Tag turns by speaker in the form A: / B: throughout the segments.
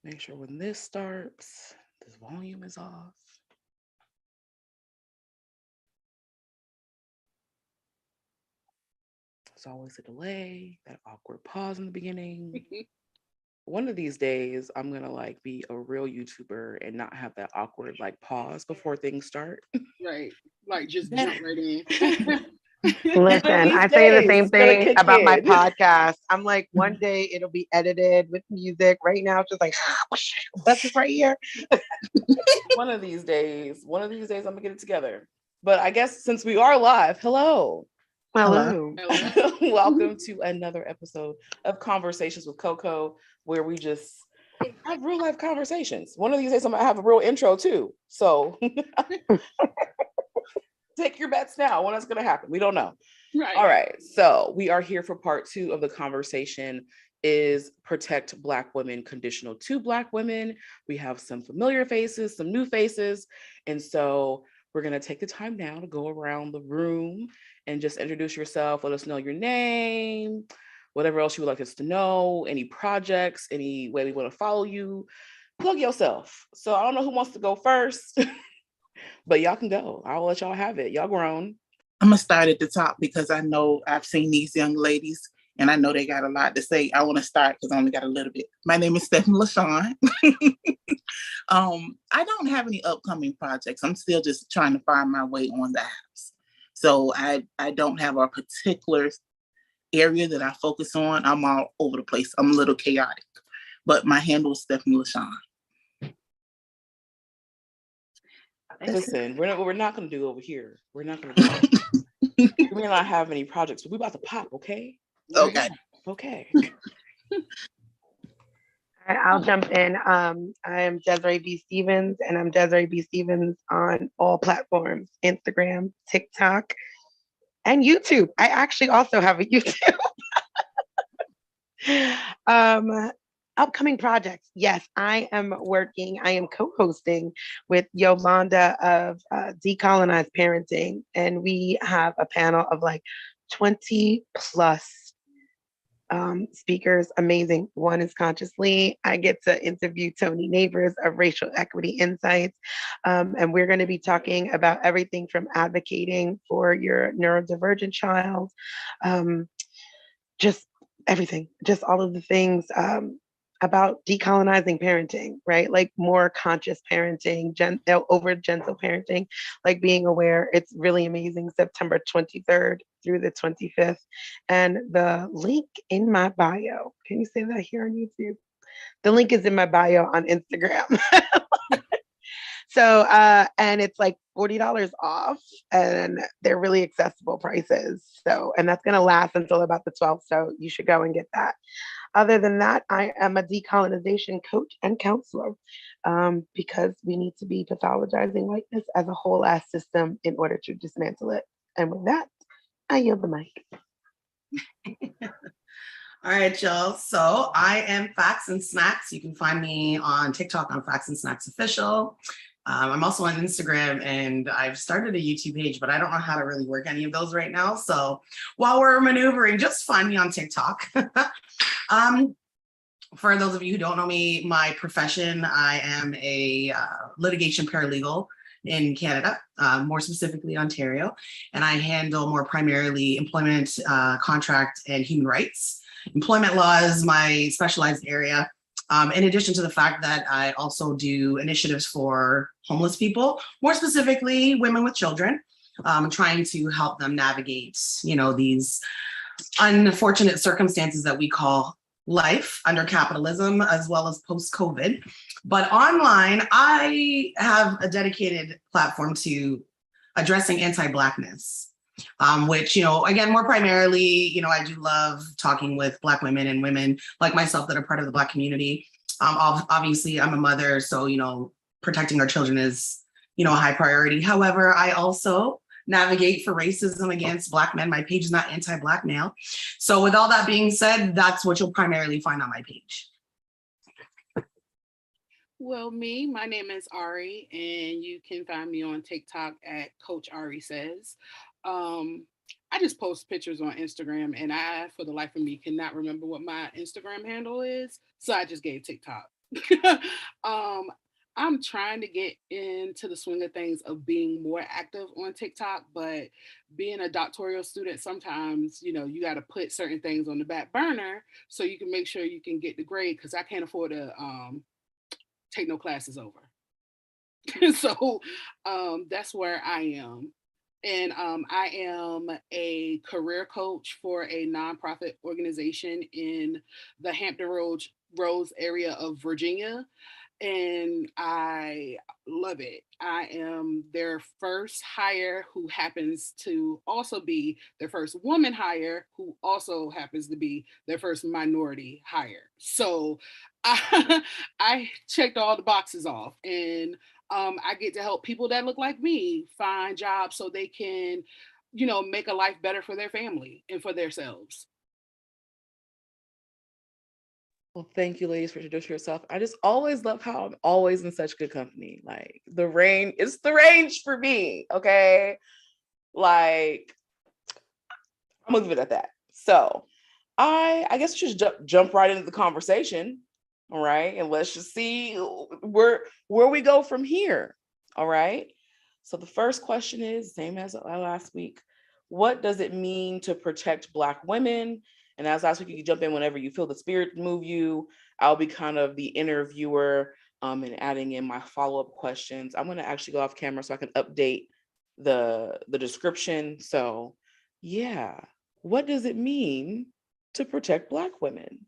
A: Make sure when this starts, this volume is off. There's always a delay, that awkward pause in the beginning. One of these days, I'm gonna like be a real YouTuber and not have that awkward like pause before things start.
B: Right. Like just
A: Then
B: jump right in.
A: one of
C: Listen,
A: these
C: I say the
A: days,
C: same
A: it's gonna
C: thing
A: kick
C: about my
A: in.
C: podcast. I'm like, one day it'll be edited with music. Right now, it's just like, that's just right here.
A: One of these days, I'm gonna get it together. But I guess since we are live, hello.
B: Hello.
C: Hello.
A: Welcome to another episode of Conversations with Coco, where we just have real life conversations. One of these days, I'm gonna have a real intro too. So take your bets now. When it's gonna happen, we don't know.
B: Right.
A: All right. So we are here for part 2 of the conversation is protect Black women, conditional to Black women. We have some familiar faces, some new faces. And so we're going to take the time now to go around the room and just introduce yourself. Let us know your name, whatever else you would like us to know, any projects, any way we want to follow you. Plug yourself. So I don't know who wants to go first, but y'all can go. I'll let y'all have it. Y'all grown.
D: I'm gonna start at the top because I know I've seen these young ladies and I know they got a lot to say. I want to start because I only got a little bit. My name is Stephanie LaShawn. I don't have any upcoming projects. I'm still just trying to find my way on the apps. So I don't have a particular area that I focus on. I'm all over the place. I'm a little chaotic, but my handle is Stephanie LaShawn.
A: Listen, we're not going to do over here. We're not going to do that. We may not have any projects, but we about to pop, okay?
D: Okay.
A: Okay.
C: All right, I'll jump in. I am Desiree B. Stevens, and I'm Desiree B. Stevens on all platforms, Instagram, TikTok, and YouTube. I actually also have a YouTube. Upcoming projects. Yes, I am co-hosting with Yolanda of Decolonized Parenting, and we have a panel of like 20 plus speakers. Amazing. One is Consciously. I get to interview Tony Neighbors of Racial Equity Insights. And we're going to be talking about everything from advocating for your neurodivergent child, just everything, just all of the things about decolonizing parenting, right? Like more conscious parenting, over gentle parenting, like being aware. It's really amazing. September 23rd through the 25th. And the link in my bio, can you say that here on YouTube? The link is in my bio on Instagram. So, and it's like $40 off, and they're really accessible prices. So, and that's going to last until about the 12th. So you should go and get that. Other than that, I am a decolonization coach and counselor because we need to be pathologizing whiteness as a whole ass system in order to dismantle it. And with that, I yield the mic.
E: All right, y'all. So I am Facts and Snacks. You can find me on TikTok on Facts and Snacks Official. I'm also on Instagram, and I've started a YouTube page, but I don't know how to really work any of those right now. So while we're maneuvering, just find me on TikTok. For those of you who don't know me, my profession, I am a litigation paralegal in Canada, more specifically Ontario, and I handle more primarily employment, contract, and human rights. Employment law is my specialized area. In addition to the fact that I also do initiatives for homeless people, more specifically women with children, trying to help them navigate, these unfortunate circumstances that we call life under capitalism, as well as post-COVID. But online, I have a dedicated platform to addressing anti-Blackness. Which, again, more primarily, I do love talking with Black women and women like myself that are part of the Black community. Obviously, I'm a mother, so, protecting our children is, a high priority. However, I also navigate for racism against Black men. My page is not anti-Black male. So with all that being said, that's what you'll primarily find on my page.
B: Well, my name is Ari, and you can find me on TikTok at Coach Ari Says. I just post pictures on Instagram, and I, for the life of me, cannot remember what my Instagram handle is. So I just gave TikTok. I'm trying to get into the swing of things of being more active on TikTok, but being a doctoral student, sometimes, you got to put certain things on the back burner so you can make sure you can get the grade, because I can't afford to take no classes over. So that's where I am. And I am a career coach for a nonprofit organization in the Hampton Roads area of Virginia. And I love it. I am their first hire, who happens to also be their first woman hire, who also happens to be their first minority hire. So I checked all the boxes off, and I get to help people that look like me find jobs so they can, make a life better for their family and for themselves.
A: Well, thank you, ladies, for introducing yourself. I just always love how I'm always in such good company. Like it's the range for me. Okay. Like, I'm gonna leave it at that. So I guess we should jump right into the conversation. All right. And let's just see where we go from here. All right. So the first question is same as last week. What does it mean to protect Black women? And as last week, you can jump in whenever you feel the spirit move you. I'll be kind of the interviewer and adding in my follow-up questions. I'm going to actually go off camera so I can update the description. So yeah, what does it mean to protect Black women?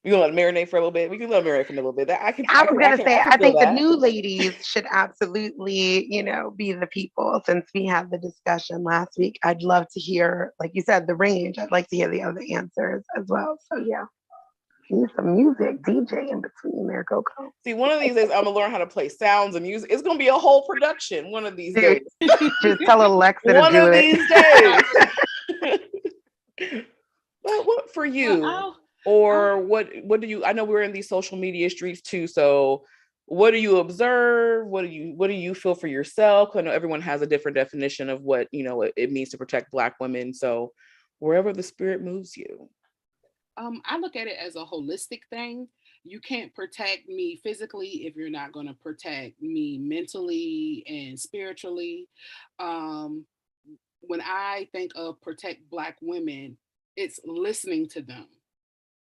A: You gonna let it marinate for a little bit? We can let it marinate for a little bit.
C: I was gonna say, I
A: feel
C: think the
A: that.
C: new ladies should absolutely, be the people. Since we had the discussion last week, I'd love to hear, like you said, the range. I'd like to hear the other answers as well. So yeah, need some music, DJ in between there, Coco.
A: See, one of these days I'm gonna learn how to play sounds and music. It's gonna be a whole production. One of these
C: Dude,
A: days.
C: just tell Alexa to
A: One
C: do
A: of
C: it.
A: these days. Well, what for you?
B: Well,
A: Or what do you, I know we're in these social media streets too, so what do you observe? What do you feel for yourself? I know everyone has a different definition of what, it means to protect Black women. So wherever the spirit moves you.
B: I look at it as a holistic thing. You can't protect me physically if you're not going to protect me mentally and spiritually. Um, when I think of protect Black women, it's listening to them,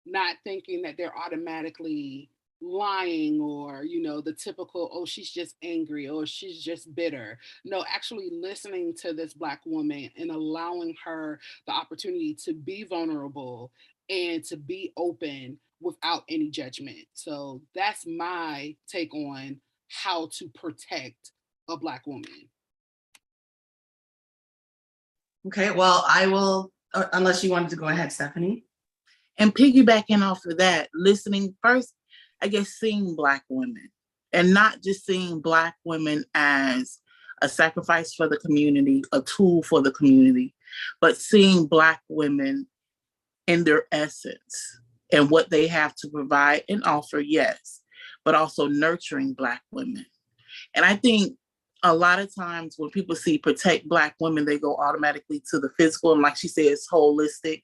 B: not thinking that they're automatically lying, or the typical, oh, she's just angry, or she's just bitter. No, actually listening to this Black woman and allowing her the opportunity to be vulnerable and to be open without any judgment. So that's my take on how to protect a Black woman.
E: Okay, well, I will, unless you wanted to go ahead, Stephanie.
D: And piggybacking off of that, listening first, I guess seeing Black women, and not just seeing Black women as a sacrifice for the community, a tool for the community, but seeing Black women in their essence and what they have to provide and offer, yes, but also nurturing Black women. And I think a lot of times when people see protect Black women, they go automatically to the physical, and like she said, it's holistic.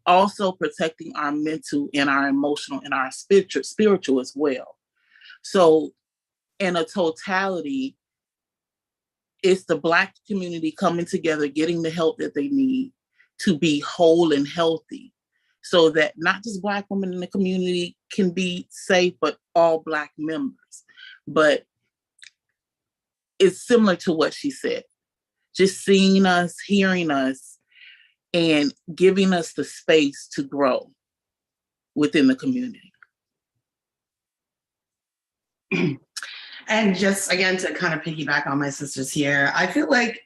D: Also protecting our mental and our emotional and our spiritual as well. So in a totality, it's the Black community coming together, getting the help that they need to be whole and healthy, so that not just Black women in the community can be safe, but all Black members. But it's similar to what she said, just seeing us, hearing us, and giving us the space to grow within the community.
E: And just again, to kind of piggyback on my sisters here, I feel like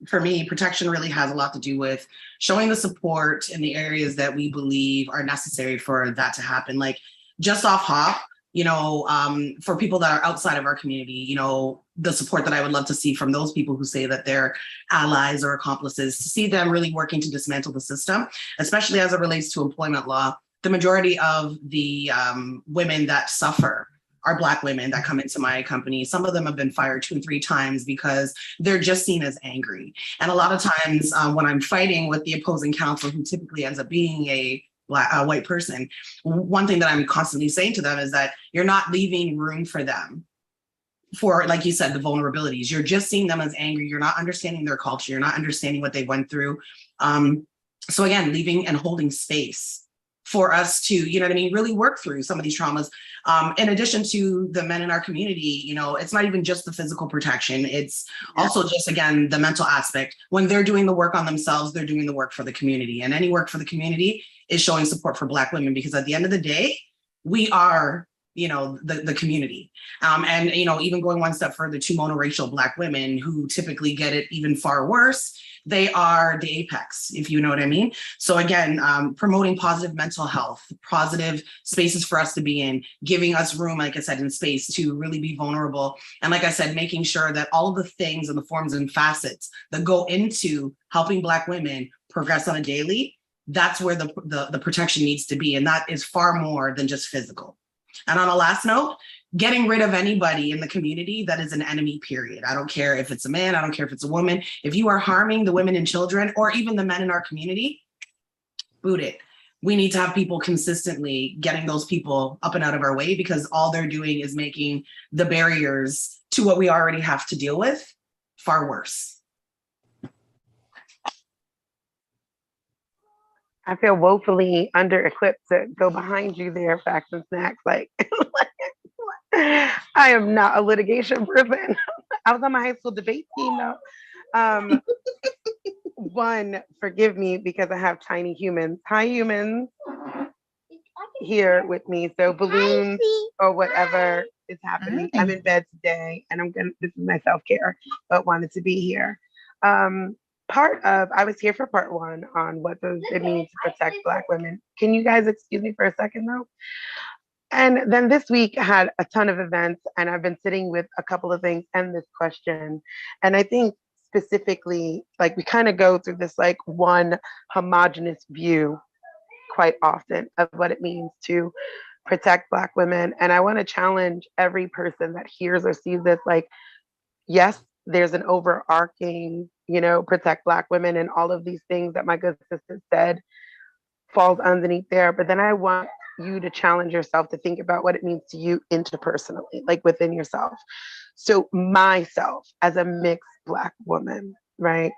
E: for me, protection really has a lot to do with showing the support in the areas that we believe are necessary for that to happen. Like just off hop, for people that are outside of our community, the support that I would love to see from those people who say that they're allies or accomplices, to see them really working to dismantle the system, especially as it relates to employment law. The majority of the women that suffer are Black women that come into my company. Some of them have been fired 2 and 3 times because they're just seen as angry. And a lot of times when I'm fighting with the opposing counsel, who typically ends up being a white person. One thing that I'm constantly saying to them is that you're not leaving room for them for, like you said, the vulnerabilities. You're just seeing them as angry. You're not understanding their culture. You're not understanding what they went through. So again, leaving and holding space for us to, you know what I mean, really work through some of these traumas. In addition to the men in our community, you know, it's not even just the physical protection. It's also just, again, the mental aspect. When they're doing the work on themselves, they're doing the work for the community. And any work for the community is showing support for Black women, because at the end of the day, we are, you know, the community. And, you know, even going one step further, to monoracial Black women who typically get it even far worse, they are the apex, if you know what I mean. So again, promoting positive mental health, positive spaces for us to be in, giving us room, like I said, in space to really be vulnerable. And like I said, making sure that all of the things and the forms and facets that go into helping Black women progress on a daily, that's where the protection needs to be. And that is far more than just physical. And on a last note, getting rid of anybody in the community that is an enemy, period. I don't care if it's a man, I don't care if it's a woman. If you are harming the women and children, or even the men in our community, boot it. We need to have people consistently getting those people up and out of our way, because all they're doing is making the barriers to what we already have to deal with far worse.
C: I feel woefully under-equipped to go behind you there, facts and snacks. Like, I am not a litigation person. I was on my high school debate team though. One, forgive me because I have tiny humans. Hi, humans. Here with me. So balloons or whatever is happening. I'm in bed today, and this is my self-care, but wanted to be here. I was here for part one on what does it mean to protect Black women. Can you guys excuse me for a second though? And then this week I had a ton of events, and I've been sitting with a couple of things and this question. And I think specifically, like, we kind of go through this like one homogenous view quite often of what it means to protect Black women. And I want to challenge every person that hears or sees this, like, yes, there's an overarching, you know, protect Black women and all of these things that my good sister said falls underneath there. But then I want you to challenge yourself to think about what it means to you interpersonally, like within yourself. So myself as a mixed Black woman, right?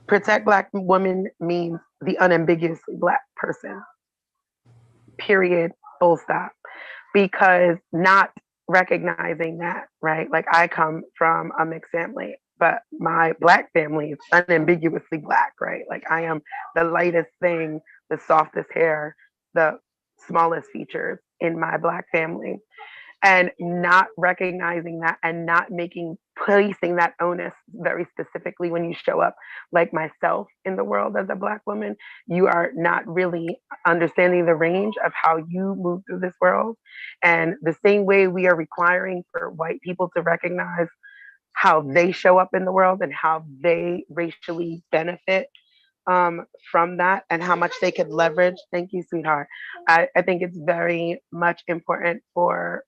C: Protect Black women means the unambiguously Black person, period, full stop. Because not recognizing that, right? Like, I come from a mixed family, but my Black family is unambiguously Black, right? Like, I am the lightest thing, the softest hair, the smallest features in my Black family. And not recognizing that and not placing that onus very specifically when you show up like myself in the world as a Black woman, you are not really understanding the range of how you move through this world. And the same way we are requiring for white people to recognize how they show up in the world and how they racially benefit from that and how much they could leverage. Thank you, sweetheart. I think it's very much important for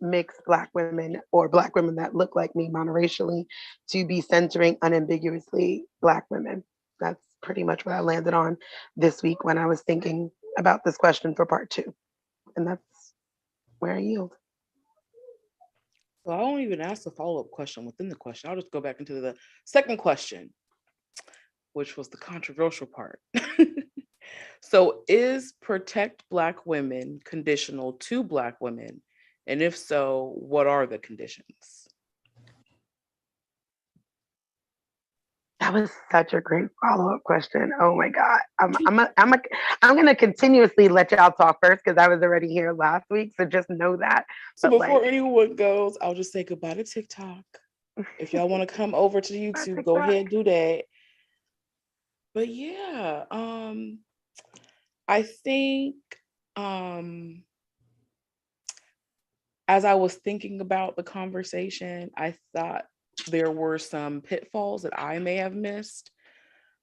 C: mixed Black women or Black women that look like me monoracially to be centering unambiguously Black women. That's pretty much what I landed on this week when I was thinking about this question for part two. And that's where I yield.
A: So I won't even ask the follow-up question within the question. I'll just go back into the second question, which was the controversial part. So is protect Black women conditional to Black women? And if so, what are the conditions?
C: That was such a great follow-up question. Oh my God. I'm gonna continuously let y'all talk first because I was already here last week. So just know that.
A: So before anyone goes, I'll just say goodbye to TikTok. If y'all want to come over to YouTube, go ahead and do that. But yeah, I think as I was thinking about the conversation, I thought there were some pitfalls that I may have missed,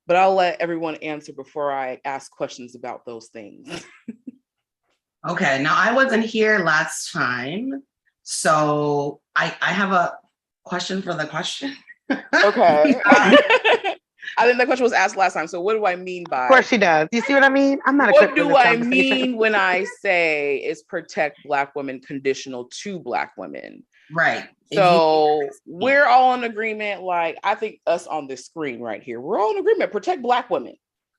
A: but I'll let everyone answer before I ask questions about those things.
E: Okay, now I wasn't here last time, so I have a question for the question.
A: Okay. I think that question was asked last time. So what do I mean by?
C: Of course she does. You see what I mean? I'm not
A: What
C: equipped for
A: do
C: this
A: I
C: conversation.
A: mean when I say is protect Black women conditional to Black women?
E: Right.
A: So we're all in agreement. Like, I think us on this screen right here, we're all in agreement. Protect Black women,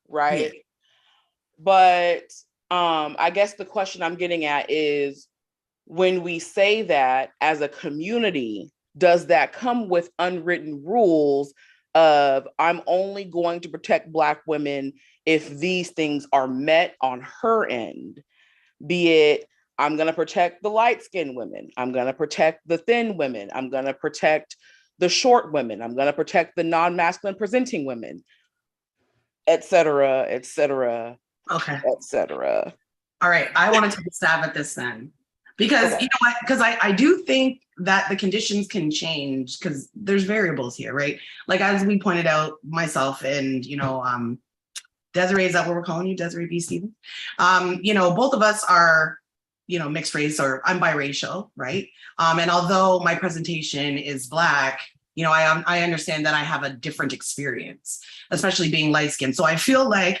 A: right?
E: Yeah.
A: But I guess the question I'm getting at is, when we say that as a community, does that come with unwritten rules of I'm only going to protect Black women if these things are met on her end? Be it, I'm going to protect the light-skinned women, I'm going to protect the thin women, I'm going to protect the short women, I'm going to protect the non-masculine presenting women, etc., etc.,
E: Okay.
A: etc.
E: All right. I want to take a stab at this then. Because you know what? Because I do think that the conditions can change because there's variables here, right? Like as we pointed out, myself and Desiree, is that what we're calling you, Desiree B. Stevens? Both of us are, mixed race, or I'm biracial, right? And although my presentation is Black, I understand that I have a different experience, especially being light skinned. So I feel like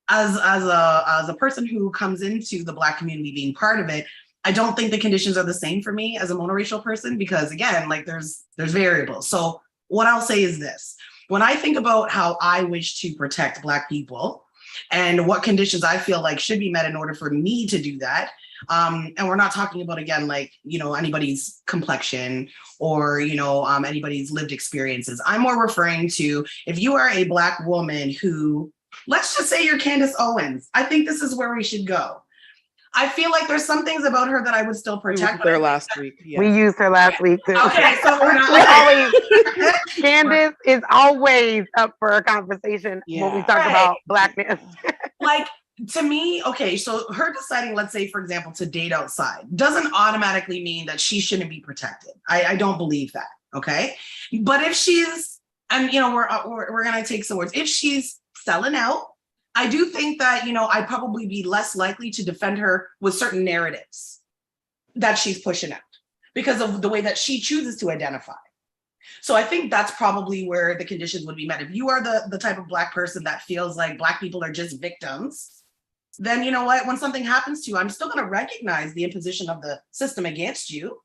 E: as a person who comes into the Black community being part of it, I don't think the conditions are the same for me as a monoracial person because, again, like there's variables. So what I'll say is this. When I think about how I wish to protect Black people and what conditions I feel like should be met in order for me to do that, and we're not talking about, again, like, anybody's complexion or, anybody's lived experiences. I'm more referring to if you are a Black woman who, let's just say you're Candace Owens, I think this is where we should go. I feel like there's some things about her that I would still protect.
A: We were there last week. Yes.
C: We used her last week too.
E: Okay, so we're not.
C: Candace is always up for a conversation when we talk about Blackness.
E: Like, to me, okay, so her deciding, let's say, for example, to date outside doesn't automatically mean that she shouldn't be protected. I don't believe that. Okay, but if she's, and we're gonna take some words. If she's selling out, I do think that, I'd probably be less likely to defend her with certain narratives that she's pushing out because of the way that she chooses to identify. So I think that's probably where the conditions would be met. If you are the type of Black person that feels like Black people are just victims, then you know what? When something happens to you, I'm still going to recognize the imposition of the system against you,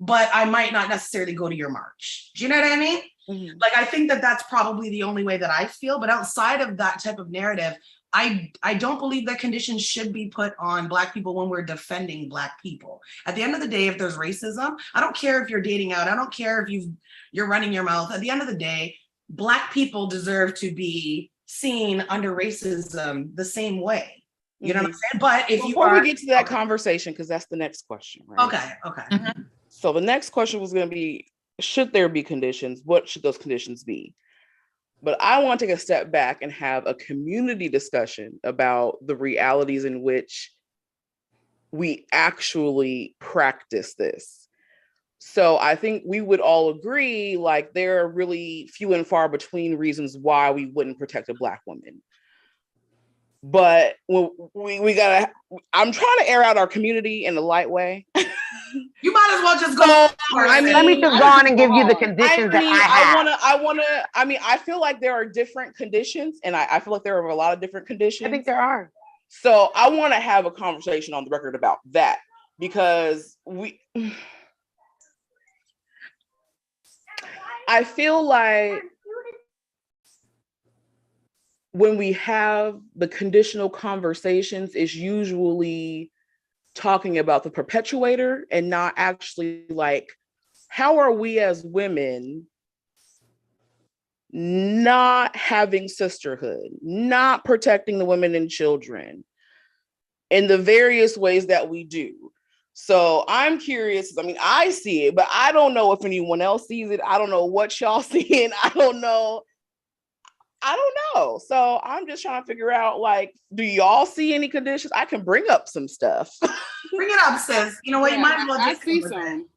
E: but I might not necessarily go to your march. Do you know what I mean? Mm-hmm. Like, I think that that's probably the only way that I feel. But outside of that type of narrative, I don't believe that conditions should be put on Black people when we're defending Black people. At the end of the day, if there's racism, I don't care if you're dating out. I don't care if you're running your mouth. At the end of the day, Black people deserve to be seen under racism the same way. You know what I'm saying? But if
A: before we get to that conversation, because that's the next question, right?
E: Okay.
A: Mm-hmm. So the next question was going to be, should there be conditions? What should those conditions be? But I want to take a step back and have a community discussion about the realities in which we actually practice this. So I think we would all agree, like, there are really few and far between reasons why we wouldn't protect a Black woman. But we gotta, I'm trying to air out our community in a light way.
E: You might as well just go.
C: Let me just go on and give you the conditions that I have.
A: I feel like there are different conditions, and I feel like there are a lot of different conditions.
C: I think there are.
A: So I want to have a conversation on the record about that, because I feel like when we have the conditional conversations, it's usually talking about the perpetuator and not actually like, how are we as women not having sisterhood, not protecting the women and children in the various ways that we do. So I'm curious. I mean, I see it, but I don't know if anyone else sees it. I don't know what y'all seeing. I don't know. So I'm just trying to figure out, like, do y'all see any conditions? I can bring up some stuff.
E: Bring it up, sis. You know what? You might as well just
B: see some.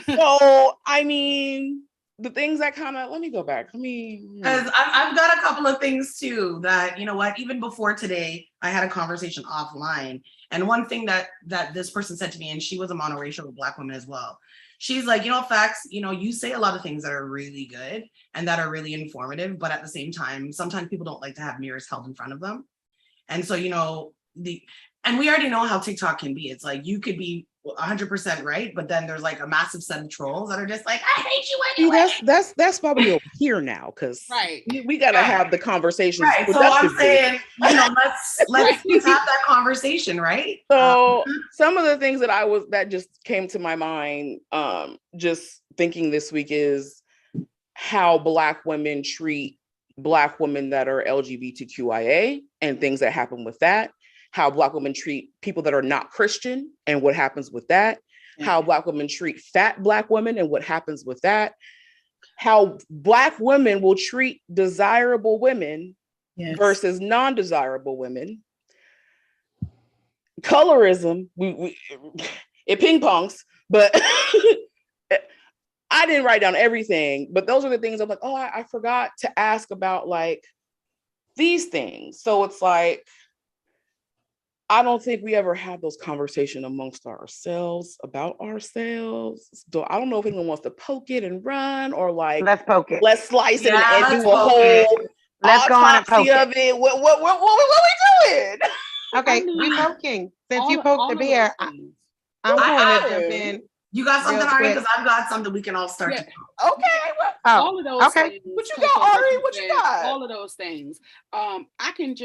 A: So, I mean, the things that kind of, let me go back.
E: Because I've got a couple of things too that, you know what, even before today, I had a conversation offline. And one thing that this person said to me, and she was a monoracial Black woman as well. she's like, facts, you say a lot of things that are really good and that are really informative, but at the same time, sometimes people don't like to have mirrors held in front of them. And so, and we already know how TikTok can be. It's like, you could be 100% right, but then there's like a massive set of trolls that are just like, I hate you anyway.
A: That's probably over here now, because we gotta have the conversations.
E: Right. So I'm saying, let's have that conversation, right?
A: So some of the things that just came to my mind, just thinking this week, is how Black women treat Black women that are LGBTQIA and things that happen with that. How Black women treat people that are not Christian and what happens with that. Yeah. How Black women treat fat Black women and what happens with that. How Black women will treat desirable women versus non-desirable women. Colorism, it ping pongs, but I didn't write down everything, but those are the things I'm like, oh, I forgot to ask about, like, these things. So it's like, I don't think we ever had those conversations amongst ourselves about ourselves. So I don't know if anyone wants to poke it and run, or like,
C: let's poke it.
A: Let's slice it and do a whole autopsy of it. What we doing?
C: Okay, we poking. Since you poked the bear, I'm going to jump in.
E: You got something, Ari? Because I've got something we can all start to.
B: Okay. All of those things. What you got, Ari? What you got? All of those things. I can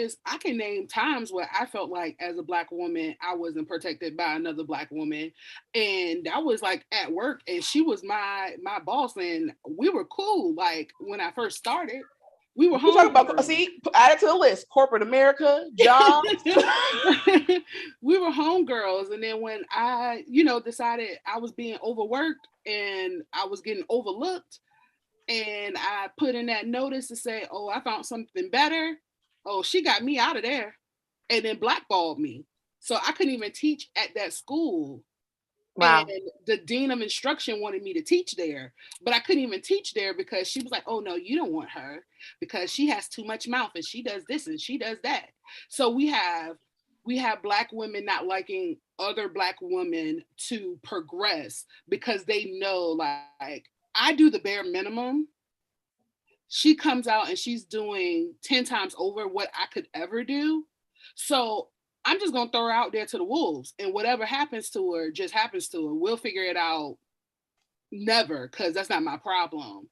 B: name times where I felt like, as a Black woman, I wasn't protected by another Black woman. And that was like at work, and she was my boss, and we were cool. Like, when I first started, we were home.
A: Add it to the list. Corporate America, jobs.
B: We were homegirls. And then when I, decided I was being overworked and I was getting overlooked, and I put in that notice to say, oh, I found something better. Oh, she got me out of there, and then blackballed me. So I couldn't even teach at that school. Wow. And the dean of instruction wanted me to teach there, but I couldn't even teach there because she was like, oh no, you don't want her because she has too much mouth and she does this and she does that. So we have Black women not liking other Black women to progress because they know, like, I do the bare minimum. She comes out and she's doing 10 times over what I could ever do. So I'm just going to throw her out there to the wolves, and whatever happens to her just happens to her. We'll figure it out. Never, because that's not my problem.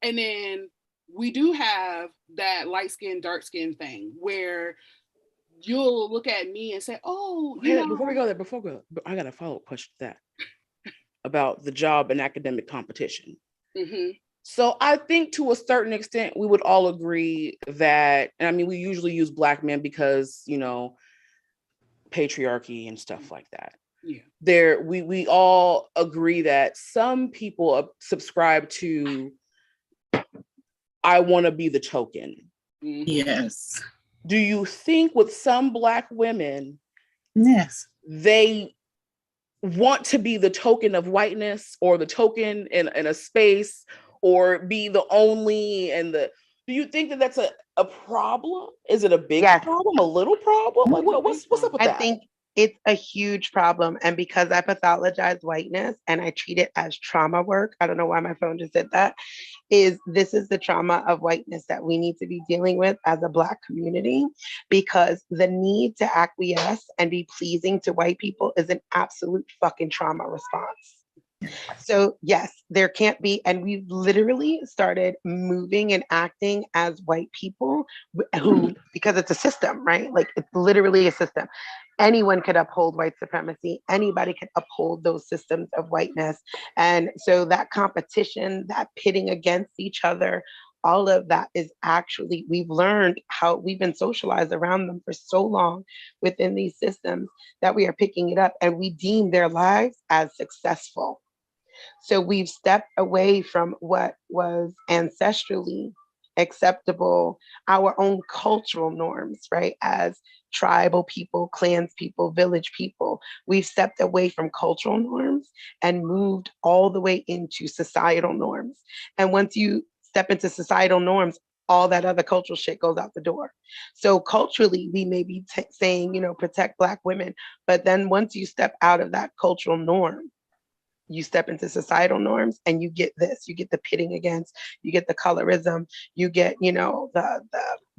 B: And then we do have that light skin, dark skin thing where you'll look at me and say, oh,
A: before we go there, I got a follow-up question to that about the job and academic competition. Mm-hmm. So I think to a certain extent, we would all agree that, and I mean, we usually use Black men because, patriarchy and stuff like that. Yeah. We all agree that some people subscribe to, I want to be the token.
D: Yes.
A: Do you think with some Black women,
D: yes,
A: they want to be the token of whiteness, or the token in a space, or be the only do you think that that's a problem? Is it a big problem, a little problem? Like, what's up with that?
C: I think it's a huge problem. And because I pathologize whiteness and I treat it as trauma work, I don't know why my phone just said that, this is the trauma of whiteness that we need to be dealing with as a Black community, because the need to acquiesce and be pleasing to white people is an absolute fucking trauma response. So yes, there can't be, and we've literally started moving and acting as white people who, because it's a system, right? Like, it's literally a system. Anyone could uphold white supremacy. Anybody could uphold those systems of whiteness. And so that competition, that pitting against each other, all of that is actually, we've learned how we've been socialized around them for so long within these systems that we are picking it up, and we deem their lives as successful. So we've stepped away from what was ancestrally acceptable, our own cultural norms, right? As tribal people, clans people, village people, we've stepped away from cultural norms and moved all the way into societal norms. And once you step into societal norms, all that other cultural shit goes out the door. So culturally, we may be saying, protect Black women, but then once you step out of that cultural norm, you step into societal norms and you get this, you get the pitting against, you get the colorism, you get, the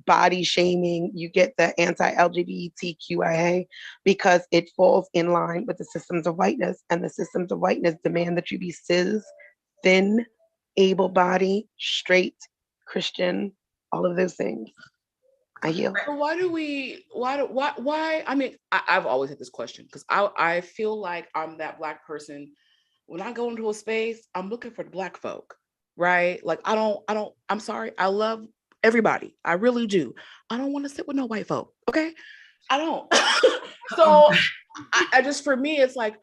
C: body shaming, you get the anti-LGBTQIA, because it falls in line with the systems of whiteness, and the systems of whiteness demand that you be cis, thin, able-bodied, straight, Christian, all of those things. I yield.
A: So why? I mean, I've always had this question because I feel like I'm that Black person. When I go into a space, I'm looking for the Black folk, right? Like I'm sorry, I love everybody. I really do. I don't want to sit with no white folk, okay? I don't. So I just, for me, it's like,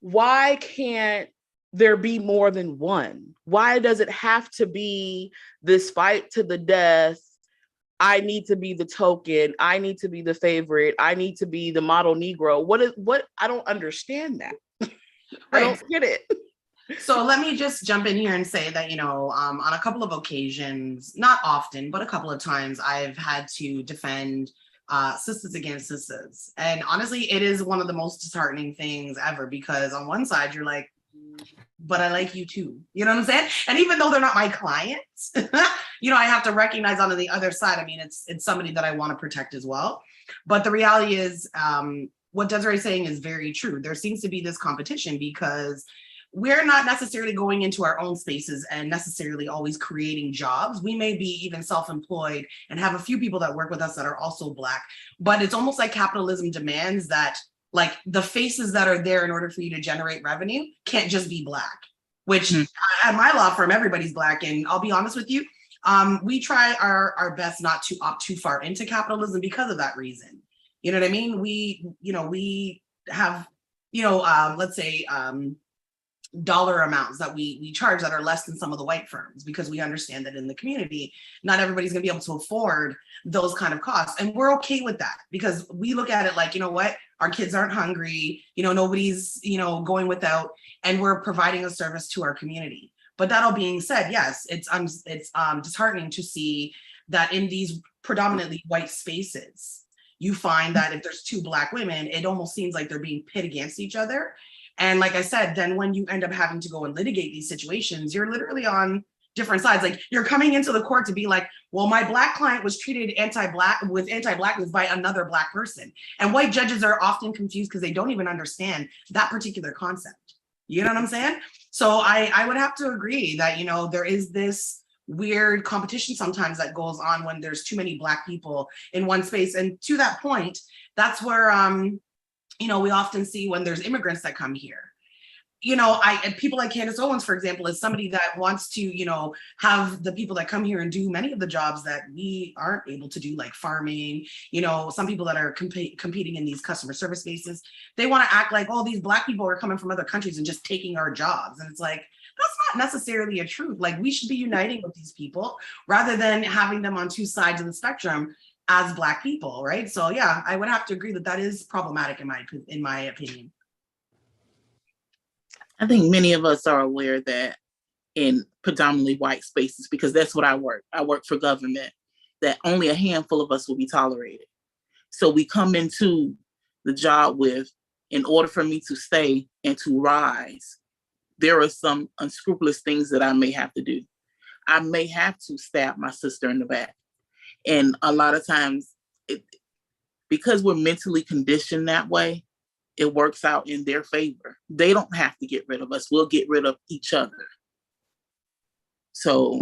A: why can't there be more than one? Why does it have to be this fight to the death? I need to be the token. I need to be the favorite. I need to be the model Negro. What? I don't understand that. I don't get it.
E: So let me just jump in here and say that, on a couple of occasions, not often, but a couple of times, I've had to defend sisters against sisters. And honestly, it is one of the most disheartening things ever, because on one side, you're like, but I like you too. You know what I'm saying? And even though they're not my clients, I have to recognize on the other side, I mean, it's somebody that I want to protect as well. But the reality is, what Desiree is saying is very true. There seems to be this competition because we're not necessarily going into our own spaces and necessarily always creating jobs. We may be even self-employed and have a few people that work with us that are also Black, but it's almost like capitalism demands that, like, the faces that are there in order for you to generate revenue can't just be Black, which at my law firm, everybody's Black. And I'll be honest with you, we try our best not to opt too far into capitalism because of that reason. You know what I mean? We have, let's say, dollar amounts that we charge that are less than some of the white firms, because we understand that in the community, not everybody's going to be able to afford those kind of costs. And we're okay with that, because we look at it like, you know what, our kids aren't hungry, nobody's, going without, and we're providing a service to our community. But that all being said, yes, it's disheartening to see that in these predominantly white spaces, you find that if there's two Black women, it almost seems like they're being pit against each other. And like I said, then when you end up having to go and litigate these situations, you're literally on different sides. Like, you're coming into the court to be like, well, my Black client was treated anti-Blackness by another Black person. And white judges are often confused because they don't even understand that particular concept. You know what I'm saying? So I would have to agree that, there is this weird competition sometimes that goes on when there's too many Black people in one space. And to that point, that's where, we often see when there's immigrants that come here. People like Candace Owens, for example, is somebody that wants to, have the people that come here and do many of the jobs that we aren't able to do, like farming. Some people that are competing in these customer service spaces, they want to act like, oh, these Black people are coming from other countries and just taking our jobs. And it's like, that's not necessarily a truth. Like, we should be uniting with these people rather than having them on two sides of the spectrum as Black people, right? So yeah, I would have to agree that is problematic in my opinion.
D: I think many of us are aware that in predominantly white spaces, because that's what I work for government, that only a handful of us will be tolerated. So we come into the job with, in order for me to stay and to rise, there are some unscrupulous things that I may have to do. I may have to stab my sister in the back. And a lot of times, because we're mentally conditioned that way, it works out in their favor. They don't have to get rid of us. We'll get rid of each other. So,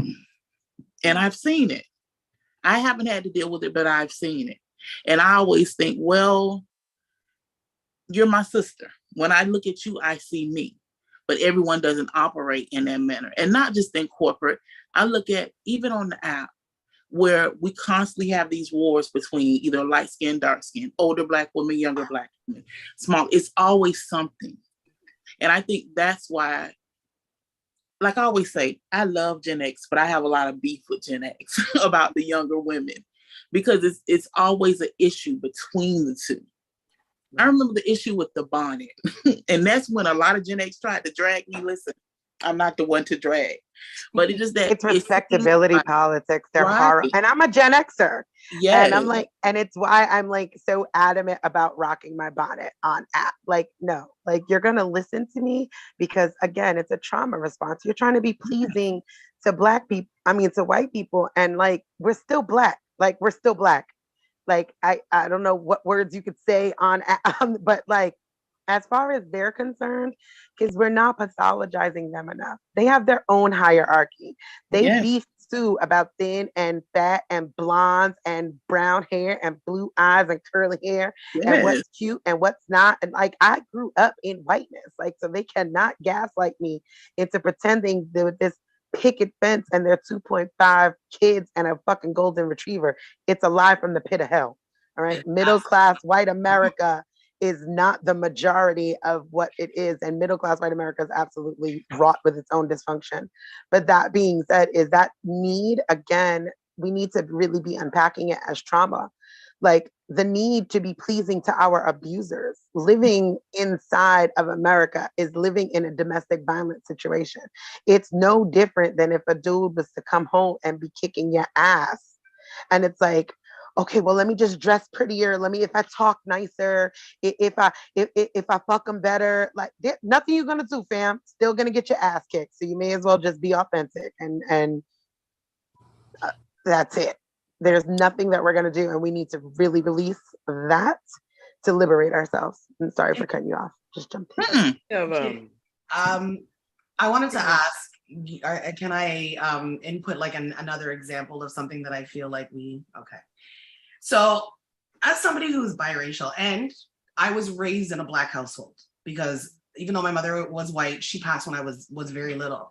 D: and I've seen it. I haven't had to deal with it, but I've seen it. And I always think, well, you're my sister. When I look at you, I see me. But everyone doesn't operate in that manner. And not just in corporate. I look at, even on the app, where we constantly have these wars between either light skin, dark skin, older Black women, younger Black women, small. It's always something. And I think that's why, like I always say, I love Gen X, but I have a lot of beef with Gen X about the younger women, because it's always an issue between the two. I remember the issue with the bonnet. And that's when a lot of Gen X tried to drag me. Listen, I'm not the one to drag. But it's just that
C: it's respectability politics. They're
D: right.
C: horrible. And I'm a Gen Xer.
D: Yes.
C: And I'm like, and it's why I'm like so adamant about rocking my bonnet on app. Like, no, like you're gonna listen to me because again, it's a trauma response. You're trying to be pleasing to black people, to white people, and like we're still black. Like we're still black. Like I don't know what words you could say on but like as far as they're concerned, because we're not pathologizing them enough. They have their own hierarchy. They
D: Yes.
C: beef too about thin and fat and blondes and brown hair and blue eyes and curly hair and
D: Yes.
C: what's cute and what's not. And like I grew up in whiteness, like so they cannot gaslight me into pretending that with this picket fence and their 2.5 kids and a fucking golden retriever, it's a lie from the pit of hell. All right, middle class white America is not the majority of what it is. And middle class white America is absolutely wrought with its own dysfunction. But that being said, is that need, again, we need to really be unpacking it as trauma. Like the need to be pleasing to our abusers. Living inside of America is living in a domestic violence situation. It's no different than if a dude was to come home and be kicking your ass. And it's like, okay, well, let me just dress prettier. If I talk nicer, if I fuck them better, like nothing you're gonna do, fam. Still gonna get your ass kicked. So you may as well just be authentic and that's it. There's nothing that we're gonna do, and we need to really release that to liberate ourselves. I'm sorry for cutting you off. Just jumped in.
E: I wanted to ask, can I input like another example of something that I feel like okay. So as somebody who's biracial, and I was raised in a Black household because even though my mother was white, she passed when I was very little.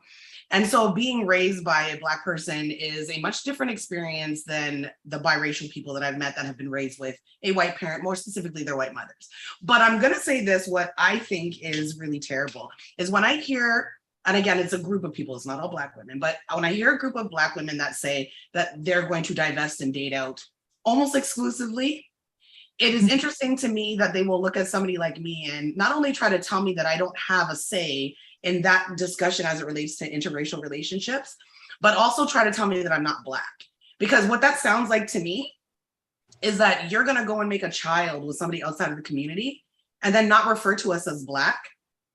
E: And so being raised by a Black person is a much different experience than the biracial people that I've met that have been raised with a white parent, more specifically their white mothers. But I'm going to say this, what I think is really terrible is when I hear, and again, it's a group of people, it's not all Black women, but when I hear a group of Black women that say that they're going to divest and date out almost exclusively, it is interesting to me that they will look at somebody like me and not only try to tell me that I don't have a say in that discussion as it relates to interracial relationships, but also try to tell me that I'm not Black. Because what that sounds like to me is that you're gonna go and make a child with somebody outside of the community and then not refer to us as Black,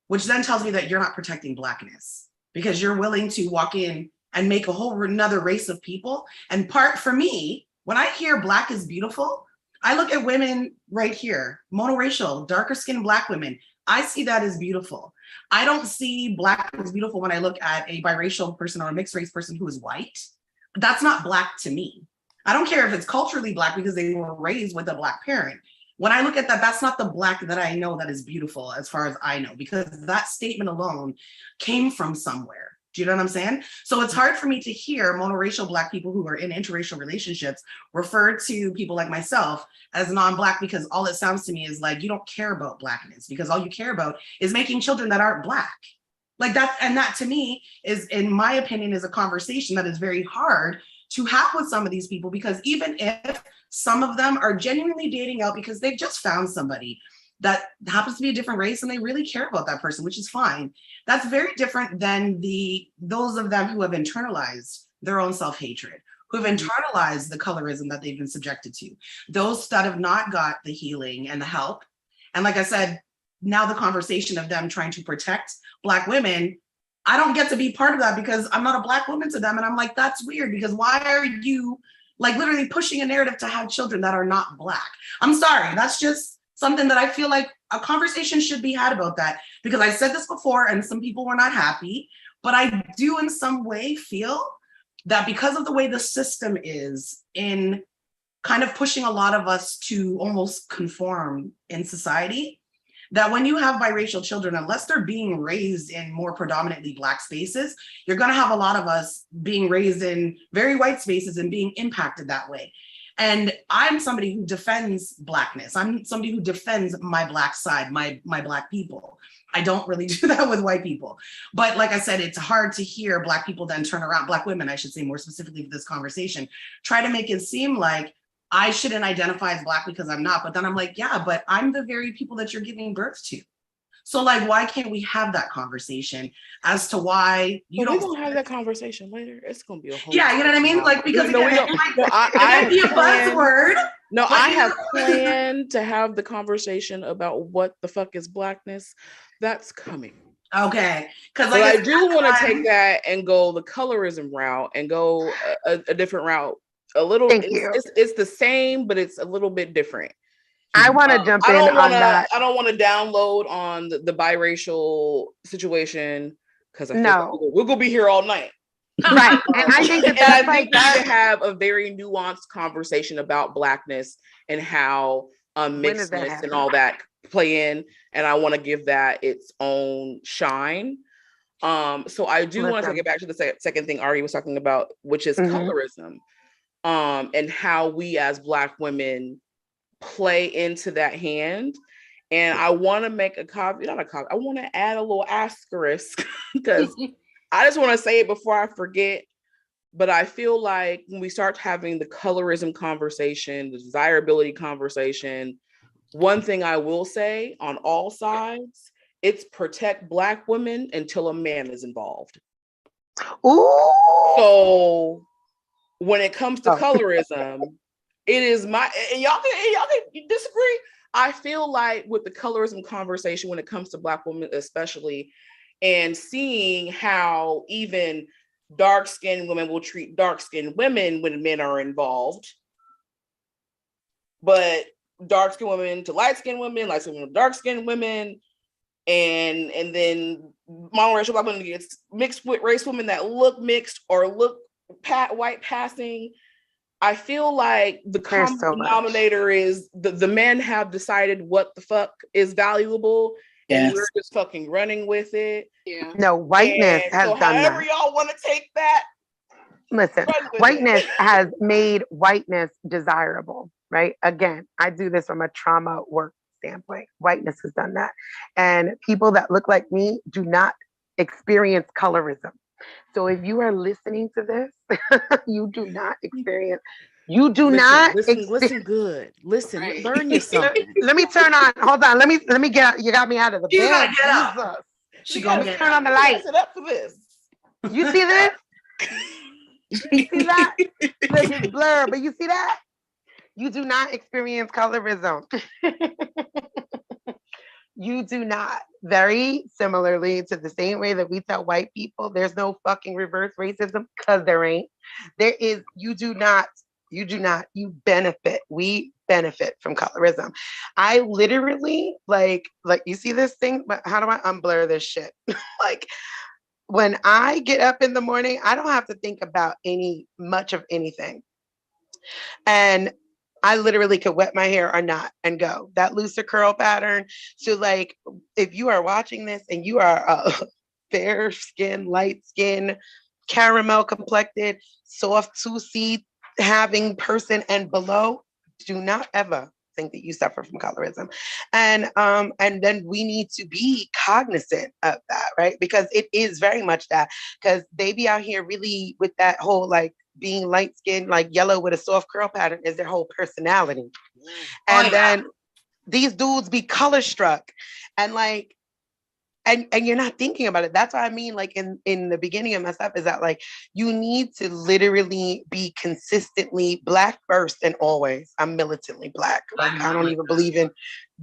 E: which then tells me that you're not protecting Blackness because you're willing to walk in and make a whole another race of people. And for me, when I hear Black is beautiful, I look at women right here, monoracial, darker skinned Black women. I see that as beautiful. I don't see Black as beautiful when I look at a biracial person or a mixed race person who is white. That's not Black to me. I don't care if it's culturally Black because they were raised with a Black parent. When I look at that, that's not the Black that I know that is beautiful as far as I know, because that statement alone came from somewhere. Do you know what I'm saying? So it's hard for me to hear monoracial Black people who are in interracial relationships refer to people like myself as non-Black, because all it sounds to me is like you don't care about Blackness because all you care about is making children that aren't Black. Like that, and that to me is, in my opinion, is a conversation that is very hard to have with some of these people, because even if some of them are genuinely dating out because they've just found somebody that happens to be a different race and they really care about that person, which is fine. That's very different than those of them who have internalized their own self-hatred, who have internalized the colorism that they've been subjected to, those that have not got the healing and the help. And like I said, now the conversation of them trying to protect Black women, I don't get to be part of that because I'm not a Black woman to them. And I'm like, that's weird, because why are you like literally pushing a narrative to have children that are not Black? I'm sorry, that's just something that I feel like a conversation should be had about that, because I said this before and some people were not happy, but I do in some way feel that because of the way the system is in kind of pushing a lot of us to almost conform in society, that when you have biracial children, unless they're being raised in more predominantly Black spaces, you're going to have a lot of us being raised in very white spaces and being impacted that way. And I'm somebody who defends Blackness. I'm somebody who defends my Black side, my Black people. I don't really do that with white people. But like I said, it's hard to hear Black people then turn around, Black women, I should say more specifically for this conversation, try to make it seem like I shouldn't identify as Black because I'm not. But then I'm like, yeah, but I'm the very people that you're giving birth to. So like, why can't we have that conversation as to why you
A: But we're
E: don't?
A: gonna have that conversation later. It's gonna be a whole
E: Yeah, you know what I mean? Like, because
A: no, we
E: again,
A: don't.
E: it might,
A: No,
E: it might be a buzzword.
A: No,
E: but
A: I
E: you
A: have
E: know-
A: planned to have the conversation about what the fuck is blackness. That's coming.
E: Okay, because
A: But
E: like
A: I do want to take that and go the colorism route and go a different route. A little,
C: Thank you.
A: It's the same, but it's a little bit different.
C: I want to jump
A: I
C: in
A: don't
C: on
A: want to.
C: that.
A: I don't want to download on the biracial situation because I feel
C: No.
A: like we're gonna be here all night.
C: Right. And I think that
A: And
C: that's
A: I
C: like
A: think we should have a very nuanced conversation about blackness and how
C: When does that
A: mixedness
C: happen?
A: and all that play in. And I want to give that its own shine. So I do want to take
C: Listen.
A: it back to the second thing Ari was talking about, which is colorism, and how we as Black women play into that hand. And I want to make a copy, not a copy. I want to add a little asterisk because I just want to say it before I forget. But I feel like when we start having the colorism conversation, the desirability conversation, one thing I will say on all sides, it's protect Black women until a man is involved.
C: Ooh.
A: So when it comes to
C: Oh.
A: colorism, it is my, and y'all can disagree. I feel like with the colorism conversation, when it comes to Black women, especially, and seeing how even dark-skinned women will treat dark-skinned women when men are involved, but dark-skinned women to light-skinned women, light-skinned women to dark-skinned women, and then monoracial Black women gets mixed with race women that look mixed or look white passing. I feel like the common denominator is the men have decided what the fuck is valuable, and we're just fucking running with it.
B: Yeah.
C: No, whiteness has
A: so
C: done
A: however
C: that.
A: y'all want to take that.
C: Listen, whiteness has made whiteness desirable, right? Again, I do this from a trauma work standpoint. Whiteness has done that. And people that look like me do not experience colorism. So if you are listening to this, you do not experience. You do not
A: listen good. Listen,
B: Right.
A: learn yourself.
C: Let me turn on. Hold on. Let me get. You got me out of the
E: You
C: bed.
E: gotta get up.
C: Jesus.
E: She gonna get
C: turn on the light.
A: Set up for this.
C: You see this? You see that? Look, it's blurred, but you see that? You do not experience colorism. You do not. Very similarly to the same way that we tell white people there's no fucking reverse racism, because there ain't. There is, you do not, you benefit. We benefit from colorism. I literally like you see this thing, but how do I unblur this shit? Like when I get up in the morning, I don't have to think about much of anything. And I literally could wet my hair or not and go. That looser curl pattern. So like, if you are watching this and you are a fair skin, light skin, caramel complected, soft 2C having person and below, do not ever think that you suffer from colorism. And then we need to be cognizant of that, right? Because it is very much that, because they be out here really with that whole like being light skinned, like yellow with a soft curl pattern is their whole personality. And then these dudes be color struck and like, and you're not thinking about it. That's what I mean. Like in the beginning of my stuff is that like, you need to literally be consistently Black first and always. I'm militantly Black. Like I don't even believe in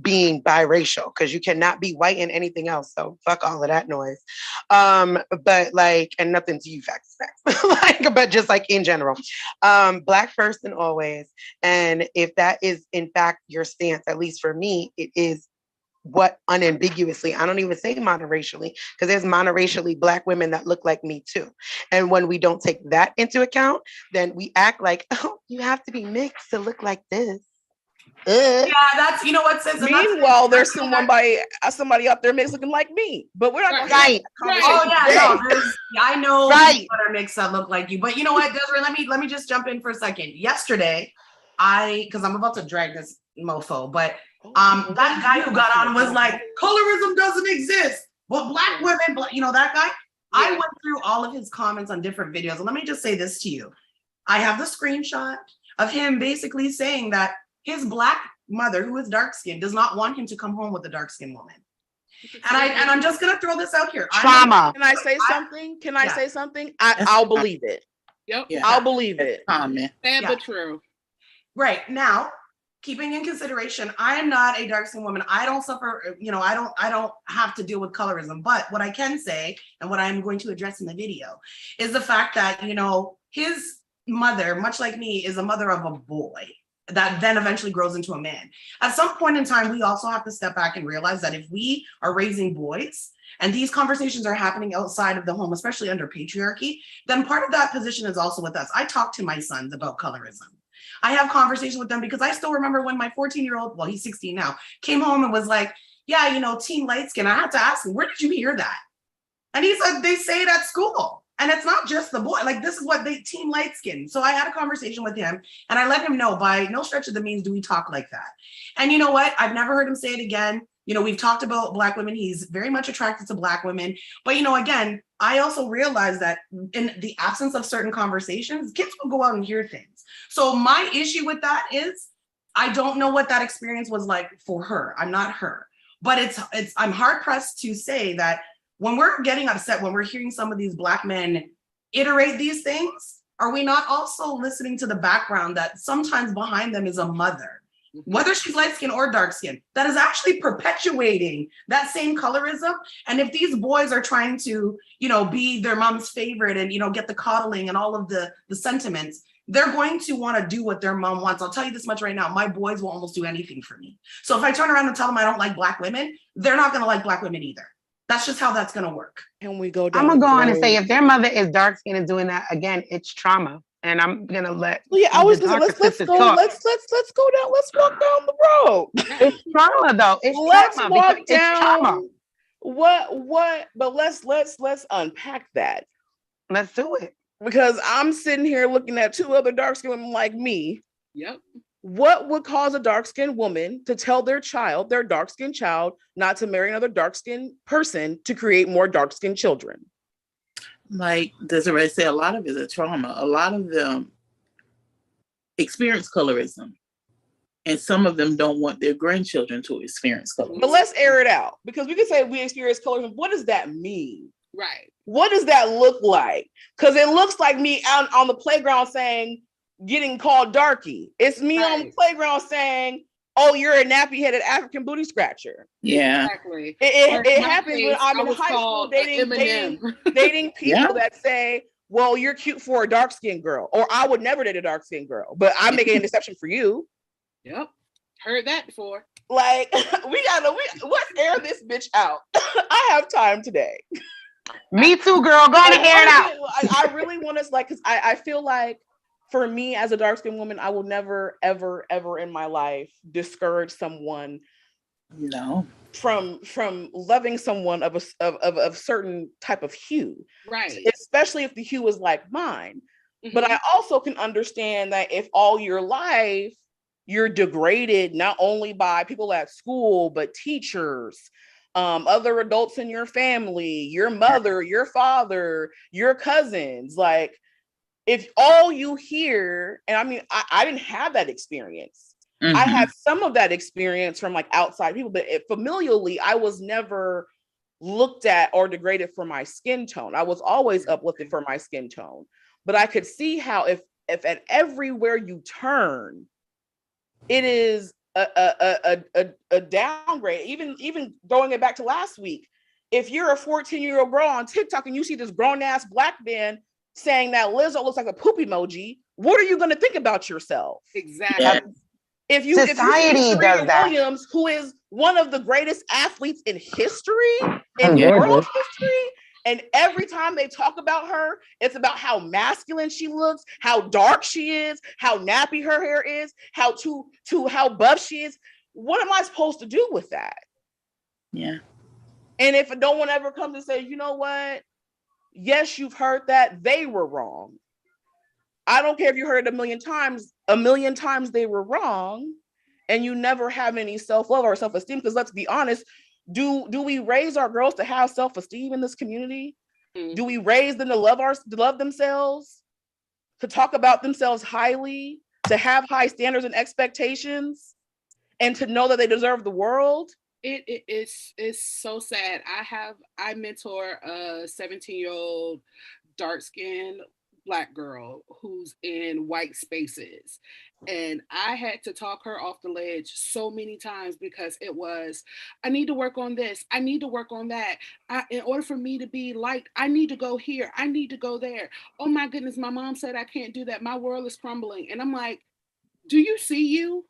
C: being biracial because you cannot be white in anything else. So fuck all of that noise. But like, and nothing to you facts. Like, but just like in general, Black first and always. And if that is in fact your stance, at least for me, it is what unambiguously, I don't even say monoracially, because there's monoracially Black women that look like me too. And when we don't take that into account, then we act like, oh, you have to be mixed to look like this.
E: Yeah, that's, you know what, sis.
A: Meanwhile, there's somebody out there mixed looking like me, but we're not going to
C: right.
E: Oh yeah, no, I know
C: right.
E: That are mixed that look like you, but you know what, Desiree, let me just jump in for a second. Yesterday, because I'm about to drag this mofo, but that guy who got on was like, colorism doesn't exist, but Black women, you know that guy. I went through all of his comments on different videos, and let me just say this to you. I have the screenshot of him basically saying that his Black mother, who is dark skinned, does not want him to come home with a dark skinned woman. And I'm just gonna throw this out here.
C: Trauma.
A: Can I say something? Can I say something?
D: That's
A: I'll believe it.
B: Yep.
D: Yeah.
A: I'll believe it.
D: Common.
B: Sad
E: Yeah.
B: but true.
E: Right now, keeping in consideration, I am not a dark skinned woman. I don't suffer, I don't have to deal with colorism. But what I can say, and what I'm going to address in the video, is the fact that, his mother, much like me, is a mother of a boy that then eventually grows into a man. At some point in time, we also have to step back and realize that if we are raising boys and these conversations are happening outside of the home, especially under patriarchy, then part of that position is also with us. I talk to my sons about colorism. I have conversations with them because I still remember when my 14-year-old, well, he's 16 now, came home and was like, yeah, team light skin. I had to ask him, where did you hear that? And he said, they say it at school. And it's not just the boy, like this is what they team light skin. So I had a conversation with him and I let him know by no stretch of the means do we talk like that. And you know what? I've never heard him say it again. We've talked about Black women. He's very much attracted to Black women. But, again, I also realize that in the absence of certain conversations, kids will go out and hear things. So my issue with that is I don't know what that experience was like for her. I'm not her. But I'm hard pressed to say that when we're getting upset, when we're hearing some of these Black men iterate these things, are we not also listening to the background that sometimes behind them is a mother, whether she's light skin or dark skin, that is actually perpetuating that same colorism? And if these boys are trying to, be their mom's favorite and, get the coddling and all of the sentiments, they're going to want to do what their mom wants. I'll tell you this much right now. My boys will almost do anything for me. So if I turn around and tell them I don't like Black women, they're not going to like Black women either. That's just how that's going to work.
A: And we go down.
C: I'm gonna go on and say, if their mother is dark skinned and doing that again, it's trauma. And I'm gonna let.
A: Yeah, I was
C: the
A: gonna
C: darker
A: let's
C: sisters
A: go.
C: talk.
A: Let's go down. Let's walk down the road.
C: It's trauma, though. It's
A: Let's
C: trauma
A: walk
C: because it's trauma.
A: down. What? But let's unpack that,
C: Let's do it.
A: because I'm sitting here looking at two other dark skinned women like me.
B: Yep.
A: What would cause a dark-skinned woman to tell their dark-skinned child, not to marry another dark-skinned person to create more dark-skinned children?
D: Like Desiree said, a lot of it is trauma. A lot of them experience colorism. And some of them don't want their grandchildren to experience colorism.
A: But let's air it out, because we can say we experience colorism. What does that mean?
B: Right.
A: What does that look like? Because it looks like me out on the playground getting called darky. It's me on the playground saying, oh, you're a nappy-headed African booty scratcher.
D: Yeah.
B: Exactly.
A: It happens when I'm in high school dating people that say, well, you're cute for a dark-skinned girl, or I would never date a dark-skinned girl, but I'm making an exception for you.
B: Yep. Heard that before.
A: Like, let's air this bitch out. I have time today.
C: Me too, girl. Go ahead and air it out.
A: I really want to, because I feel like, for me as a dark-skinned woman, I will never, ever, ever in my life discourage someone from loving someone of a certain type of hue.
B: Right.
A: Especially if the hue is like mine.
B: Mm-hmm.
A: But I also can understand that if all your life you're degraded not only by people at school, but teachers, other adults in your family, your mother, your father, your cousins, like, if all you hear, and I mean, I didn't have that experience. Mm-hmm. I had some of that experience from like outside people, but familially, I was never looked at or degraded for my skin tone. I was always uplifted for my skin tone. But I could see how if at everywhere you turn, it is a downgrade. Even going it back to last week, if you're a 14-year-old girl on TikTok and you see this grown ass Black man saying that Lizzo looks like a poop emoji, what are you going to think about yourself?
B: Exactly.
D: Yeah.
A: If you Serena Williams, who is one of the greatest athletes in history, in world history, and every time they talk about her, it's about how masculine she looks, how dark she is, how nappy her hair is, how buff she is. What am I supposed to do with that?
D: Yeah.
A: And if no one ever comes and say, you know what? Yes, you've heard that. They were wrong. I don't care if you heard it a million times they were wrong, and you never have any self-love or self-esteem. Because let's be honest, do we raise our girls to have self-esteem in this community? Mm-hmm. Do we raise them to love themselves, to talk about themselves highly, to have high standards and expectations, and to know that they deserve the world?
B: It's so sad. I mentor a 17-year-old dark skinned Black girl who's in white spaces. And I had to talk her off the ledge so many times because it was, I need to work on this. I need to work on that. In order for me to be liked, I need to go here. I need to go there. Oh my goodness, my mom said I can't do that. My world is crumbling. And I'm like, do you see you?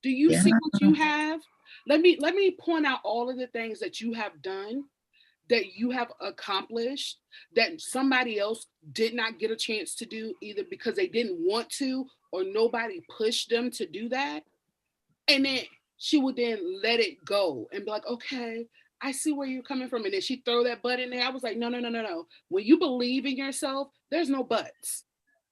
B: Do you
D: Yeah.
B: see what you have? Let me point out all of the things that you have done, that you have accomplished, that somebody else did not get a chance to do, either because they didn't want to or nobody pushed them to do that. And then she would then let it go and be like, okay, I see where you're coming from. And then she throw that butt in there. I was like, no, no, no, no, no. When you believe in yourself, there's no buts.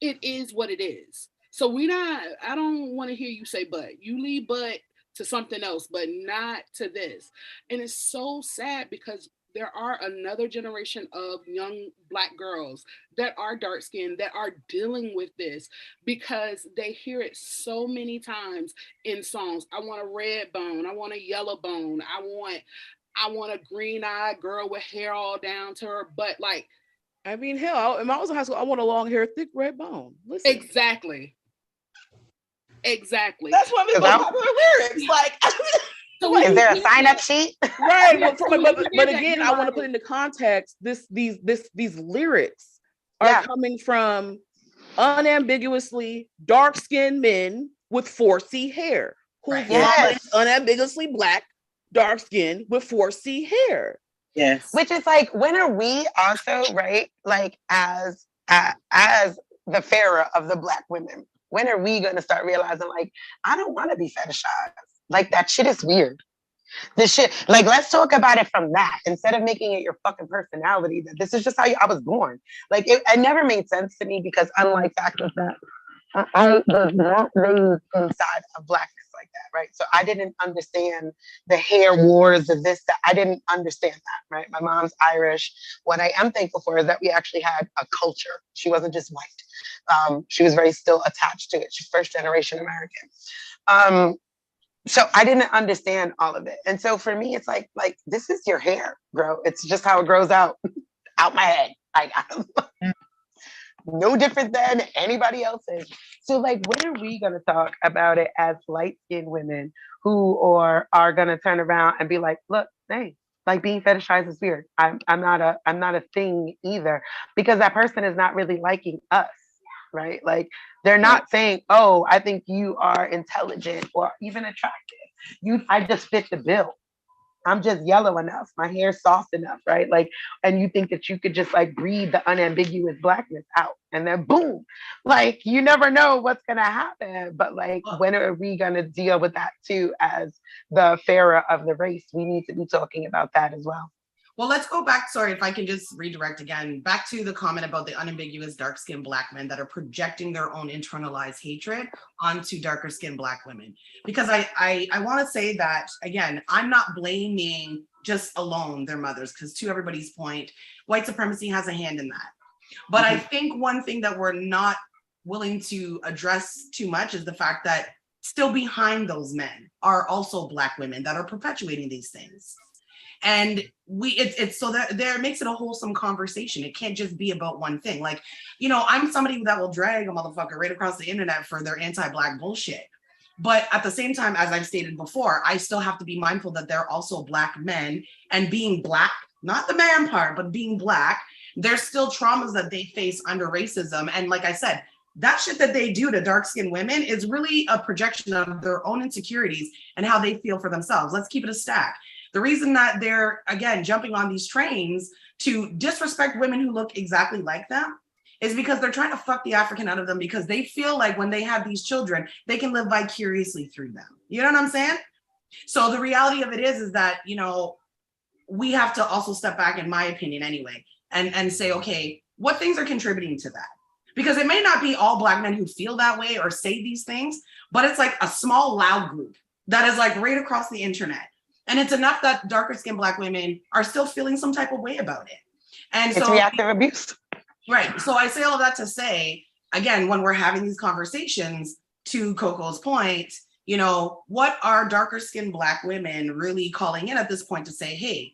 B: It is what it is. So I don't want to hear you say but. You leave but to something else, but not to this. And it's so sad because there are another generation of young Black girls that are dark skinned that are dealing with this because they hear it so many times in songs. I want a red bone. I want a yellow bone. I want a green eyed girl with hair all down to her butt. Like,
A: I mean, hell, when I was in high school, I want a long hair, thick red bone. Listen.
B: exactly.
E: That's one of the most popular lyrics. Like,
B: So
C: Is there a sign-up sheet?
A: Right.
B: Yeah,
A: But,
B: so when you hear that,
A: again,
B: you're
A: I want to
B: like-
A: put into context these lyrics are
C: Yeah.
A: coming from unambiguously dark-skinned men with 4C hair who
E: Right.
C: Yes.
A: unambiguously Black, dark-skinned with 4C hair.
D: Yes.
C: Which is like, when are we also, right? Like, as the fairer of the Black women, when are we going to start realizing, like, I don't want to be fetishized? Like, that shit is weird. The shit, like, let's talk about it from that instead of making it your fucking personality. That this is just how I was born. Like, it never made sense to me because, unlike fact of that, I was not raised inside of Blackness like that, right? So I didn't understand the hair wars of this, that I didn't understand that, right? My mom's Irish. What I am thankful for is that we actually had a culture. She wasn't just white. She was very still attached to it. She's first generation American. So I didn't understand all of it. And so for me, it's like this is your hair, bro. It's just how it grows out my head. Like, no different than anybody else's. So, like, when are we gonna talk about it as light-skinned women who are gonna turn around and be like, look, hey, like, being fetishized is weird. I'm not a thing either, because that person is not really liking us, right? Like, they're not saying, oh, I think you are intelligent or even attractive. I just fit the bill. I'm just yellow enough. My hair's soft enough, right? Like, and you think that you could just like breathe the unambiguous Blackness out, and then boom, like, you never know what's gonna happen. But like, when are we gonna deal with that too? As the fairer of the race, we need to be talking about that as well.
E: well, let's go back. Sorry, if I can just redirect again, back to the comment about the unambiguous dark-skinned Black men that are projecting their own internalized hatred onto darker-skinned Black women. Because I want to say that, again, I'm not blaming just alone their mothers, because to everybody's point, white supremacy has a hand in that. But I think one thing that we're not willing to address too much is the fact that still behind those men are also Black women that are perpetuating these things. And it's so that there makes it a wholesome conversation. It can't just be about one thing. Like, you know, I'm somebody that will drag a motherfucker right across the internet for their anti-Black bullshit. But at the same time, as I've stated before, I still have to be mindful that they're also Black men, and being Black, not the man part, but being Black, there's still traumas that they face under racism. And like I said, that shit that they do to dark-skinned women is really a projection of their own insecurities and how they feel for themselves. Let's keep it a stack. The reason that they're, again, jumping on these trains to disrespect women who look exactly like them is because they're trying to fuck the African out of them, because they feel like when they have these children, they can live vicariously through them. You know what I'm saying? So the reality of it is that, you know, we have to also step back, in my opinion anyway, and say, okay, what things are contributing to that? Because it may not be all Black men who feel that way or say these things, but it's like a small, loud group that is like right across the internet. And it's enough that darker skinned Black women are still feeling some type of way about it. And
C: It's reactive abuse.
E: Right. So I say all of that to say, again, when we're having these conversations, to Coco's point, You know, what are darker skinned Black women really calling in at this point to say, hey,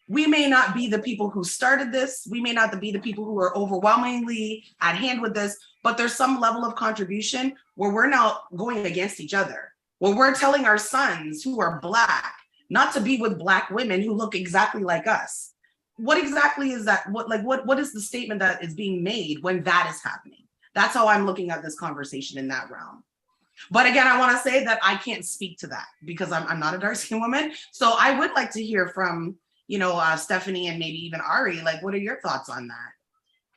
E: we may not be the people who started this. We may not be the people who are overwhelmingly at hand with this, but there's some level of contribution where we're now going against each other. Where we're telling our sons who are Black not to be with Black women who look exactly like us. What exactly is that? What is the statement that is being made when that is happening? That's how I'm looking at this conversation in that realm. But again, I want to say that I can't speak to that because I'm not a dark-skinned woman. So I would like to hear from, Stephanie and maybe even Ari, like, what are your thoughts on that?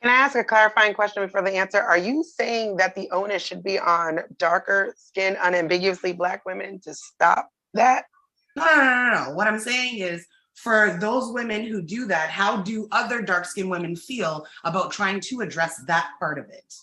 C: Can I ask a clarifying question before the answer? Are you saying that the onus should be on darker skinned, unambiguously Black women to stop that?
E: No. What I'm saying is, for those women who do that, how do other dark-skinned women feel about trying to address that part of it?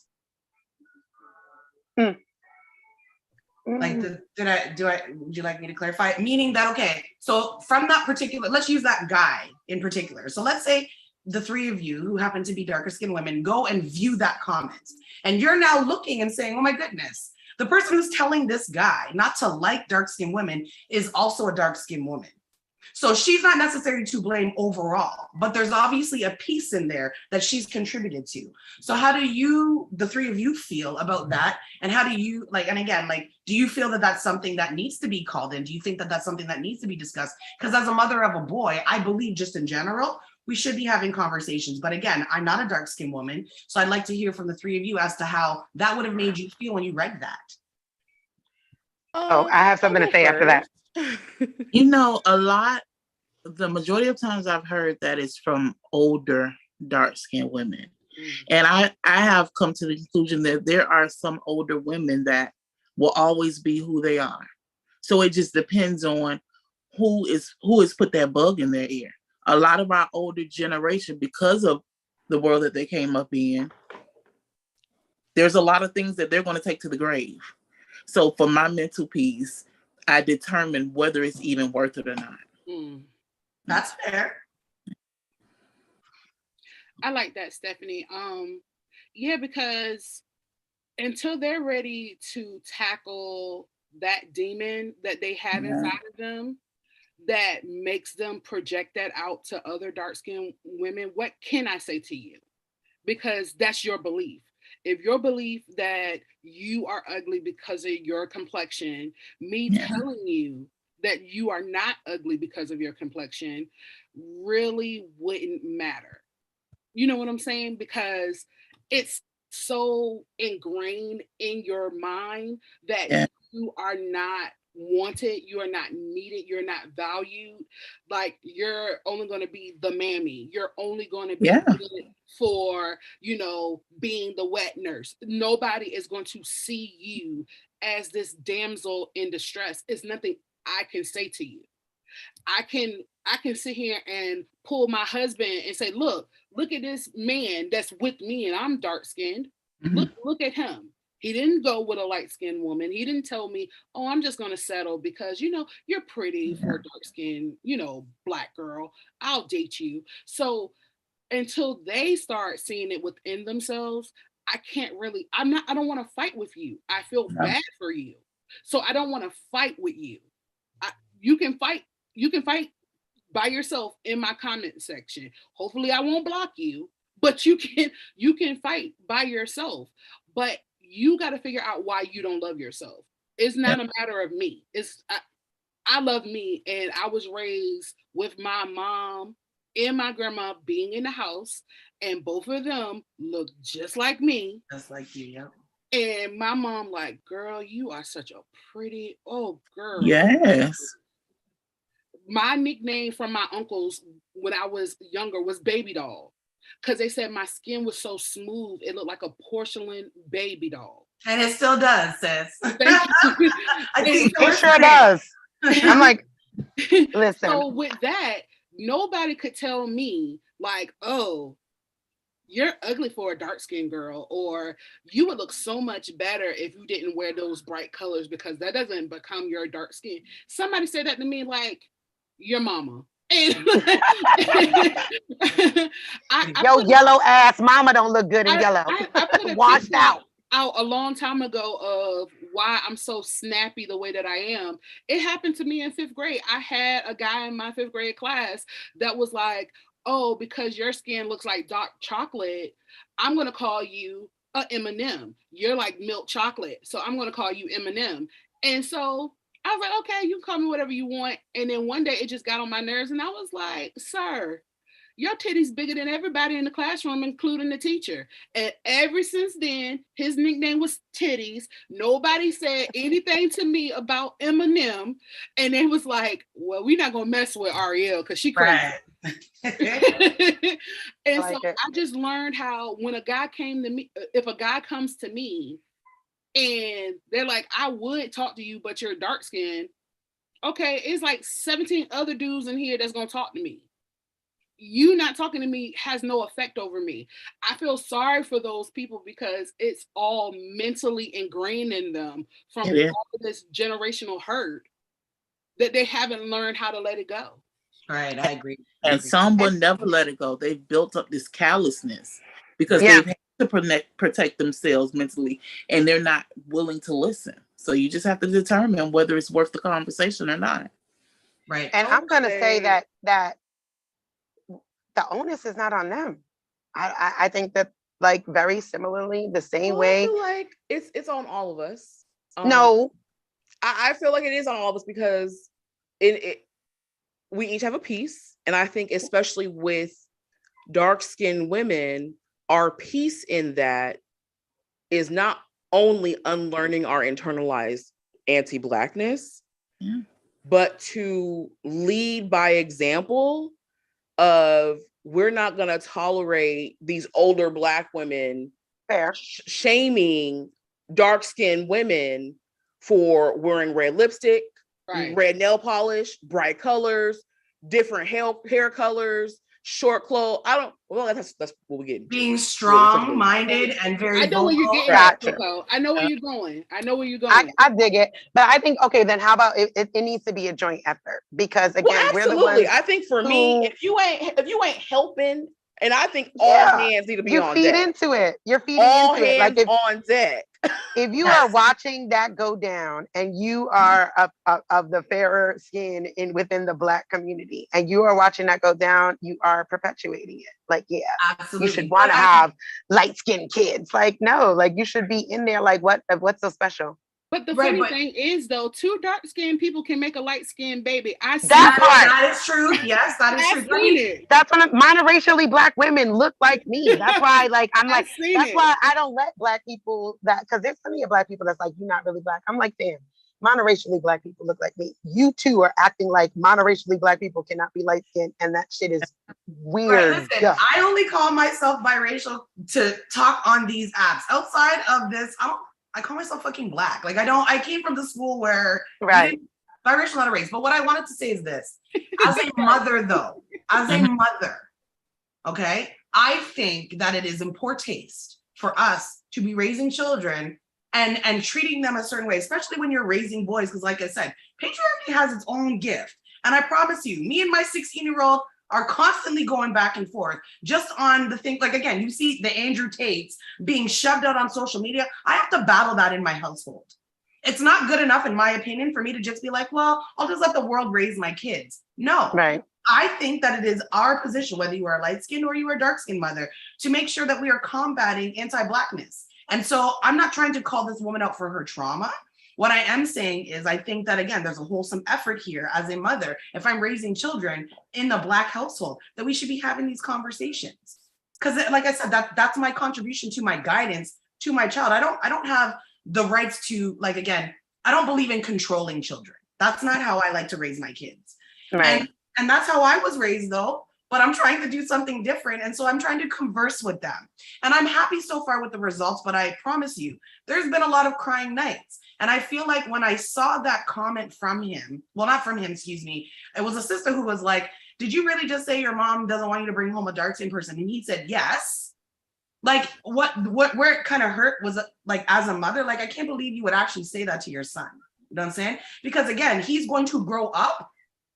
E: Like, would you like me to clarify? Meaning that, okay, so from that particular, let's use that guy in particular. So let's say the three of you who happen to be darker skinned women go and view that comment. And you're now looking and saying, oh my goodness, the person who's telling this guy not to like dark skinned women is also a dark skinned woman. So she's not necessarily to blame overall, but there's obviously a piece in there that she's contributed to. So how do you, the three of you, feel about that? And how do you, do you feel that that's something that needs to be called in? Do you think that that's something that needs to be discussed? Because as a mother of a boy, I believe just in general, we should be having conversations. But again, I'm not a dark-skinned woman. So I'd like to hear from the three of you as to how that would have made you feel when you read that.
C: I have something to say after that.
D: The majority of times I've heard that is from older dark-skinned women. And I have come to the conclusion that there are some older women that will always be who they are. So it just depends on who is put that bug in their ear. A lot of our older generation, because of the world that they came up in, there's a lot of things that they're going to take to the grave. So for my mental peace, I determine whether it's even worth it or not.
E: That's fair.
B: I like that, Stephanie. Yeah, because until they're ready to tackle that demon that they have inside of them that makes them project that out to other dark-skinned women, what can I say to you? Because that's your belief. If your belief that you are ugly because of your complexion, me telling you that you are not ugly because of your complexion really wouldn't matter. You know what I'm saying? Because it's so ingrained in your mind that you are not wanted, you are not needed, you're not valued. Like, you're only going to be the mammy. You're only going to be good for, being the wet nurse. Nobody is going to see you as this damsel in distress. It's nothing I can say to you. I can sit here and pull my husband and say, look at this man that's with me and I'm dark skinned. Look at him. He didn't go with a light skinned woman. He didn't tell me, oh, I'm just going to settle because, you're pretty for a dark skinned, Black girl. I'll date you. So until they start seeing it within themselves, I don't want to fight with you. I feel bad for you. So I don't want to fight with you. You can fight by yourself in my comment section. Hopefully I won't block you, but you can fight by yourself. But you got to figure out why you don't love yourself. It's not a matter of me. I love me, and I was raised with my mom and my grandma being in the house, and both of them look just like me.
E: Just like you, yeah.
B: And my mom like, girl, you are such a pretty, oh girl.
D: Yes.
B: My nickname from my uncles when I was younger was baby doll, because they said my skin was so smooth, it looked like a porcelain baby doll.
E: And it still does, sis.
B: Thank you.
E: I think
C: it sure does. I'm like, listen.
B: So with that, nobody could tell me like, oh, you're ugly for a dark-skinned girl, or you would look so much better if you didn't wear those bright colors because that doesn't become your dark skin. Somebody said that to me, like, your mama. And
C: Yo, yellow ass mama don't look good in yellow.
B: I put a
C: washed out
B: a long time ago of why I'm so snappy the way that I am. It happened to me in 5th grade. I had a guy in my 5th grade class that was like, oh, because your skin looks like dark chocolate, I'm going to call you a M&M. You're like milk chocolate. So I'm going to call you M&M. And so I was like, okay, you can call me whatever you want. And then one day it just got on my nerves. And I was like, sir, your titty's bigger than everybody in the classroom, including the teacher. And ever since then, his nickname was Titties. Nobody said anything to me about Eminem. And it was like, well, we're not going to mess with Ariel because she crazy.
E: Right.
B: And so I just learned how when a guy came to me, if a guy comes to me and they're like, I would talk to you, but you're dark skinned. Okay, it's like 17 other dudes in here that's going to talk to me. You not talking to me has no effect over me. I feel sorry for those people because it's all mentally ingrained in them from all of this generational hurt that they haven't learned how to let it go.
E: Right, I agree.
D: And some will never let it go. They've built up this callousness because they've had to protect themselves mentally, and they're not willing to listen. So you just have to determine whether it's worth the conversation or not.
E: Right.
C: And I'm going to say that the onus is not on them. I think that, like, very similarly, the same way.
A: I feel like it's on all of us.
C: No.
A: I feel like it is on all of us because we each have a piece. And I think especially with dark-skinned women, our piece in that is not only unlearning our internalized anti-Blackness, but to lead by example of we're not going to tolerate these older Black women shaming dark-skinned women for wearing red lipstick, red nail polish, bright colors, different hair colors, short clothes. That's what we get.
E: Being strong-minded and very
B: I know where you're getting at, Coco. I know where you're going.
C: I dig it. But I think, okay, then how about it needs to be a joint effort? Because again, we're the ones.
A: I think for me, if you ain't helping, and I think all hands need to be on deck.
C: You feed into it. You're feeding
A: all
C: into it.
A: Like on deck.
C: If you are watching that go down and you are of the fairer skin within the Black community and you are watching that go down, you are perpetuating it. Like,
E: absolutely.
C: You should want to have light-skinned kids. Like, no, like you should be in there. Like, what's so special?
B: But the funny thing is, though, 2 dark-skinned people can make a light-skinned baby.
E: That is true. Yes, that is true.
C: That's when monoracially Black women look like me. That's why, that's why I don't let Black people because there's plenty of Black people that's like, you're not really Black. I'm like, damn, monoracially Black people look like me. You two are acting like monoracially Black people cannot be light-skinned, and that shit is weird.
E: Right, listen, I only call myself biracial to talk on these apps. Outside of this, I call myself fucking Black. Like, I came from the school where biracial, not a race. But what I wanted to say is this. As a mother, though, okay, I think that it is in poor taste for us to be raising children and treating them a certain way, especially when you're raising boys. Because like I said, patriarchy has its own gift. And I promise you, me and my 16-year-old are constantly going back and forth just on the thing. Like, again, you see the Andrew Tates being shoved out on social media. I have to battle that in my household. It's not good enough, in my opinion, for me to just be like, well, I'll just let the world raise my kids. No.
C: Right.
E: I think that it is our position, whether you are a light-skinned or you are a dark-skinned mother, to make sure that we are combating anti-Blackness. And so I'm not trying to call this woman out for her trauma. What I am saying is I think that, again, there's a wholesome effort here as a mother, if I'm raising children in a Black household, that we should be having these conversations. Because like I said, that's my contribution to my guidance to my child. I don't have the rights to, like, again, I don't believe in controlling children. That's not how I like to raise my kids.
C: Right.
E: And that's how I was raised, though. But I'm trying to do something different. And so I'm trying to converse with them. And I'm happy so far with the results, but I promise you, there's been a lot of crying nights. And I feel like when I saw that comment from him, well, not from him, excuse me, it was a sister who was like, did you really just say your mom doesn't want you to bring home a dark-skinned person? And he said, yes. Like, where it kind of hurt was, like, as a mother, like, I can't believe you would actually say that to your son. You know what I'm saying? Because again, he's going to grow up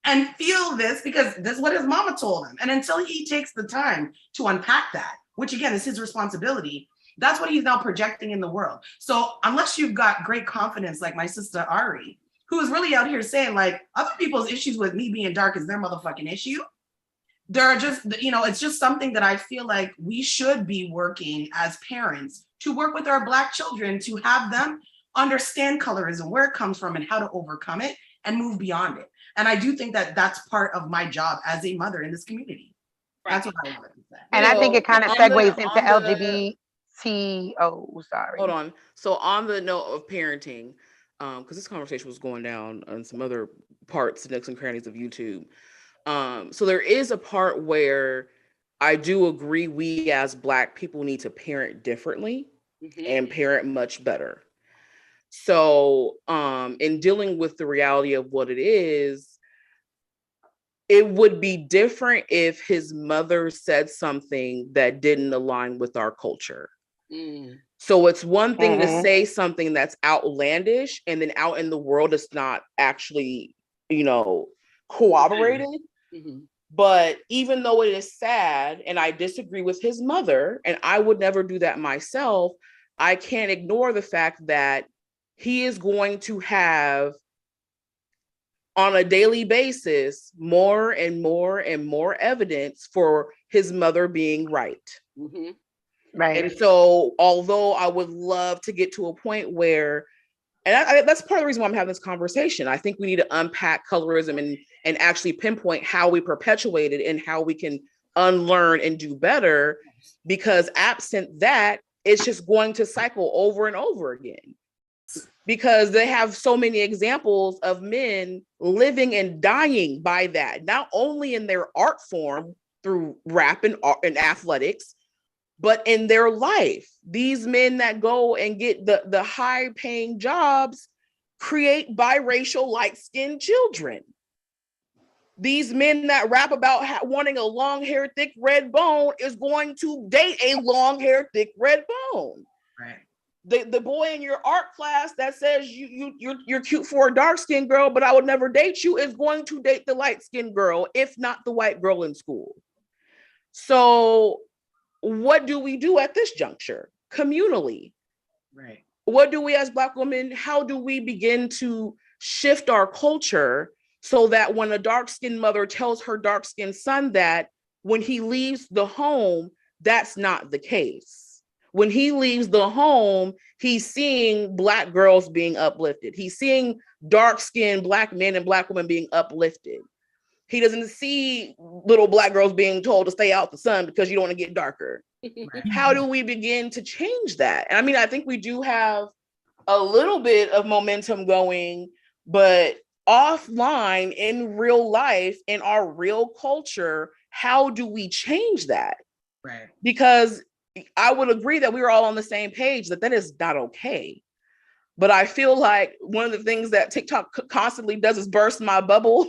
E: and feel this because this is what his mama told him. And until he takes the time to unpack that, which again is his responsibility, That's what he's now projecting in the world. So unless you've got great confidence, like my sister Ari, who is really out here saying like other people's issues with me being dark is their motherfucking issue. There are just, it's just something that I feel like we should be working as parents to work with our Black children to have them understand colorism, where it comes from and how to overcome it and move beyond it. And I do think that that's part of my job as a mother in this community. That's what I wanted to say.
C: And I think it kind of segues into LGBTO. Sorry.
A: Hold on. So on the note of parenting, because this conversation was going down on some other parts, nooks and crannies of YouTube. So there is a part where I do agree we as Black people need to parent differently and parent much better. So in dealing with the reality of what it is, it would be different if his mother said something that didn't align with our culture. So it's one thing to say something that's outlandish and then out in the world it's not actually, corroborated. But even though it is sad and I disagree with his mother and I would never do that myself, I can't ignore the fact that he is going to have on a daily basis more and more and more evidence for his mother being right.
C: Right.
A: And so although I would love to get to a point where, and that's part of the reason why I'm having this conversation. I think we need to unpack colorism and actually pinpoint how we perpetuate it and how we can unlearn and do better, because absent that, it's just going to cycle over and over again. Because they have so many examples of men living and dying by that, not only in their art form through rap and athletics, but in their life. These men that go and get the high paying jobs create biracial light-skinned children. These men that rap about wanting a long-haired, thick red bone is going to date a long-haired, thick red bone.
E: Right.
A: The boy in your art class that says you're cute for a dark-skinned girl, but I would never date you, is going to date the light-skinned girl, if not the white girl in school. So what do we do at this juncture communally?
E: Right.
A: What do we as Black women, how do we begin to shift our culture so that when a dark-skinned mother tells her dark-skinned son that when he leaves the home, that's not the case. When he leaves the home, he's seeing Black girls being uplifted. He's seeing dark-skinned Black men and Black women being uplifted. He doesn't see little Black girls being told to stay out the sun because you don't want to get darker.
E: Right.
A: How do we begin to change that? And I mean, I think we do have a little bit of momentum going, but offline in real life, in our real culture, how do we change that?
E: Right.
A: Because I would agree that we were all on the same page that is not okay. But I feel like one of the things that TikTok constantly does is burst my bubble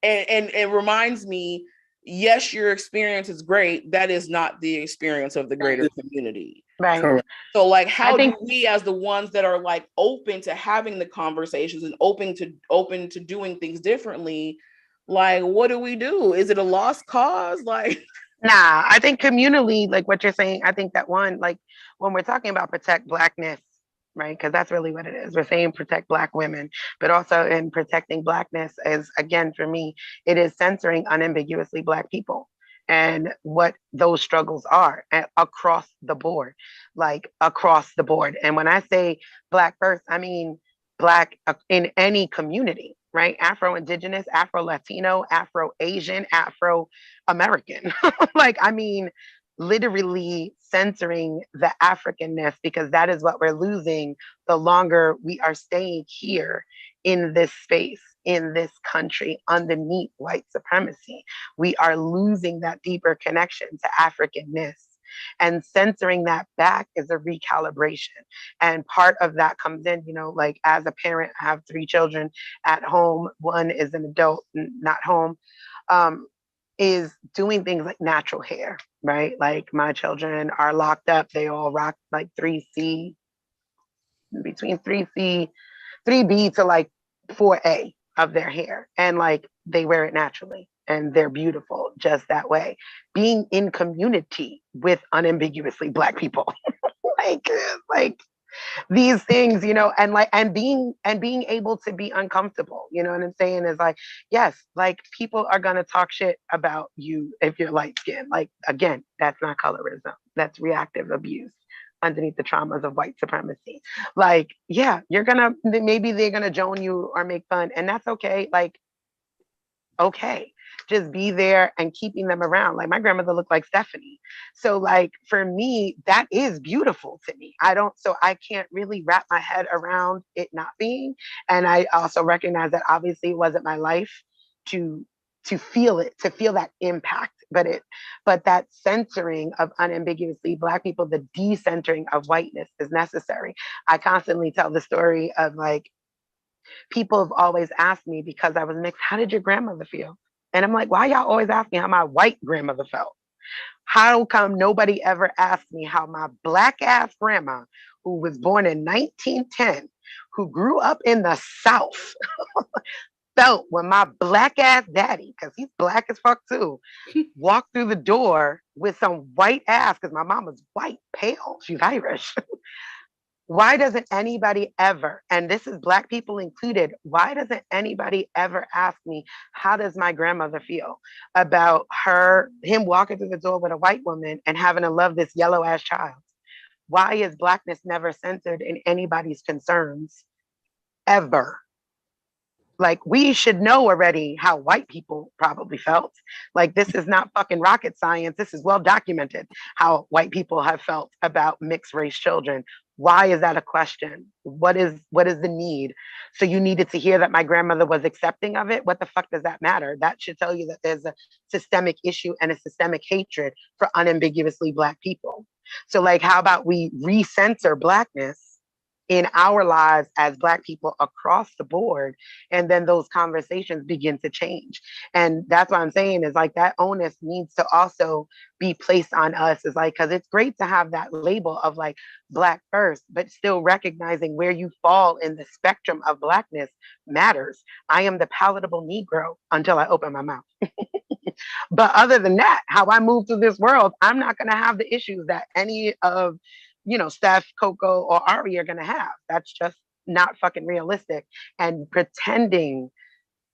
A: and it reminds me, yes, your experience is great. That is not the experience of the greater community.
C: Right.
D: Correct.
A: So like, how do we as the ones that are like open to having the conversations and open to doing things differently, like, what do we do? Is it a lost cause? Like,
C: Nah, I think communally, like what you're saying, I think that one, like when we're talking about protect Blackness, right? Because that's really what it is. We're saying protect Black women, but also in protecting Blackness is, again, for me, it is censoring unambiguously Black people and what those struggles are across the board, like across the board. And when I say Black first, I mean Black in any community, right? Afro-Indigenous, Afro-Latino, Afro-Asian, Afro-American. Like, I mean, literally censoring the Africanness, because that is what we're losing the longer we are staying here in this space, in this country, underneath white supremacy. We are losing that deeper connection to Africanness. And censoring that back is a recalibration. And part of that comes in, like as a parent, I have 3 children at home. One is an adult, not home. Is doing things like natural hair, right? Like my children are locked up. They all rock like 3C, between 3B to like 4A of their hair. And like they wear it naturally and they're beautiful just that way. Being in community with unambiguously Black people. like these things, you know, and being able to be uncomfortable, you know what I'm saying, is like, yes, like people are gonna talk shit about you if you're light skinned. Like again, that's not colorism. That's reactive abuse underneath the traumas of white supremacy. Like, yeah, maybe they're gonna joan you or make fun, and that's okay. Like, okay, just be there and keeping them around. Like my grandmother looked like Stephanie. So like for me, that is beautiful to me. So I can't really wrap my head around it not being. And I also recognize that obviously it wasn't my life to to feel that impact. But that centering of unambiguously Black people, the decentering of whiteness is necessary. I constantly tell the story of like, people have always asked me, because I was mixed, how did your grandmother feel? And I'm like, why y'all always ask me how my white grandmother felt? How come nobody ever asked me how my Black ass grandma, who was born in 1910, who grew up in the South, felt when my Black ass daddy, because he's Black as fuck too, walked through the door with some white ass, because my mama's white, pale, she's Irish. Why doesn't anybody ever, and this is Black people included, why doesn't anybody ever ask me, how does my grandmother feel about him walking through the door with a white woman and having to love this yellow ass child? Why is Blackness never centered in anybody's concerns ever? Like, we should know already how white people probably felt. Like, this is not fucking rocket science. This is well documented how white people have felt about mixed race children. Why is that a question? What is the need? So you needed to hear that my grandmother was accepting of it? What the fuck does that matter? That should tell you that there's a systemic issue and a systemic hatred for unambiguously Black people. So like, how about we recenter Blackness in our lives as Black people across the board, and then those conversations begin to change. And that's what I'm saying, is like, that onus needs to also be placed on us, is like, because it's great to have that label of like Black first, but still recognizing where you fall in the spectrum of Blackness matters. I am the palatable Negro until I open my mouth. But other than that, how I move through this world, I'm not going to have the issues that any of, you know, Steph, Coco, or Ari are going to have. That's just not fucking realistic. And pretending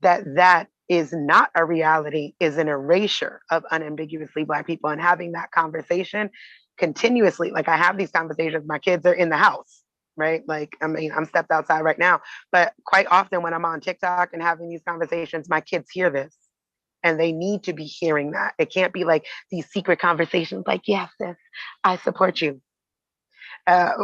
C: that that is not a reality is an erasure of unambiguously Black people. And having that conversation continuously, like I have these conversations, my kids are in the house, right? Like, I mean, I'm stepped outside right now, but quite often when I'm on TikTok and having these conversations, my kids hear this. And they need to be hearing that. It can't be like these secret conversations like, yes, sis, I support you,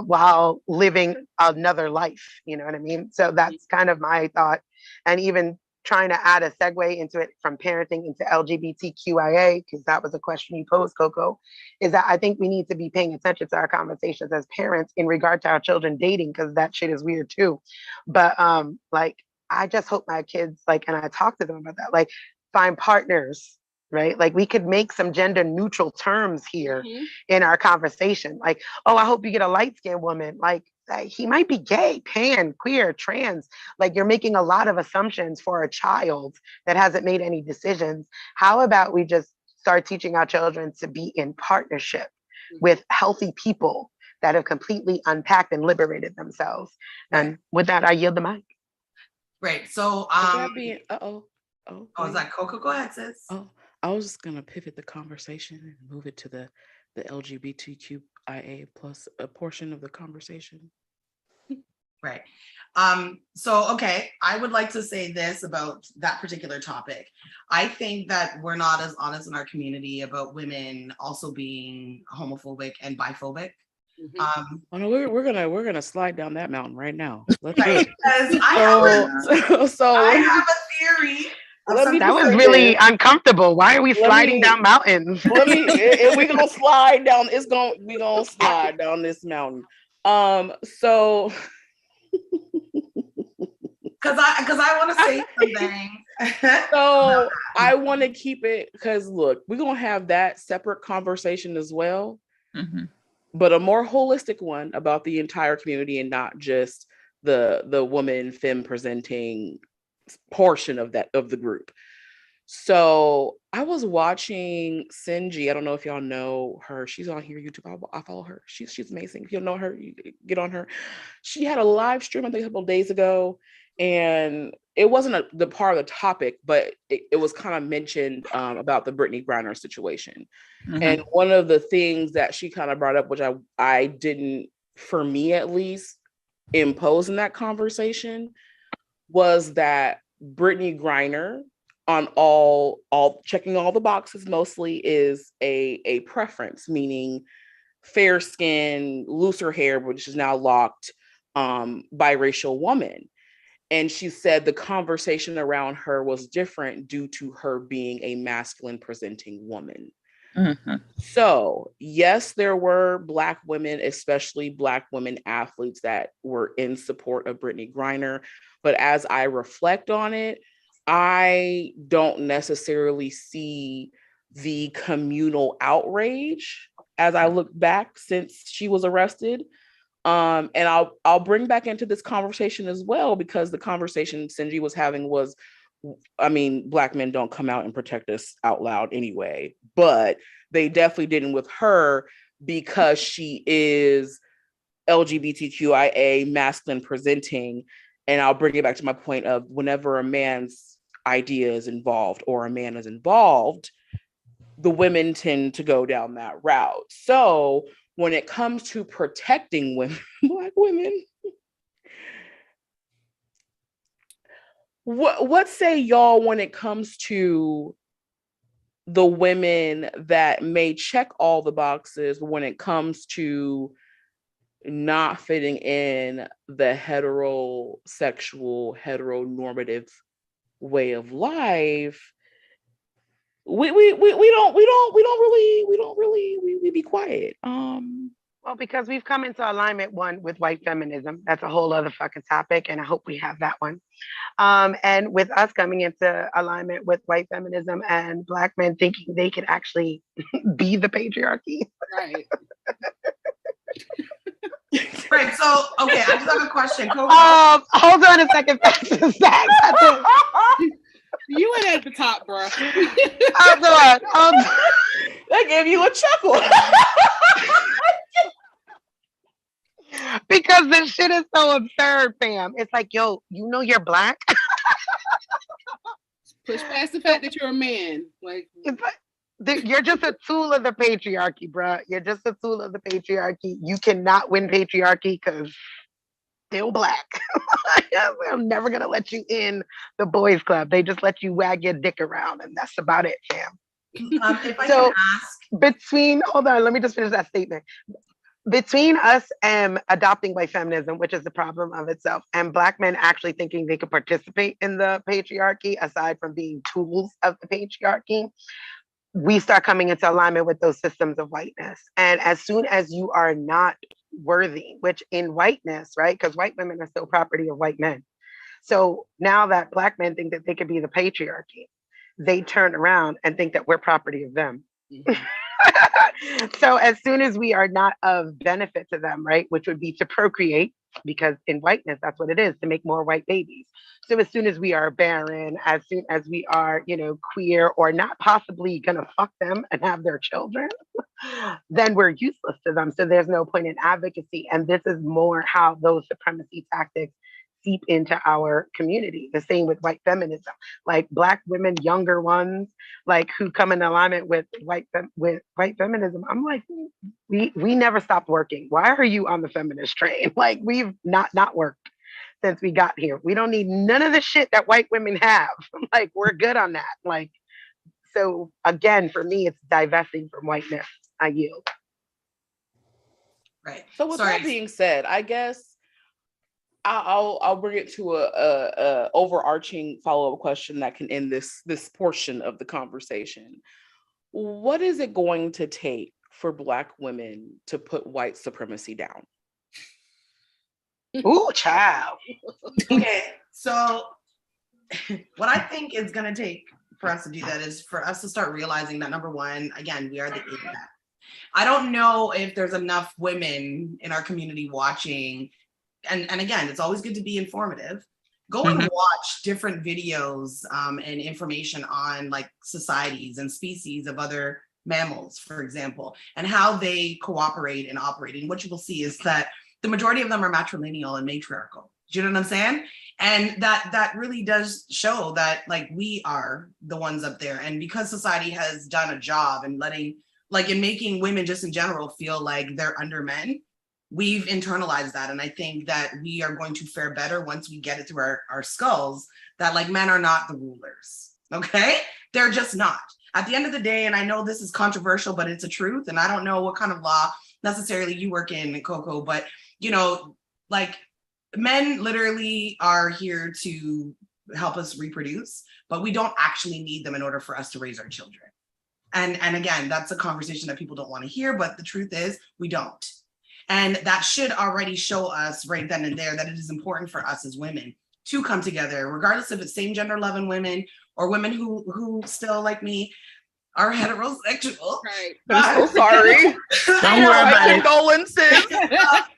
C: while living another life. You know what I mean? So that's kind of my thought. And even trying to add a segue into it from parenting into LGBTQIA, because that was a question you posed, Coco, is that I think we need to be paying attention to our conversations as parents in regard to our children dating, because that shit is weird too. But like, I just hope my kids, like, and I talk to them about that, like, find partners, right? Like, we could make some gender neutral terms here in our conversation. Like, oh, I hope you get a light skinned woman. Like, he might be gay, pan, queer, trans. Like, you're making a lot of assumptions for a child that hasn't made any decisions. How about we just start teaching our children to be in partnership with healthy people that have completely unpacked and liberated themselves? And with that, I yield the mic.
E: Right. So, is that Coco? Go ahead, sis.
A: Oh, I was just gonna pivot the conversation and move it to the LGBTQIA plus a portion of the conversation.
E: Right. So, okay, I would like to say this about that particular topic. I think that we're not as honest in our community about women also being homophobic and biphobic.
A: Oh no, we're gonna slide down that mountain right now. Let's
E: right, because I have a theory.
C: That was really uncomfortable. Why are we sliding down mountains?
A: We gonna slide down. We gonna slide down this mountain. So
E: because I want to say something.
A: So I want to keep it, because look, we're gonna have that separate conversation as well, but a more holistic one about the entire community and not just the woman femme presenting portion of the group. So I was watching Sinji. I don't know if y'all know her. She's on here YouTube. I follow her. She's amazing. If you don't know her, you get on her. She had a live stream I think a couple of days ago, and it wasn't the part of the topic, but it was kind of mentioned about the Brittany Griner situation. And one of the things that she kind of brought up, which I didn't, for me at least, impose in that conversation, was that Brittany Griner, on all checking all the boxes, mostly is a preference, meaning fair skin, looser hair, which is now locked, biracial woman. And she said the conversation around her was different due to her being a masculine presenting woman. So yes, there were Black women, especially Black women athletes, that were in support of Brittany Griner. But as I reflect on it, I don't necessarily see the communal outrage as I look back since she was arrested. And I'll bring back into this conversation as well, because the conversation Sinji was having was, I mean, Black men don't come out and protect us out loud anyway, but they definitely didn't with her because she is LGBTQIA masculine presenting. And I'll bring it back to my point of whenever a man's idea is involved or a man is involved, the women tend to go down that route. So when it comes to protecting women, Black women, what say y'all when it comes to the women that may check all the boxes, but when it comes to not fitting in the heterosexual, heteronormative way of life, we be quiet.
C: Well, because we've come into alignment with white feminism. That's a whole other fucking topic, and I hope we have that one. And with us coming into alignment with white feminism and Black men thinking they can actually be the patriarchy.
B: Right.
E: Right. So, okay, I just have a question. Coco.
C: Hold on a second.
B: You went at the top, bro.
C: Hold on.
A: That gave you a chuckle.
C: Because this shit is so absurd, fam. It's like, yo, you know you're Black?
B: Push past the fact that you're a man. Like,
C: you're just a tool of the patriarchy, bruh. You're just a tool of the patriarchy. You cannot win patriarchy because still Black. I'm never gonna let you in the boys club. They just let you wag your dick around, and that's about it, fam.
E: If I can ask,
C: hold on, let me just finish that statement. Between us and adopting white feminism, which is the problem of itself, and Black men actually thinking they could participate in the patriarchy, aside from being tools of the patriarchy, we start coming into alignment with those systems of whiteness. And as soon as you are not worthy, which in whiteness, right? Because white women are still property of white men. So now that Black men think that they could be the patriarchy, they turn around and think that we're property of them. So as soon as we are not of benefit to them, right, which would be to procreate, because in whiteness, that's what it is, to make more white babies. So as soon as we are barren, as soon as we are, queer or not possibly gonna fuck them and have their children, then we're useless to them. So there's no point in advocacy. And this is more how those supremacy tactics seep into our community. The same with white feminism, like Black women, younger ones, like who come in alignment with white feminism. I'm like, we never stopped working. Why are you on the feminist train? Like we've not worked since we got here. We don't need none of the shit that white women have. Like we're good on that. Like, so again, for me, it's divesting from whiteness. I yield.
E: Right.
A: So with that being said, I guess I'll bring it to a overarching follow-up question that can end this portion of the conversation. What is it going to take for Black women to put white supremacy down?
C: Ooh, child.
E: Okay, so what I think is going to take for us to do that is for us to start realizing that, number one, again, we are the internet. I don't know if there's enough women in our community watching. And again, it's always good to be informative, Go and
D: Mhm.
E: watch different videos and information on like societies and species of other mammals, for example, and how they cooperate and operate. And what you will see is that the majority of them are matrilineal and matriarchal. Do you know what I'm saying? And that really does show that like we are the ones up there. And because society has done a job in letting, like in making women just in general feel like they're under men, we've internalized that. And I think that we are going to fare better once we get it through our skulls that like men are not the rulers. Okay? They're just not. At the end of the day, and I know this is controversial, but it's a truth. And I don't know what kind of law necessarily you work in, Coco, but you know, like men literally are here to help us reproduce, but we don't actually need them in order for us to raise our children. And again, that's a conversation that people don't want to hear, but the truth is we don't. And that should already show us right then and there that it is important for us as women to come together, regardless if it's same gender loving women or women who still like me are heterosexual.
B: Right.
A: I'm so sorry.
D: Don't worry about
A: My
D: it.
A: condolences.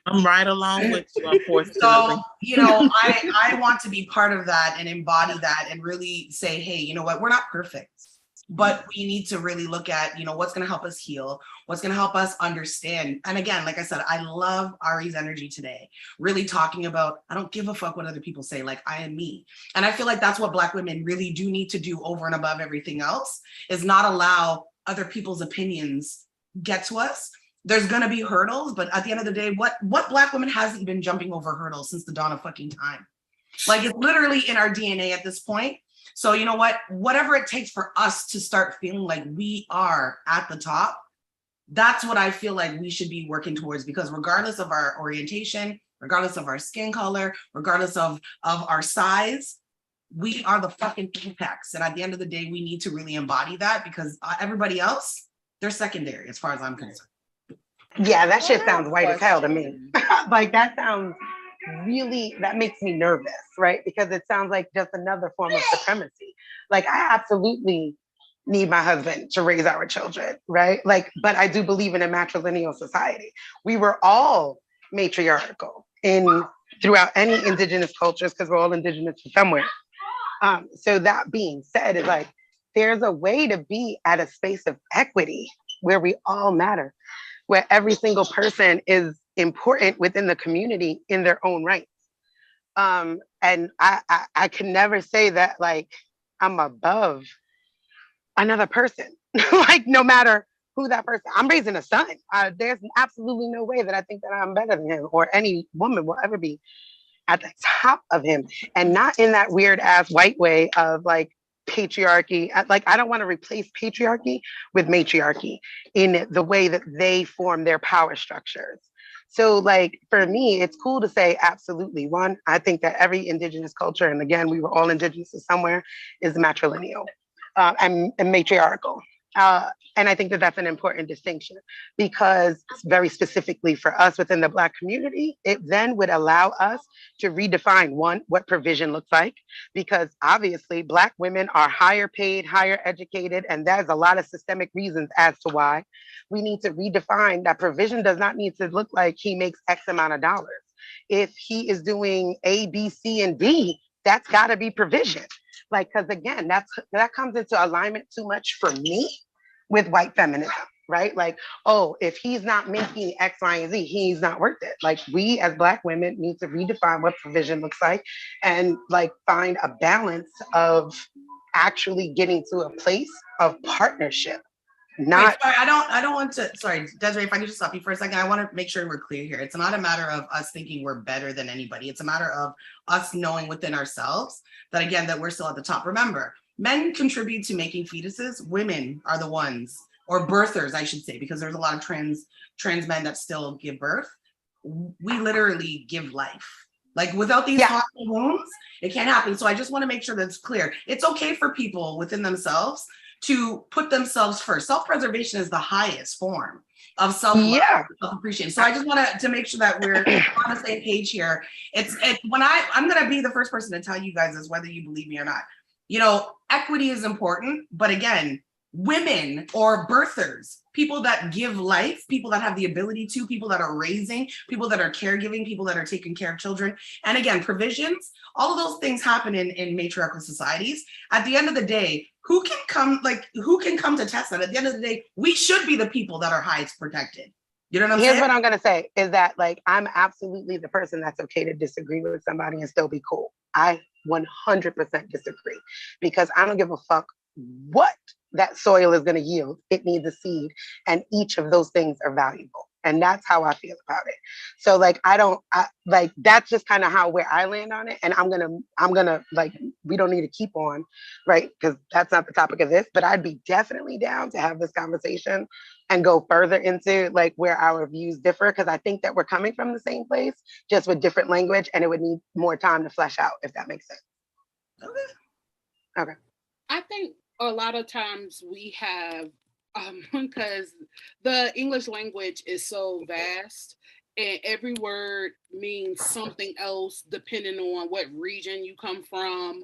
D: I'm right along with you, unfortunately.
E: So, you know, I want to be part of that and embody that and really say, hey, you know what, we're not perfect, but we need to really look at, you know, what's going to help us heal, what's going to help us understand. And again, like I said, I love Ari's energy today, really talking about, I don't give a fuck what other people say, like I am me. And I feel like that's what Black women really do need to do over and above everything else, is not allow other people's opinions get to us. There's going to be hurdles, but at the end of the day, what Black women hasn't been jumping over hurdles since the dawn of fucking time? Like it's literally in our DNA at this point. So you know what, whatever it takes for us to start feeling like we are at the top, that's what I feel like we should be working towards, because regardless of our orientation, regardless of our skin color, regardless of our size, we are the fucking apex. And at the end of the day, we need to really embody that, because everybody else, they're secondary as far as I'm concerned.
C: Yeah, that shit sounds white as hell to me. Like that sounds really, that makes me nervous, right? Because it sounds like just another form of supremacy. Like I absolutely need my husband to raise our children, right? Like, but I do believe in a matrilineal society. We were all matriarchal throughout any indigenous cultures, because we're all indigenous from somewhere. So that being said, is like there's a way to be at a space of equity where we all matter, where every single person is important within the community in their own right. And I can never say that like I'm above another person, like no matter who that person. I'm raising a son. There's absolutely no way that I think that I'm better than him or any woman will ever be at the top of him, and not in that weird ass white way of like patriarchy. Like I don't want to replace patriarchy with matriarchy in the way that they form their power structures. So like for me, it's cool to say absolutely. One, I think that every indigenous culture, and again, we were all indigenous to somewhere, is matrilineal and matriarchal. And I think that that's an important distinction, because very specifically for us within the Black community, it then would allow us to redefine, one, what provision looks like, because obviously Black women are higher paid, higher educated, and there's a lot of systemic reasons as to why. We need to redefine that provision does not need to look like he makes X amount of dollars. If he is doing A, B, C, and D, that's got to be provision. Like, because again, that comes into alignment too much for me with white feminism, right? Like, oh, if he's not making X, Y, and Z, he's not worth it. Like, we as Black women need to redefine what provision looks like and like find a balance of actually getting to a place of partnership. Not
E: Wait, sorry, I don't want to, sorry, Desiree, if I could just stop you for a second. I want to make sure we're clear here. It's not a matter of us thinking we're better than anybody. It's a matter of us knowing within ourselves that, again, that we're still at the top. Remember, men contribute to making fetuses. Women are the ones, or birthers, I should say, because there's a lot of trans men that still give birth. We literally give life. Like without these hormonal wounds, it can't happen. So I just want to make sure that's clear. It's okay for people within themselves to put themselves first. Self-preservation is the highest form of self-love, self-appreciation. So I just want to make sure that we're on the same page here. It's when I'm going to be the first person to tell you guys this, whether you believe me or not. You know, equity is important, but again, women or birthers, people that give life, people that have the ability to, people that are raising, people that are caregiving, people that are taking care of children. And again, provisions, all of those things happen in matriarchal societies. At the end of the day, who can come to test that? At the end of the day, we should be the people that are highest protected. You know what I'm saying?
C: Here's what I'm going to say is that, like, I'm absolutely the person that's okay to disagree with somebody and still be cool. I 100% disagree, because I don't give a fuck what that soil is going to yield. It needs a seed, and each of those things are valuable. And that's how I feel about it. So like, like, that's just kind of where I land on it. And I'm gonna like, we don't need to keep on, right? Because that's not the topic of this, but I'd be definitely down to have this conversation and go further into like where our views differ. Cause I think that we're coming from the same place, just with different language, and it would need more time to flesh out, if that makes sense. Okay.
B: I think a lot of times we have, because the English language is so vast and every word means something else depending on what region you come from,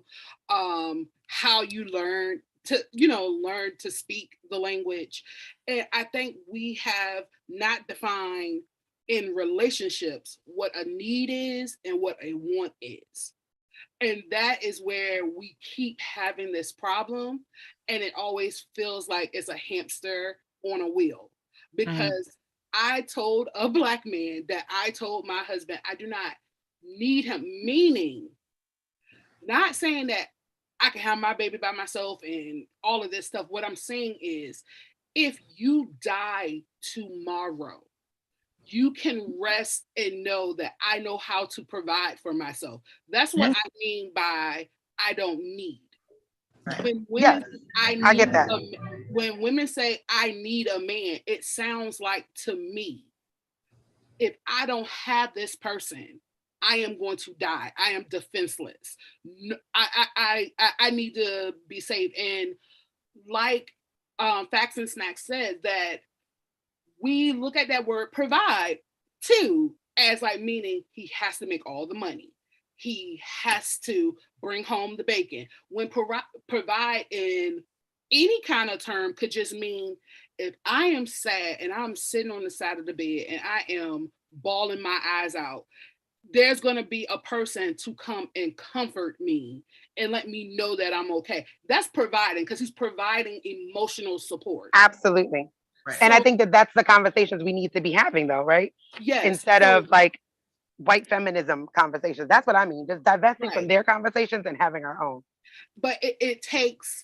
B: how you learn to speak the language. And I think we have not defined in relationships what a need is and what a want is. And that is where we keep having this problem. And it always feels like it's a hamster on a wheel. Because I told a Black man that I told my husband, I do not need him, meaning not saying that I can have my baby by myself and all of this stuff. What I'm saying is, if you die tomorrow, you can rest and know that I know how to provide for myself. That's what I mean by I don't need. When women,
C: I get that.
B: When women say I need a man, it sounds like to me, if I don't have this person, I am going to die. I am defenseless. I need to be saved. And like Facts and Snacks said, that we look at that word provide too as like meaning he has to make all the money. He has to bring home the bacon. When provide in any kind of term could just mean, if I am sad and I'm sitting on the side of the bed and I am bawling my eyes out, there's going to be a person to come and comfort me and let me know that I'm okay. That's providing, because he's providing emotional support.
C: Absolutely. Right. And I think that that's the conversations we need to be having, though, right?
B: Yes.
C: Instead of like white feminism conversations. That's what I mean. Just divesting from their conversations and having our own.
B: But it takes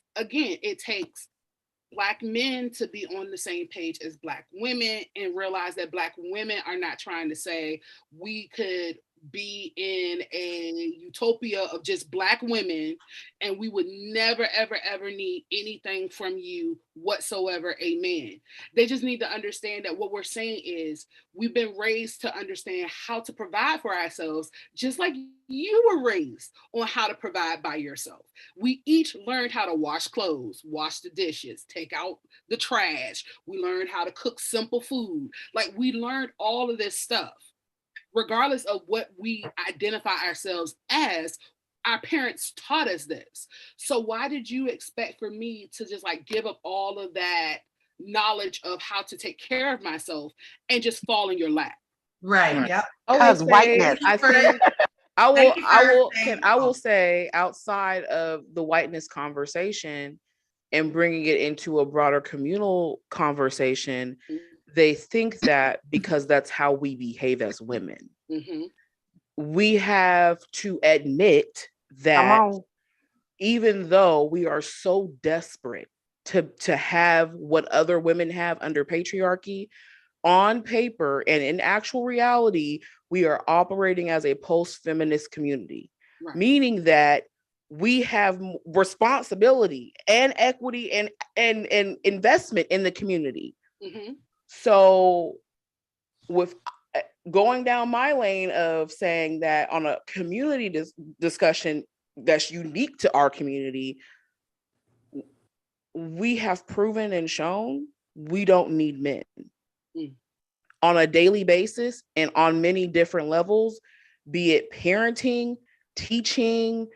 B: Black men to be on the same page as Black women and realize that Black women are not trying to say we could be in a utopia of just Black women and we would never, ever, ever need anything from you whatsoever, amen. They just need to understand that what we're saying is we've been raised to understand how to provide for ourselves, just like you were raised on how to provide by yourself. We each learned how to wash clothes, wash the dishes, take out the trash. We learned how to cook simple food. Like, we learned all of this stuff. Regardless of what we identify ourselves as, our parents taught us this. So why did you expect for me to just like give up all of that knowledge of how to take care of myself and just fall in your lap?
E: Right. Yep.
C: Because whiteness.
A: I will say, outside of the whiteness conversation and bringing it into a broader communal conversation, they think that because that's how we behave as women. We have to admit that even though we are so desperate to have what other women have under patriarchy, on paper and in actual reality, we are operating as a post-feminist community, meaning that we have responsibility and equity and investment in the community. So with going down my lane of saying that on a community discussion that's unique to our community, we have proven and shown we don't need men on a daily basis and on many different levels, be it parenting, teaching,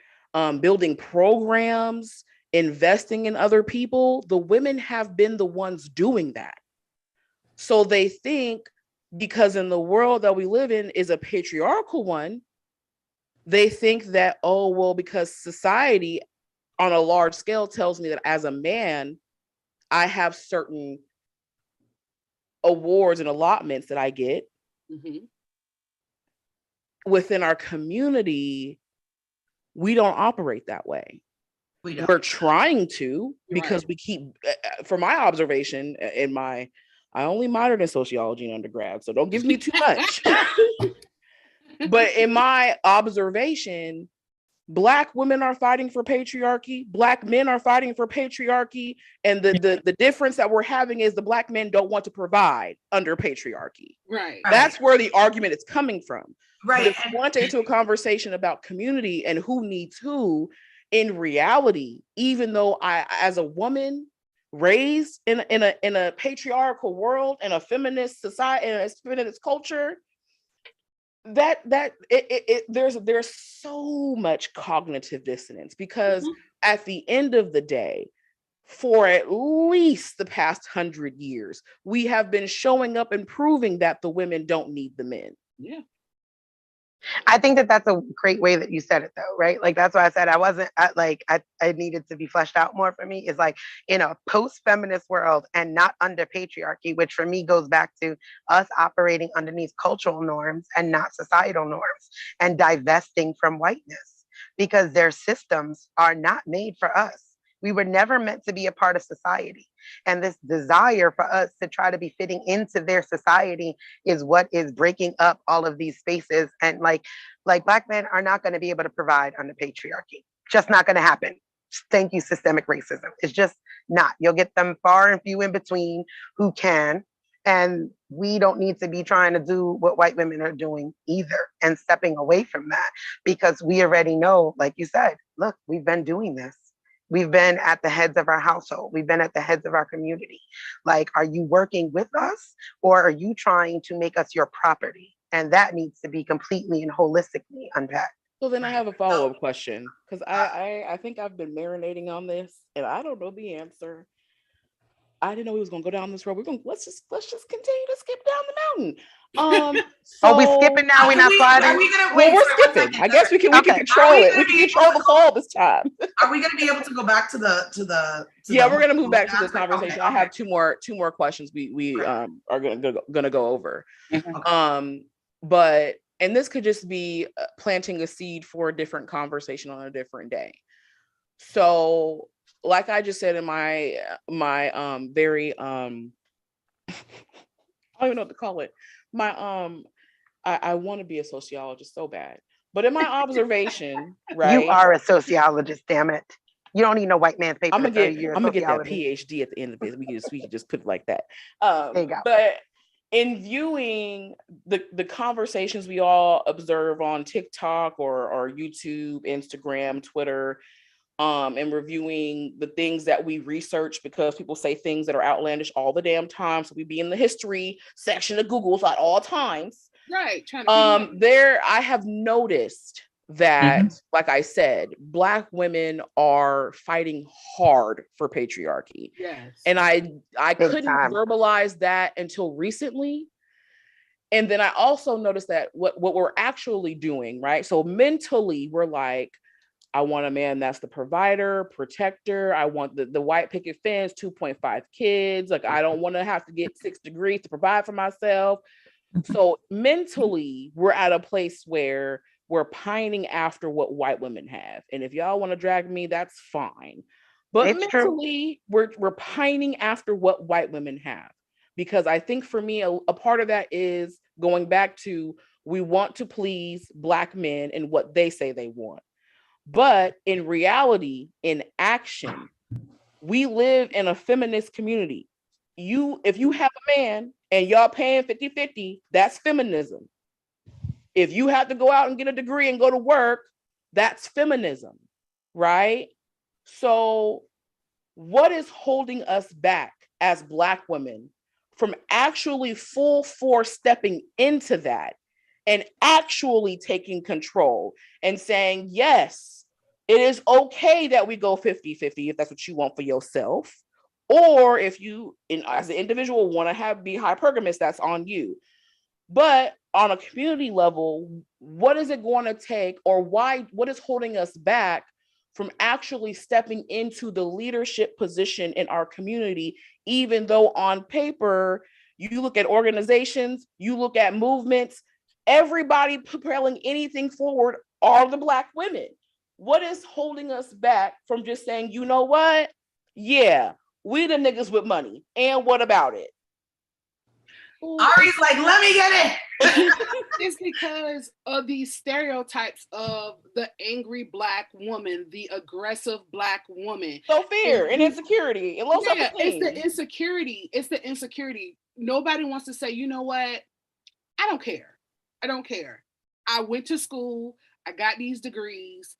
A: building programs, investing in other people, the women have been the ones doing that. So they think, because in the world that we live in is a patriarchal one, they think that, oh, well, because society on a large scale tells me that as a man, I have certain awards and allotments that I get.
B: Mm-hmm.
A: Within our community, we don't operate that way. We're trying to, because we keep, from my observation in my, I only minored in sociology in undergrad, so don't give me too much. But in my observation, Black women are fighting for patriarchy, Black men are fighting for patriarchy, and the difference that we're having is the Black men don't want to provide under patriarchy.
B: Right.
A: That's where the argument is coming from.
E: Right.
A: But if you want to get to a conversation about community and who needs who, in reality, even though I, as a woman raised in a patriarchal world, in a feminist society, in a feminist culture, there's so much cognitive dissonance, because at the end of the day, for at least the past 100 years, we have been showing up and proving that the women don't need the men.
B: Yeah.
C: I think that that's a great way that you said it, though, right? Like, that's why I said I needed to be fleshed out more for me. Is like, in a post-feminist world and not under patriarchy, which for me goes back to us operating underneath cultural norms and not societal norms, and divesting from whiteness, because their systems are not made for us. We were never meant to be a part of society. And this desire for us to try to be fitting into their society is what is breaking up all of these spaces. And like Black men are not going to be able to provide under patriarchy. Just not going to happen. Thank you, systemic racism. It's just not. You'll get them far and few in between who can. And we don't need to be trying to do what white women are doing either, and stepping away from that, because we already know, like you said, look, we've been doing this. We've been at the heads of our household. We've been at the heads of our community. Like, are you working with us, or are you trying to make us your property? And that needs to be completely and holistically unpacked.
A: So then I have a follow-up question, because I think I've been marinating on this and I don't know the answer. I didn't know we was gonna go down this road. Let's just continue to skip down the mountain.
C: Oh, we skipping now. We're not sliding.
A: We're skipping. I guess we can control it. We can control the fall this time.
E: Are we going to be able to go back to the?
A: Yeah, we're gonna move back to this conversation. Okay. I have two more questions we are gonna go over. But and this could just be planting a seed for a different conversation on a different day. So, like I just said in my very I don't even know what to call it. I want to be a sociologist so bad, but in my observation, right?
C: You are a sociologist, damn it. You don't need no white man's paper.
A: I'm gonna get that PhD at the end of it. We can just put it like that.
C: There you go.
A: But in viewing the conversations we all observe on TikTok or YouTube, Instagram, Twitter, and reviewing the things that we research, because people say things that are outlandish all the damn time. So we be in the history section of Google at all times.
B: Right.
A: I have noticed that, like I said, Black women are fighting hard for patriarchy.
B: Yes.
A: And I couldn't verbalize that until recently. And then I also noticed that what we're actually doing, right? So mentally, we're like, I want a man that's the provider, protector. I want the white picket fence, 2.5 kids. Like, I don't want to have to get 6 degrees to provide for myself. So mentally, we're at a place where we're pining after what white women have. And if y'all want to drag me, that's fine. But it's mentally, we're pining after what white women have. Because I think for me, a part of that is going back to, we want to please Black men and what they say they want. But in reality, in action, we live in a feminist community. If you have a man and y'all paying 50-50, that's feminism. If you have to go out and get a degree and go to work, that's feminism, right? So what is holding us back as Black women from actually full force stepping into that and actually taking control and saying, yes, It is okay that we go 50-50 if that's what you want for yourself. Or if you, as an individual, want to be hypergamous, that's on you. But on a community level, what is it going to take, or what is holding us back from actually stepping into the leadership position in our community, even though on paper, you look at organizations, you look at movements, everybody propelling anything forward are the Black women. What is holding us back from just saying, you know what? Yeah, we the niggas with money. And what about it?
E: Ari's like, let me get it.
B: It's because of these stereotypes of the angry Black woman, the aggressive Black woman.
A: So fear and insecurity and low self-esteem.
B: It's the insecurity. It's the insecurity. Nobody wants to say, you know what? I don't care. I don't care. I went to school. I got these degrees.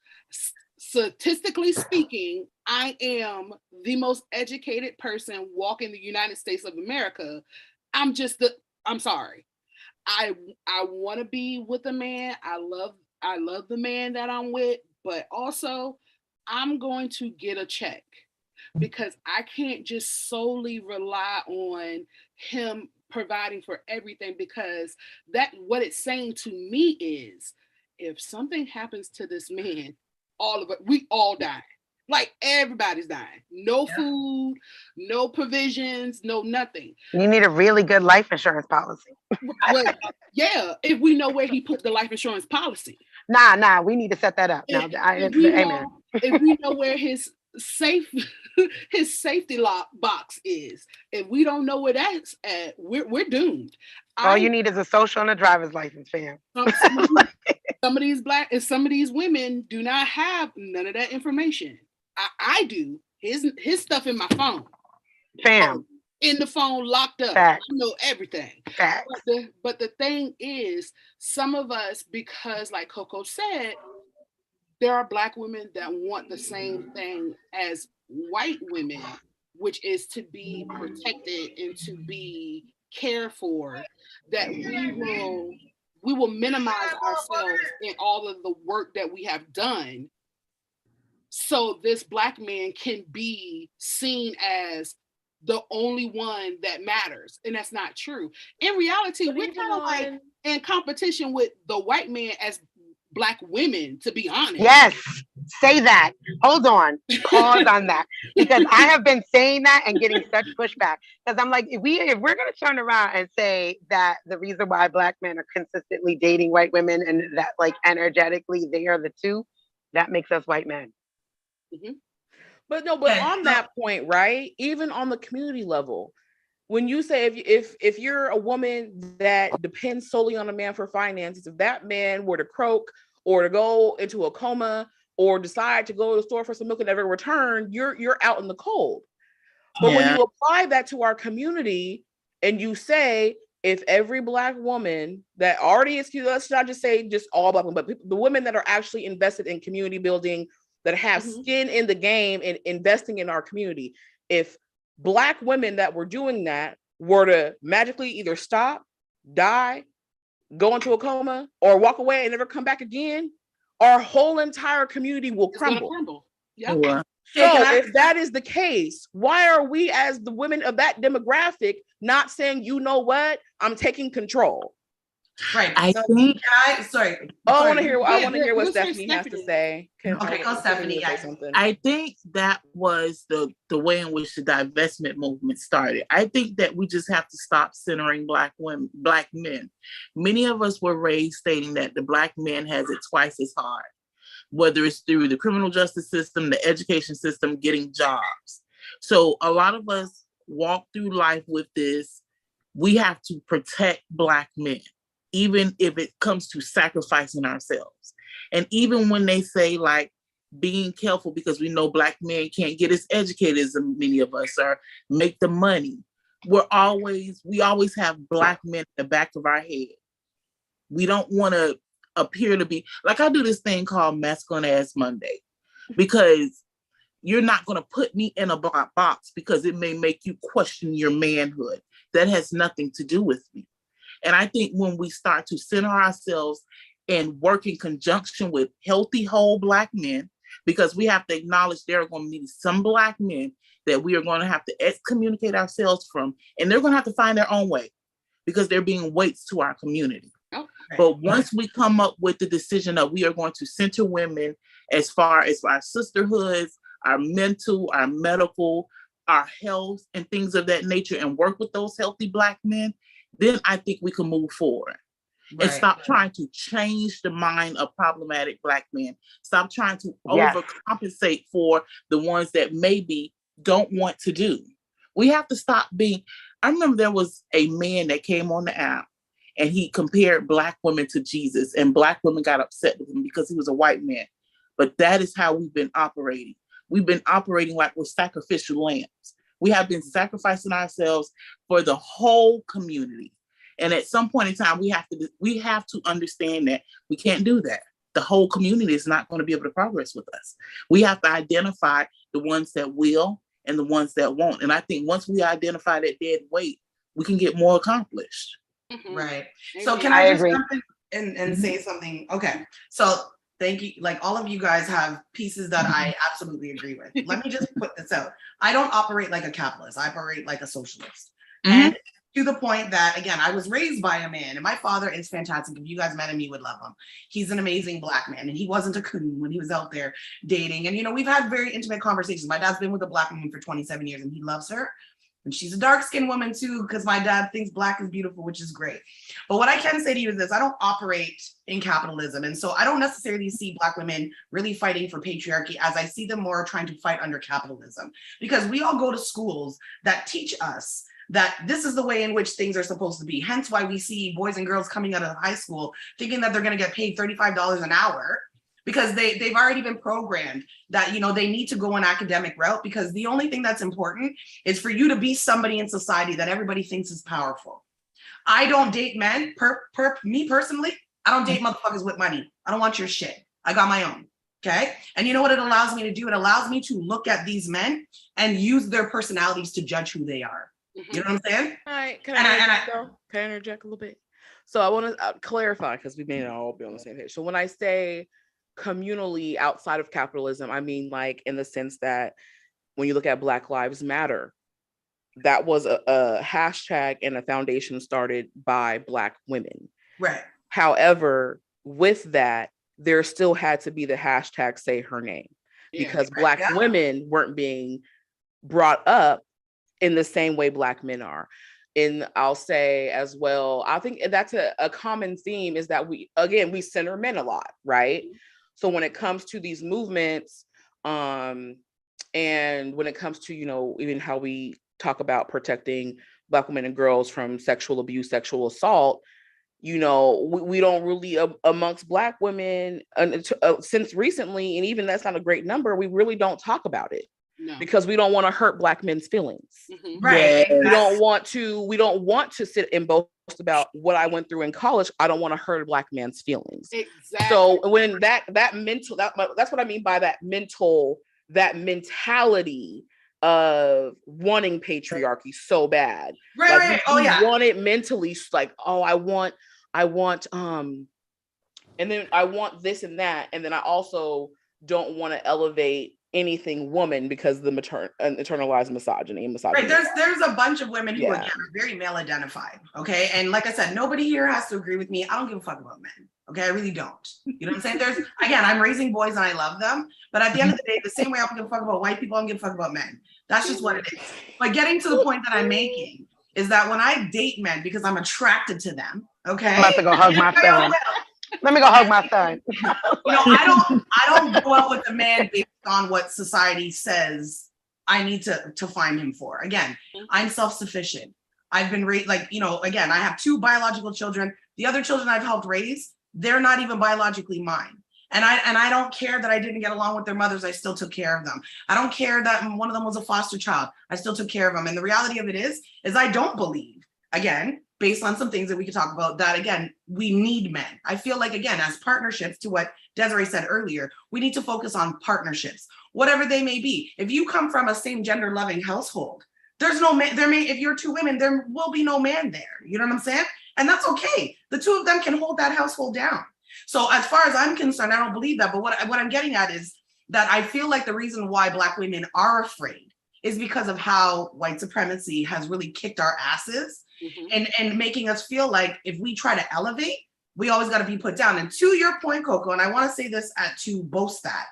B: Statistically speaking, I am the most educated person walking the United States of America. I'm sorry. I want to be with a man. I love the man that I'm with, but also I'm going to get a check because I can't just solely rely on him providing for everything, because what it's saying to me is, if something happens to this man, we all die. Like, everybody's dying. No food, no provisions, no nothing.
C: You need a really good life insurance policy.
B: Well, yeah, if we know where he put the life insurance policy.
C: Nah, we need to set that up.
B: If we know where his safety lock box is, if we don't know where that's at, we're doomed.
C: All you need is a social and a driver's license, fam.
B: Some of these Black and some of these women do not have none of that information. I do. His stuff in my phone.
C: Fam.
B: In the phone, locked up.
C: Facts.
B: I know everything.
C: Facts.
B: But the thing is, some of us, because like Coco said, there are Black women that want the same thing as white women, which is to be protected and to be cared for, that we will minimize ourselves in all of the work that we have done, so this Black man can be seen as the only one that matters. And that's not true. In reality, we're kind of like in competition with the white man as Black women, to be honest.
C: Yes, say that. Hold on, pause on that, because I have been saying that and getting such pushback, because I'm like, if we're going to turn around and say that the reason why Black men are consistently dating white women and that like energetically they are the two, that makes us white men.
B: Mm-hmm.
A: But on that point, right? Even on the community level, when you say if you're a woman that depends solely on a man for finances, if that man were to croak or to go into a coma or decide to go to the store for some milk and never return, you're out in the cold. But when you apply that to our community and you say, if every Black woman that already is, let's not just say just all Black women, but the women that are actually invested in community building, that have skin in the game and investing in our community, if Black women that were doing that were to magically either stop, die, go into a coma, or walk away and never come back again, our whole entire community will crumble.
B: Yeah.
A: So if that is the case, why are we as the women of that demographic not saying, you know what, I'm taking control?
E: Right.
D: I
E: think.
A: I want to hear what Stephanie has to say.
E: Okay, go Stephanie.
D: I think that was the way in which the divestment movement started. I think that we just have to stop centering Black men. Many of us were raised stating that the Black man has it twice as hard, whether it's through the criminal justice system, the education system, getting jobs. So a lot of us walk through life with this. We have to protect Black men, even if it comes to sacrificing ourselves. And even when they say like being careful because we know Black men can't get as educated as many of us or make the money, we always have Black men in the back of our head. We don't want to appear to be, like I do this thing called Masculine Ass Monday, because you're not going to put me in a black box because it may make you question your manhood. That has nothing to do with me. And I think when we start to center ourselves and work in conjunction with healthy, whole Black men, because we have to acknowledge there are going to be some Black men that we are going to have to excommunicate ourselves from, and they're going to have to find their own way because they're being weights to our community.
B: Oh, right.
D: But once we come up with the decision that we are going to center women as far as our sisterhoods, our mental, our medical, our health, and things of that nature, and work with those healthy Black men, then I think we can move forward.
E: Right.
D: And stop trying to change the mind of problematic Black men. Stop trying to
C: Yes.
D: overcompensate for the ones that maybe don't want to do. We have to stop being. I remember there was a man that came on the app and he compared Black women to Jesus, and Black women got upset with him because he was a white man. But that is how we've been operating. We've been operating like we're sacrificial lambs. We have been sacrificing ourselves for the whole community. And at some point in time, we have to understand that we can't do that. The whole community is not going to be able to progress with us. We have to identify the ones that will and the ones that won't. And I think once we identify that dead weight, we can get more accomplished.
B: Mhm.
E: Right. So
B: Amen.
E: can
C: I
E: I just
C: agree.
E: jump in and say something? Okay. So thank you. Like all of you guys have pieces that I absolutely agree with. Let me just put this out. I don't operate like a capitalist. I operate like a socialist. And to the point that, again, I was raised by a man, and my father is fantastic. If you guys met him, you would love him. He's an amazing Black man, and he wasn't a coon when he was out there dating. And, you know, we've had very intimate conversations. My dad's been with a Black woman for 27 years, and he loves her. And she's a dark-skinned woman, too, because my dad thinks Black is beautiful, which is great. But what I can say to you is this: I don't operate in capitalism. And so I don't necessarily see Black women really fighting for patriarchy, as I see them more trying to fight under capitalism. Because we all go to schools that teach us that this is the way in which things are supposed to be. Hence why we see boys and girls coming out of high school thinking that they're going to get paid $35 an hour, because they've already been programmed that, you know, they need to go an academic route, because the only thing that's important is for you to be somebody in society that everybody thinks is powerful. I don't date men, me personally, I don't date motherfuckers with money. I don't want your shit. I got my own. Okay. And you know what it allows me to do? It allows me to look at these men and use their personalities to judge who they are.
B: Mhm.
E: You know what I'm saying?
A: All right, can I interject a little bit? So I want to clarify, because we may not all be on the same page. So when I say communally outside of capitalism, I mean like in the sense that when you look at Black Lives Matter, that was a hashtag and a foundation started by Black women.
E: Right.
A: However, with that, there still had to be the hashtag say her name, because Black women weren't being brought up in the same way Black men are. And I'll say as well, I think that's a common theme, is that we center men a lot, right? So when it comes to these movements, and when it comes to, you know, even how we talk about protecting Black women and girls from sexual abuse, sexual assault, you know, we don't really, amongst Black women, since recently, and even that's not a great number, we really don't talk about it.
B: No.
A: Because we don't want to hurt Black men's feelings.
B: Mhm.
E: Right.
D: Yes.
A: We don't want to sit and boast about what I went through in college. I don't want to hurt a Black man's feelings.
B: Exactly.
A: So when that's what I mean by that mentality of wanting patriarchy so bad.
E: Right,
A: Like,
E: right. Oh
A: you
E: yeah.
A: want it mentally, like, oh, I want, and then I want this and that. And then I also don't want to elevate anything woman, because the internalized misogyny.
E: Right. There's a bunch of women who
A: Yeah.
E: again are very male identified. Okay. And like I said, nobody here has to agree with me. I don't give a fuck about men. Okay. I really don't. You know what I'm saying? I'm raising boys and I love them. But at the end of the day, the same way I don't give a fuck about white people, I don't give a fuck about men. That's just what it is. But getting to the point that I'm making is that when I date men, because I'm attracted to them, okay.
C: I'm about to go hug my son. Let me go hug my son.
E: You know, I don't go out with a man based on what society says I need to find him for. Again, I'm self-sufficient. I've been raised, like, you know, again, I have 2 biological children. The other children I've helped raise, they're not even biologically mine. And I don't care that I didn't get along with their mothers. I still took care of them. I don't care that one of them was a foster child. I still took care of them. And the reality of it is I don't believe, again, based on some things that we could talk about, that again, we need men. I feel like, again, as partnerships, to what Desiree said earlier, we need to focus on partnerships, whatever they may be. If you come from a same gender loving household, there's no man, if you're 2 women, there will be no man there. You know what I'm saying? And that's okay. The 2 of them can hold that household down. So as far as I'm concerned, I don't believe that. But what I'm getting at is, that I feel like the reason why Black women are afraid is because of how white supremacy has really kicked our asses and making us feel like if we try to elevate, we always got to be put down. And to your point, Coco, and I want to say this to boast that,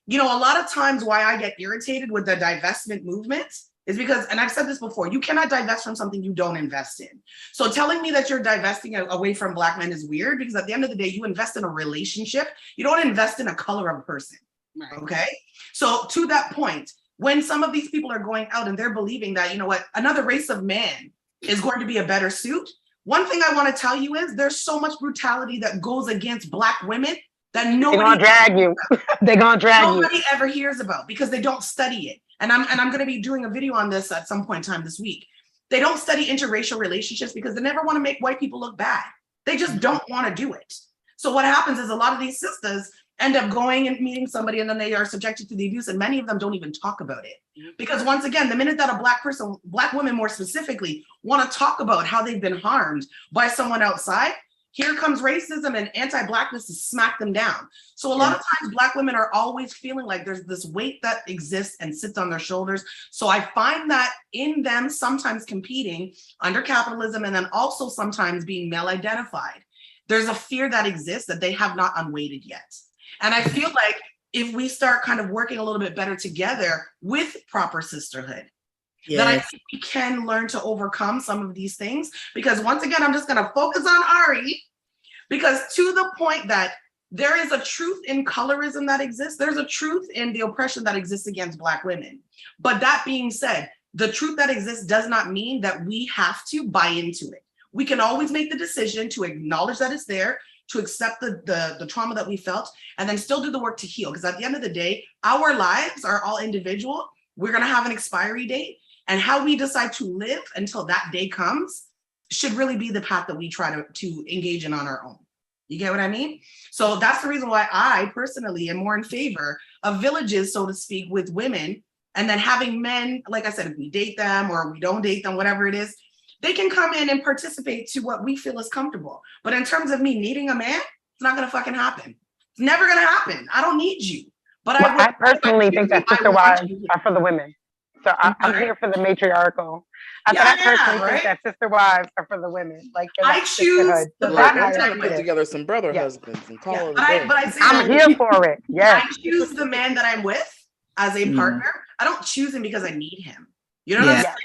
E: you know, a lot of times why I get irritated with the divestment movement is because, and I've said this before, you cannot divest from something you don't invest in. So telling me that you're divesting away from Black men is weird, because at the end of the day, you invest in a relationship. You don't invest in a color of a person. Right. Okay. So to that point, when some of these people are going out and they're believing that, you know what, another race of man is going to be a better suit. One thing I want to tell you is there's so much brutality that goes against Black women that nobody,
C: they're gonna drag you. They're gonna drag you.
E: Nobody ever hears about because they don't study it. And I'm going to be doing a video on this at some point in time this week. They don't study interracial relationships because they never want to make white people look bad. They just don't want to do it. So what happens is a lot of these sisters end up going and meeting somebody and then they are subjected to the abuse, and many of them don't even talk about it. Because once again, the minute that a Black person, Black women more specifically, want to talk about how they've been harmed by someone outside, here comes racism and anti-Blackness to smack them down. So a lot of times Black women are always feeling like there's this weight that exists and sits on their shoulders. So I find that in them sometimes competing under capitalism and then also sometimes being male identified, there's a fear that exists that they have not unweighted yet. And I feel like if we start kind of working a little bit better together with proper sisterhood, then I think we can learn to overcome some of these things. Because once again, I'm just going to focus on Ari, because to the point that there is a truth in colorism that exists, there's a truth in the oppression that exists against Black women. But that being said, the truth that exists does not mean that we have to buy into it. We can always make the decision to acknowledge that it's there, to accept the trauma that we felt, and then still do the work to heal. Because at the end of the day, our lives are all individual. We're going to have an expiry date. And how we decide to live until that day comes should really be the path that we try to engage in on our own. You get what I mean? So that's the reason why I personally am more in favor of villages, so to speak, with women, and then having men, like I said, if we date them or we don't date them, whatever it is, they can come in and participate to what we feel is comfortable. But in terms of me needing a man, it's not gonna fucking happen. It's never gonna happen. I don't need you. But
C: I personally think that sister wives are for the women. So I'm here for the matriarchal. I personally think that sister wives are for the women. Like
E: I choose the
A: I'm trying to put together some brother husbands and call it.
C: I'm here for it. Yes.
E: I choose the man that I'm with as a partner. I don't choose him because I need him. You know what I'm saying?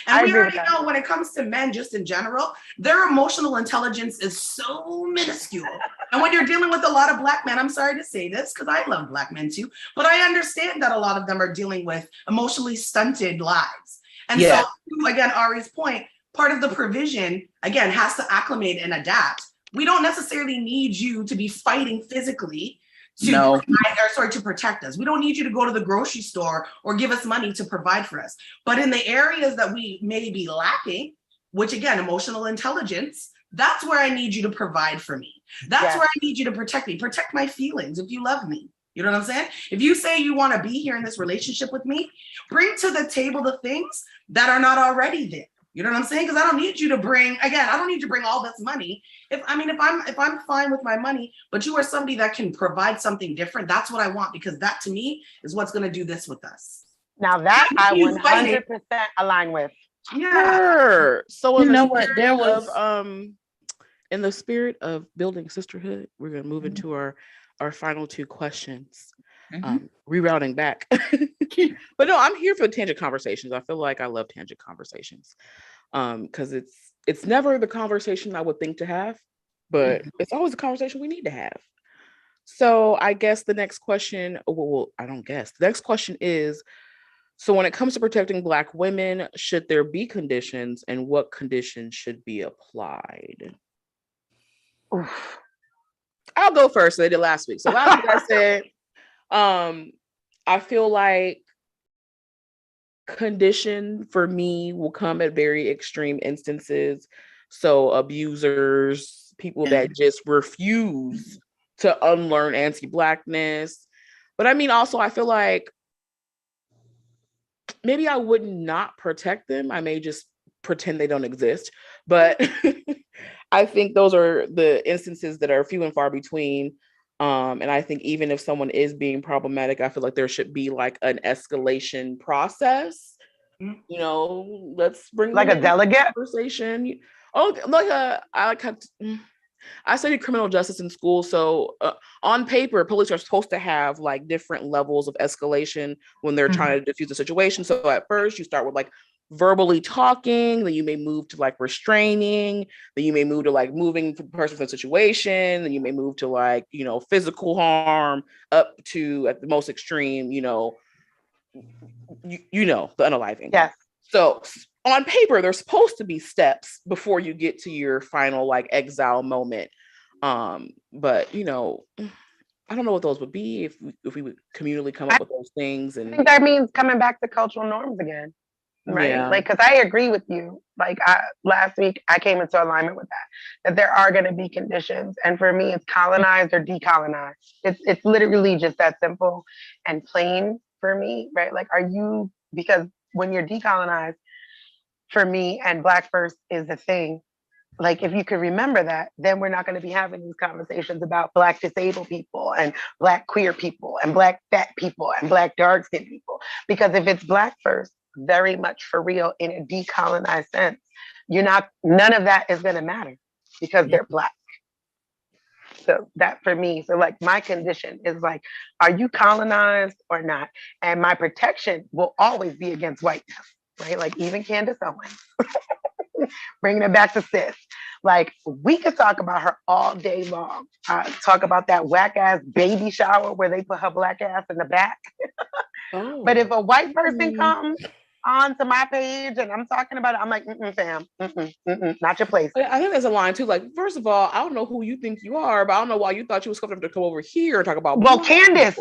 E: And we already know when it comes to men, just in general, their emotional intelligence is so minuscule. And when you're dealing with a lot of Black men, I'm sorry to say this because I love Black men too, but I understand that a lot of them are dealing with emotionally stunted lives. And so, again, Ari's point, part of the provision, again, has to acclimate and adapt. We don't necessarily need you to be fighting physically to protect us. We don't need you to go to the grocery store or give us money to provide for us. But in the areas that we may be lacking, which again, emotional intelligence, that's where I need you to provide for me. That's where I need you to protect me, protect my feelings if you love me. You know what I'm saying? If you say you want to be here in this relationship with me, bring to the table the things that are not already there. You know what I'm saying? Because I don't need you to bring, again, I don't need you to bring all this money. If I'm fine with my money, but you are somebody that can provide something different, that's what I want, because that to me is what's going to do this with us.
C: Now that I 100% align with.
E: Yeah.
A: Sure. So
F: you know what? There was
A: in the spirit of building sisterhood, we're going to move into our final two questions. Rerouting back. But no, I'm here for tangent conversations. I feel like I love tangent conversations because it's never the conversation I would think to have, but it's always a conversation we need to have. So I guess the next question, the next question is, so when it comes to protecting Black women, should there be conditions, and what conditions should be applied? Oof. I'll go first. They did last week. So last week I said, I feel like condition for me will come at very extreme instances. So abusers, people that just refuse to unlearn anti-Blackness. But I mean, also, I feel like maybe I would not protect them. I may just pretend they don't exist. But I think those are the instances that are few and far between. And I think even if someone is being problematic, I feel like there should be like an escalation process. You know, let's bring
C: Like a
A: them in
C: delegate?
A: conversation. Oh, I studied criminal justice in school, so on paper, police are supposed to have like different levels of escalation when they're trying to diffuse a situation. So at first, you start with like verbally talking, then you may move to like restraining, then you may move to like moving the person from the situation, then you may move to like, you know, physical harm, up to at the most extreme, you know, you know, the unaliving.
C: Yes.
A: So on paper, there's supposed to be steps before you get to your final like exile moment. But you know, I don't know what those would be if we would communally come up with those things.
C: I
A: And
C: think that means coming back to cultural norms again. Right.
A: yeah,
C: Like, because I agree with you. Like, last week I came into alignment with that there are going to be conditions. And for me, it's colonized or decolonized. It's literally just that simple and plain for me. Right. Like, because when you're decolonized, for me, and Black first is the thing. Like, if you could remember that, then we're not going to be having these conversations about Black disabled people and Black queer people and Black fat people and Black dark skinned people. Because if it's Black first, very much for real in a decolonized sense, none of that is going to matter because they're Black. So that for me, so like my condition is like, are you colonized or not? And my protection will always be against whiteness, right? Like even Candace Owens, bringing it back to sis. Like we could talk about her all day long. Talk about that whack ass baby shower where they put her Black ass in the back. But if a white person comes onto my page and I'm talking about it, I'm like, fam, not your place.
A: I think there's a line too. Like, first of all, I don't know who you think you are, but I don't know why you thought you was coming to come over here and talk about.
C: Well, Candace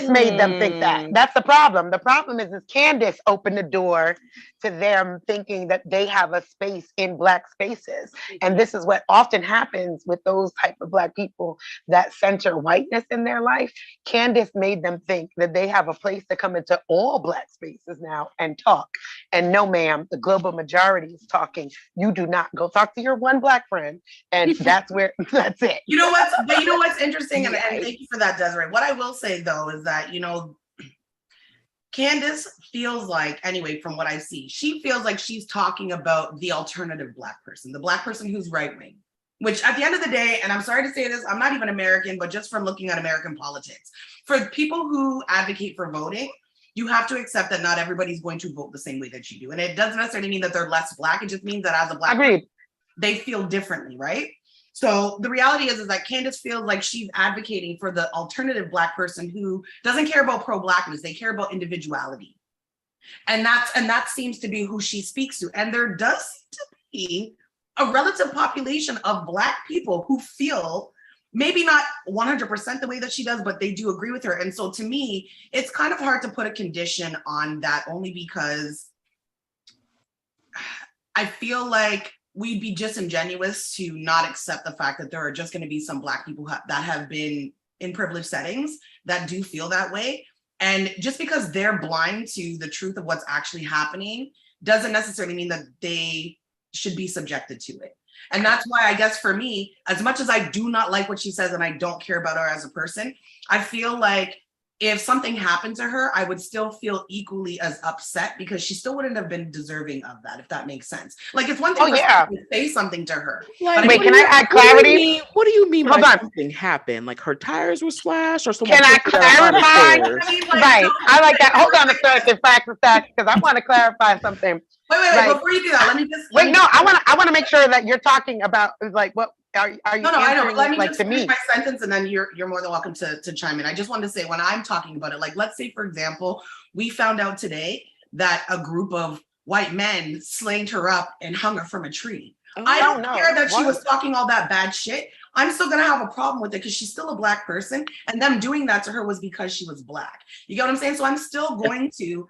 C: made them think that. That's the problem. The problem is Candace opened the door to them thinking that they have a space in Black spaces. And this is what often happens with those type of Black people that center whiteness in their life. Candace made them think that they have a place to come into all Black spaces now and talk. And no, ma'am, the global majority is talking. You do not go talk to your one Black friend. And that's it.
E: You know what's interesting? And thank you for that, Desiree. What I will say though, is that, you know, Candace feels like, anyway, from what I see, she feels like she's talking about the alternative Black person, the Black person who's right-wing, which at the end of the day, and I'm sorry to say this, I'm not even American, but just from looking at American politics, for people who advocate for voting, you have to accept that not everybody's going to vote the same way that you do. And it doesn't necessarily mean that they're less Black. It just means that as a Black person, they feel differently, right? So the reality is that Candace feels like she's advocating for the alternative Black person who doesn't care about pro-Blackness. They care about individuality. And that seems to be who she speaks to. And there does seem to be a relative population of Black people who feel maybe not 100% the way that she does, but they do agree with her. And so to me, it's kind of hard to put a condition on that, only because I feel like we'd be disingenuous to not accept the fact that there are just going to be some Black people that have been in privileged settings that do feel that way. And just because they're blind to the truth of what's actually happening doesn't necessarily mean that they should be subjected to it. And that's why I guess for me, as much as I do not like what she says and I don't care about her as a person, I feel like if something happened to her, I would still feel equally as upset because she still wouldn't have been deserving of that, if that makes sense. Like it's one thing to say something to her.
A: Like,
C: wait, can I add clarity?
A: What do you mean by something happened? Like her tires were slashed or something?
C: Can I clarify? Right. I like that. Hold on a second, facts, because I want to clarify something.
E: Wait, before you do that, let me just
C: I want to make sure that you're talking about like what are you
E: No, I know. Let me
C: like
E: just
C: to
E: finish
C: me?
E: my sentence and then you're more than welcome to chime in. I just wanted to say when I'm talking about it, like let's say for example, we found out today that a group of white men slayed her up and hung her from a tree. I don't care that she was talking all that bad shit. I'm still gonna have a problem with it because she's still a Black person, and them doing that to her was because she was Black. You get what I'm saying? So I'm still going to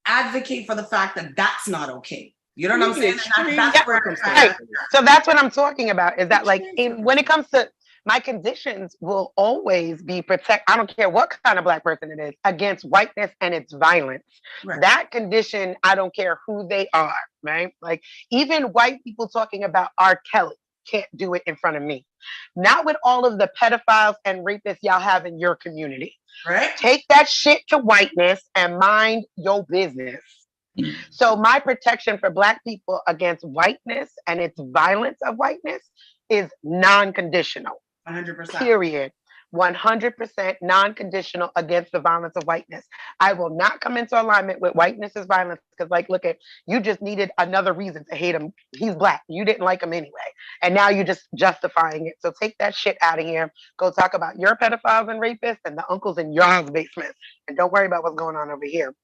E: advocate for the fact that that's not okay. You know what I'm saying?
C: Right. So that's what I'm talking about, is that like when it comes to my conditions will always be protect. I don't care what kind of Black person it is, against whiteness and its violence. Right. That condition, I don't care who they are, right? Like even white people talking about R. Kelly, can't do it in front of me. Not with all of the pedophiles and rapists y'all have in your community.
E: Right?
C: Take that shit to whiteness and mind your business. So my protection for Black people against whiteness and its violence of whiteness is non-conditional.
E: 100%.
C: Period. 100% non-conditional against the violence of whiteness. I will not come into alignment with whiteness as violence because, like, look at, you just needed another reason to hate him. He's Black. You didn't like him anyway. And now you're just justifying it. So take that shit out of here. Go talk about your pedophiles and rapists and the uncles in y'all's basement. And don't worry about what's going on over here.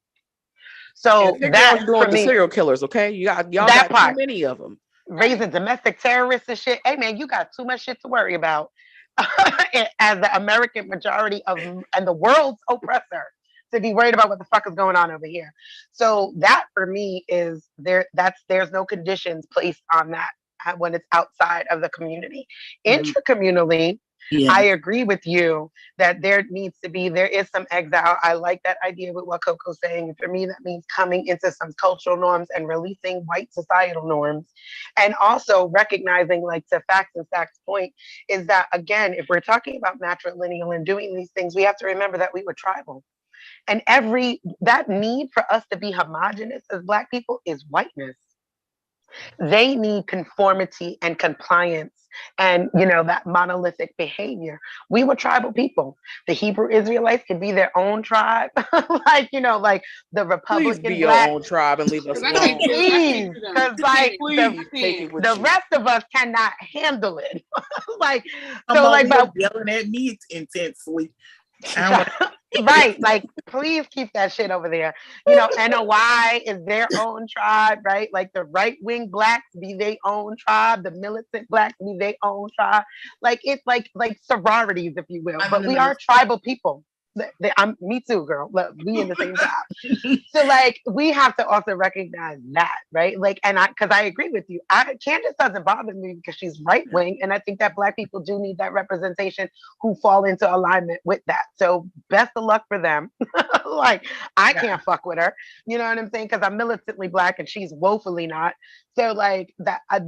C: So
A: that's doing the serial killers, okay? Y'all got too many of them.
C: Raising domestic terrorists and shit. Hey man, you got too much shit to worry about as the American majority of and the world's oppressor to be worried about what the fuck is going on over here. So that for me is there's no conditions placed on that when it's outside of the community. Intracommunally, I agree with you that there is some exile. I like that idea with what Coco's saying. For me, that means coming into some cultural norms and releasing white societal norms. And also recognizing, like, to Facts and Stacks' point, is that, again, if we're talking about matrilineal and doing these things, we have to remember that we were tribal. And that need for us to be homogenous as Black people is whiteness. They need conformity and compliance and, that monolithic behavior. We were tribal people. The Hebrew Israelites could be their own tribe. like the Republican
A: Please be your own tribe and leave us alone.
C: Please, because the rest of us cannot handle it.
D: Yelling at me intensely.
C: Right, like, please keep that shit over there. NOI is their own tribe, right? Like, the right-wing Blacks be their own tribe, the militant Blacks be their own tribe. Like, it's like sororities, if you will. But we are tribal people. Me too, girl. Look, we in the same job. So, like, we have to also recognize that, right? Like, because I agree with you. Candace doesn't bother me because she's right wing, and I think that Black people do need that representation who fall into alignment with that. So, best of luck for them. Like, I can't fuck with her. You know what I'm saying? Because I'm militantly Black and she's woefully not. So, like, I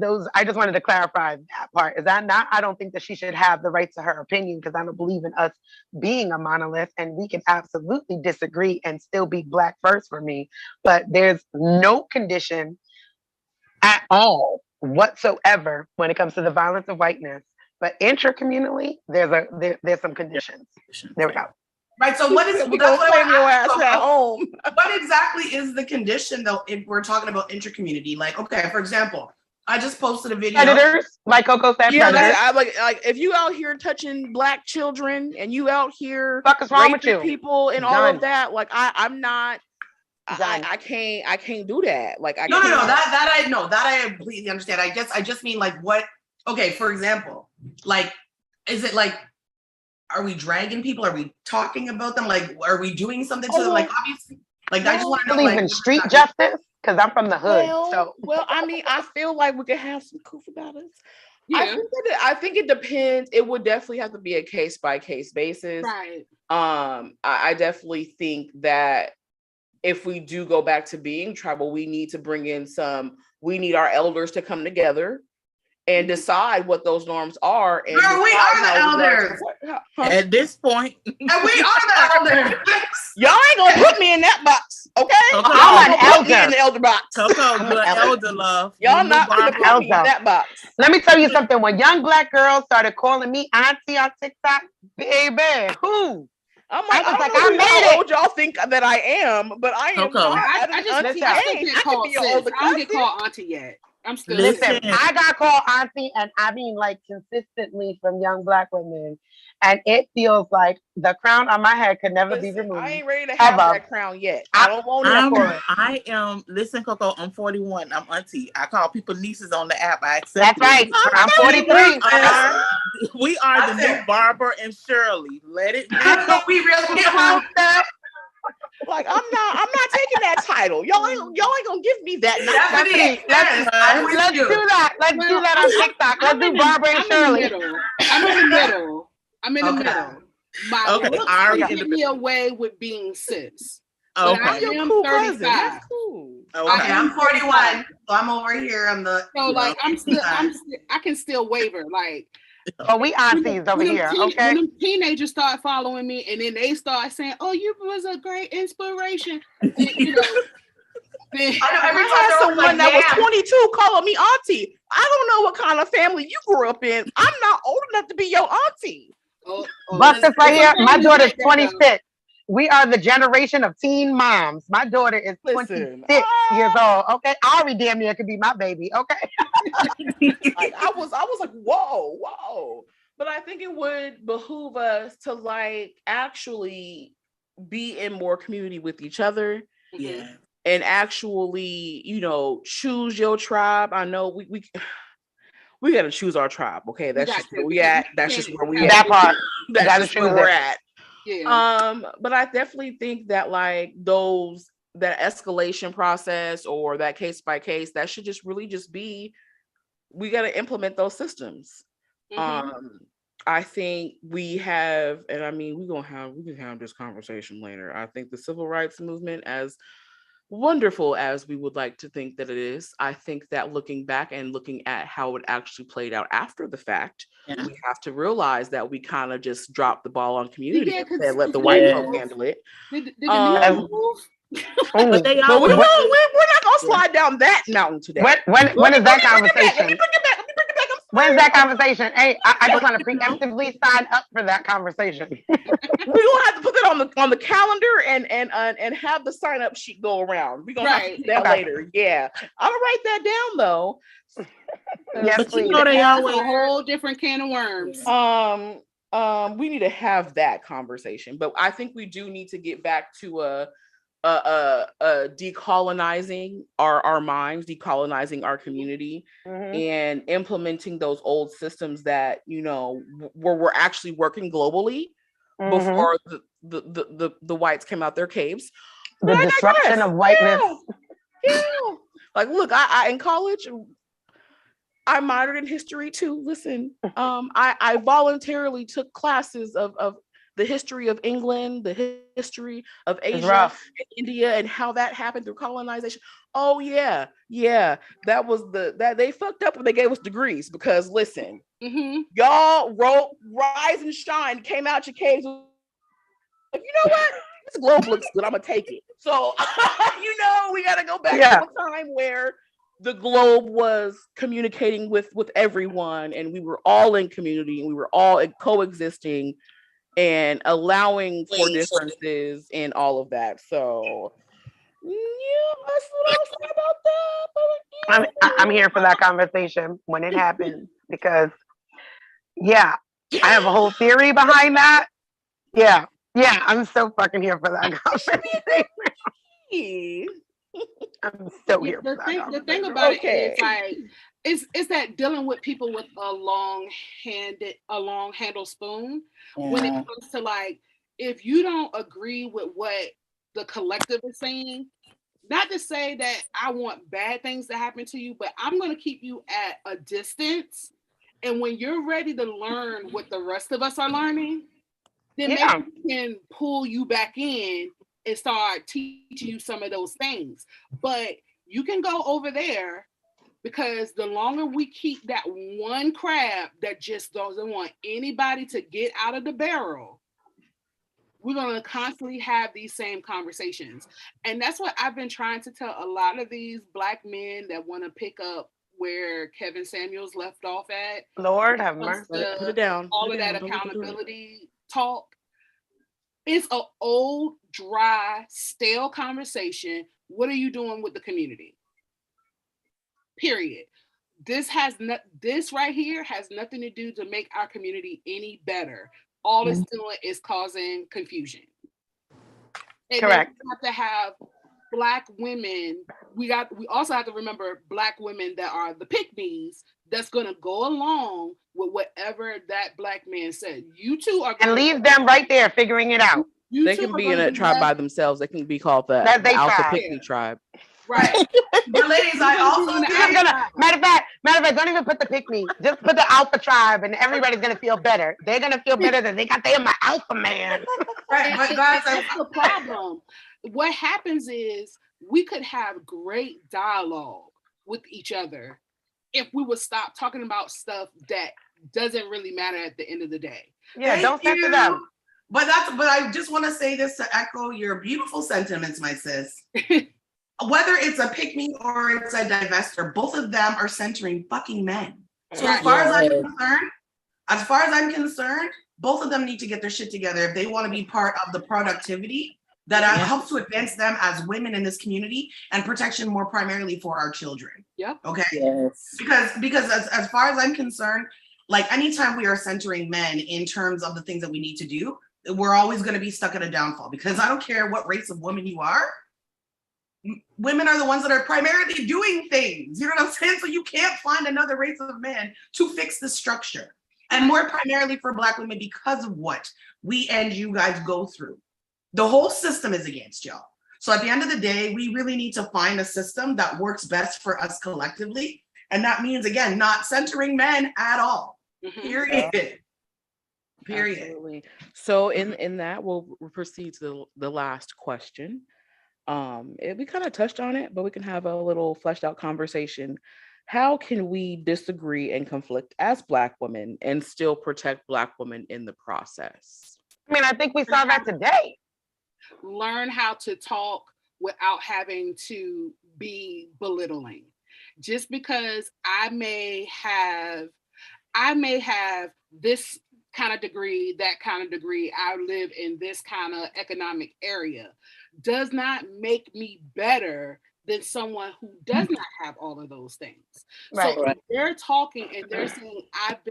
C: just wanted to clarify that part. Is that not? I don't think that she should have the right to her opinion because I don't believe in us being a monolith. And we can absolutely disagree and still be Black first for me. But there's no condition at all whatsoever when it comes to the violence of whiteness. But intracommunally, there's some conditions. There we go.
E: Right. So what is
A: your ass at home?
E: What exactly is the condition though if we're talking about intracommunity? Like, okay, for example, I just posted a video.
C: Predators, like Coco said.
A: Yeah,
C: predators.
A: like if you out here touching Black children and you out here
C: fuck is wrong with you?
A: People and all of that, like I'm not. I can't do that. Like
E: no, that I completely understand. I just mean like what? Okay, for example, like, is it like, are we dragging people? Are we talking about them? Like, are we doing something to them? Like, obviously, like I just want to know.
C: Believe in street justice because I'm from the hood.
A: Well, I mean, I feel like we could have some coof about it. Yeah. I think it depends. It would definitely have to be a case by case basis.
B: Right.
A: I definitely think that if we do go back to being tribal, we need to bring in we need our elders to come together and decide what those norms are. And
E: girl, we are the elders.
D: At this point.
E: And we are the elders.
A: Y'all ain't gonna put me in that box, okay?
C: I'm an elder.
A: In the elder box.
D: Coco, good elder love.
A: Y'all not gonna put me in that box.
C: Let me tell you something. When young Black girls started calling me auntie on TikTok, baby, who?
A: I'm like, I made how old y'all think that I am, but I am not.
B: I don't get called auntie yet. I'm still
C: listen. I got called auntie, and I mean like consistently from young Black women, and it feels like the crown on my head could never be removed.
A: I ain't ready to have that crown yet. I don't want it for it.
D: I am. Listen, Coco, I'm 41. I'm auntie. I call people nieces on the app. I accept.
C: That's right. I'm 43.
D: We are the new Barbara and Shirley. Let it be.
E: We really are.
A: Like I'm not taking that title. Y'all ain't gonna give me that.
C: Let's do that. Let's do that on TikTok. Let's do Barbara and Shirley.
B: I'm in the middle. I'm in the middle. Give me away with being sis. But
D: Okay.
B: I
A: Your
B: am
A: cool
B: 35.
A: cousin. That's cool.
D: Okay.
E: Okay, I'm 41, so I'm over here on the.
B: So like I can still waver. Like
C: Oh, we aunties over here, okay?
B: when them teenagers start following me and then they start saying, "Oh, you was a great inspiration," then, you know. Then,
E: I know every
A: I
E: time
A: had
E: they're
A: someone
E: like,
A: that was
E: yeah.
A: 22 calling me auntie. I don't know what kind of family you grew up in. I'm not old enough to be your auntie.
C: Bust this right here. My daughter's
B: like
C: 26. We are the generation of teen moms. My daughter is
A: Listen,
C: 26 years old. Okay, Ari damn near could be my baby. Okay.
A: like I was like, whoa. But I think it would behoove us to like actually be in more community with each other.
D: Yeah.
A: And actually, choose your tribe. I know we got to choose our tribe. Okay, that's just where we at. That's just where we at.
C: That part.
A: That's just where we're at.
B: Yeah.
A: But I definitely think that like that escalation process or that case by case, that should just really just be, we got to implement those systems. I think we have, and I mean, we can have this conversation later. I think the civil rights movement, as wonderful as we would like to think that it is, I think that looking back and looking at how it actually played out after the fact, we have to realize that we kind of just dropped the ball on community and let the white folk handle it.
B: Did the Negroes move?
D: But they
A: But we're
D: always
A: not gonna slide down that mountain today.
C: When is that conversation?
A: Let me bring it back.
C: When's that conversation? Hey, I just want to preemptively sign up for that conversation.
A: We're gonna have to put that on the calendar and have the sign up sheet go around. We're gonna have to do that later. Yeah, I'll write that down though.
C: Yes,
D: but
C: please.
D: you know they always
B: a whole different can of worms.
A: We need to have that conversation, but I think we do need to get back to decolonizing our minds, decolonizing our community, and implementing those old systems that were actually working globally before the whites came out their caves.
C: The disruption of whiteness.
A: Yeah. Like, look, I in college, I minored in history too. Listen, I voluntarily took classes of the history of England, the history of Asia and India, and how that happened through colonization. Oh yeah, that was that they fucked up when they gave us degrees, because listen, y'all wrote "Rise and Shine," came out your caves. Like, you know what? This globe looks good. I'm gonna take it. So we gotta go back to a time where the globe was communicating with everyone, and we were all in community, and we were all coexisting and allowing for differences and all of that. So that's what I'll say about
C: that. I'm here for that conversation when it happens, because I have a whole theory behind that. Yeah, I'm so fucking here for that conversation. I'm so here for that.
B: The thing about it is like it's that dealing with people with a long handled spoon. When it comes to like, if you don't agree with what the collective is saying, not to say that I want bad things to happen to you, but I'm going to keep you at a distance. And when you're ready to learn what the rest of us are learning, then maybe we can pull you back in and start teaching you some of those things. But you can go over there, because the longer we keep that one crab that just doesn't want anybody to get out of the barrel, we're going to constantly have these same conversations. And that's what I've been trying to tell a lot of these Black men that want to pick up where Kevin Samuels left off at.
C: Lord have mercy.
A: Put it down.
B: All of that accountability talk. It's an old, dry, stale conversation. What are you doing with the community? Period. This right here has nothing to do to make our community any better. All it's doing is causing confusion. And
C: correct.
B: We have to have Black women. We also have to remember Black women that are the pick-me's that's gonna go along with whatever that Black man said. You two are
C: and leave them right there figuring it out.
A: They can be in a tribe by themselves. They can be called the Alpha Pick-me tribe.
B: Right.
E: But ladies, I also
C: matter of fact, don't even put the pick-me. Just put the Alpha tribe, and everybody's gonna feel better. They're gonna feel better that they got my Alpha man.
E: Right, but guys,
B: that's the problem. what happens is we could have great dialogue with each other if we would stop talking about stuff that doesn't really matter at the end of the day.
C: Yeah, don't set it up.
E: But I just want to say this to echo your beautiful sentiments, my sis. Whether it's a pick me or it's a divester, both of them are centering fucking men. So as far as I'm concerned, both of them need to get their shit together if they want to be part of the productivity that helps to advance them as women in this community and protection more primarily for our children.
B: Yeah.
E: Okay.
D: Yes.
E: Because as far as I'm concerned, like anytime we are centering men in terms of the things that we need to do, we're always going to be stuck at a downfall, because I don't care what race of woman you are. Women are the ones that are primarily doing things. You know what I'm saying? So you can't find another race of men to fix the structure. And more primarily for Black women, because of what we and you guys go through. The whole system is against y'all. So at the end of the day, we really need to find a system that works best for us collectively. And that means, again, not centering men at all. Period.
A: Yeah.
E: Period.
A: Absolutely. So in that, we'll proceed to the last question. We kind of touched on it, but we can have a little fleshed out conversation. How can we disagree and conflict as Black women and still protect Black women in the process?
C: I mean, I think we saw that today.
B: Learn how to talk without having to be belittling. Just because I may have this kind of degree, that kind of degree, I live in this kind of economic area, does not make me better than someone who does not have all of those things.
C: Right.
B: So if they're talking and they're saying I've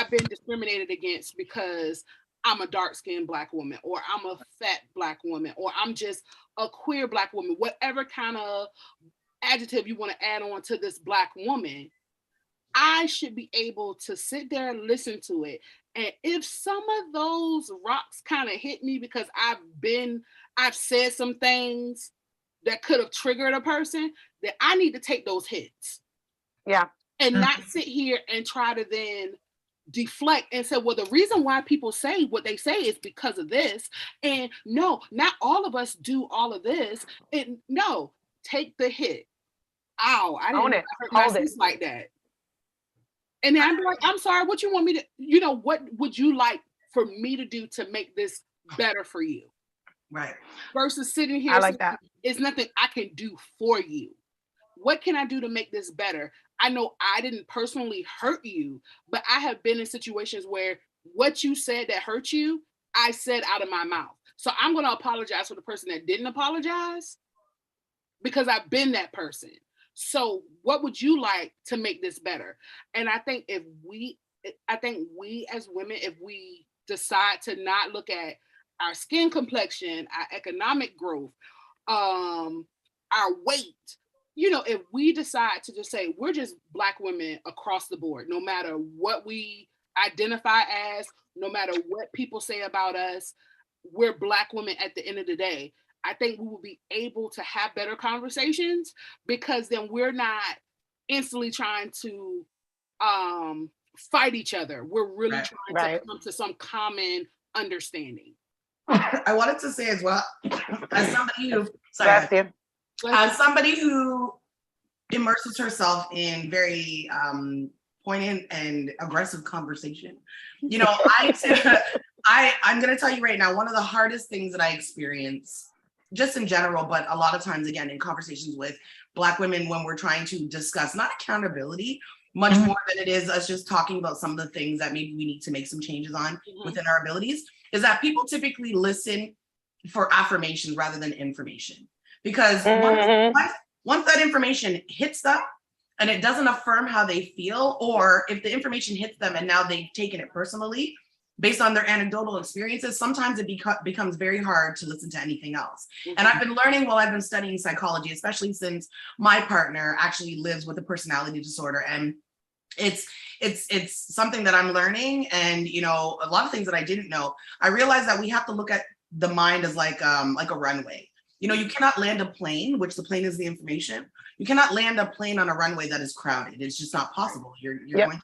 B: been discriminated against because I'm a dark-skinned Black woman, or I'm a fat Black woman, or I'm just a queer Black woman, whatever kind of adjective you want to add on to this Black woman, I should be able to sit there and listen to it. And if some of those rocks kind of hit me because I've said some things that could have triggered a person, then I need to take those hits.
C: Yeah.
B: And not sit here and try to then deflect and say, well, the reason why people say what they say is because of this. And no, not all of us do all of this. And no, take the hit. Ow, I didn't hurt my sis like that. And then I'm like, I'm sorry, what you want me to, what would you like for me to do to make this better for you?
E: Right.
B: Versus sitting here,
C: I like that.
B: It's nothing I can do for you. What can I do to make this better? I know I didn't personally hurt you, but I have been in situations where what you said that hurt you, I said out of my mouth. So I'm going to apologize for the person that didn't apologize, because I've been that person. So what would you like to make this better? And I think we as women, if we decide to not look at our skin complexion, our economic growth, our weight, if we decide to just say we're just Black women across the board, no matter what we identify as, no matter what people say about us, we're Black women at the end of the day, I think we will be able to have better conversations, because then we're not instantly trying to fight each other. We're really trying to come to some common understanding.
E: I wanted to say as well, as somebody who immerses herself in very poignant and aggressive conversation, I'm going to tell you right now, one of the hardest things that I experience just in general, but a lot of times, again, in conversations with Black women, when we're trying to discuss not accountability, much more than it is us just talking about some of the things that maybe we need to make some changes on within our abilities, is that people typically listen for affirmations rather than information. Because once that information hits them and it doesn't affirm how they feel, or if the information hits them and now they've taken it personally based on their anecdotal experiences, sometimes it becomes very hard to listen to anything else. And I've been learning while I've been studying psychology, especially since my partner actually lives with a personality disorder. And it's something that I'm learning. And, a lot of things that I didn't know, I realized that we have to look at the mind as like a runway. You cannot land a plane, which the plane is the information. You cannot land a plane on a runway that is crowded. It's just not possible. You're
C: Yep.
E: going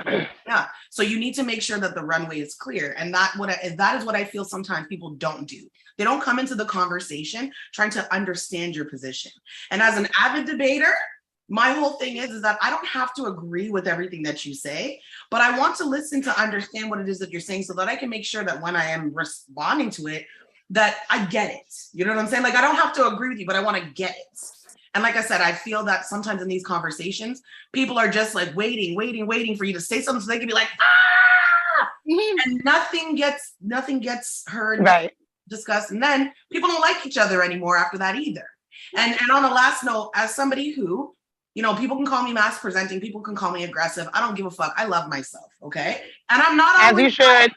E: to, yeah. So you need to make sure that the runway is clear. And that is what I feel sometimes people don't do. They don't come into the conversation trying to understand your position. And as an avid debater, my whole thing is that I don't have to agree with everything that you say, but I want to listen to understand what it is that you're saying so that I can make sure that when I am responding to it, that I get it. You know what I'm saying? Like, I don't have to agree with you, but I want to get it. And like I said, I feel that sometimes in these conversations, people are just like waiting for you to say something so they can be like, ah, and nothing gets heard,
C: Right.
E: discussed. And then people don't like each other anymore after that either. And on the last note, as somebody who, you know, people can call me mass presenting, people can call me aggressive. I don't give a fuck. I love myself. Okay. And I'm not
C: As
E: always
C: you should.
E: right.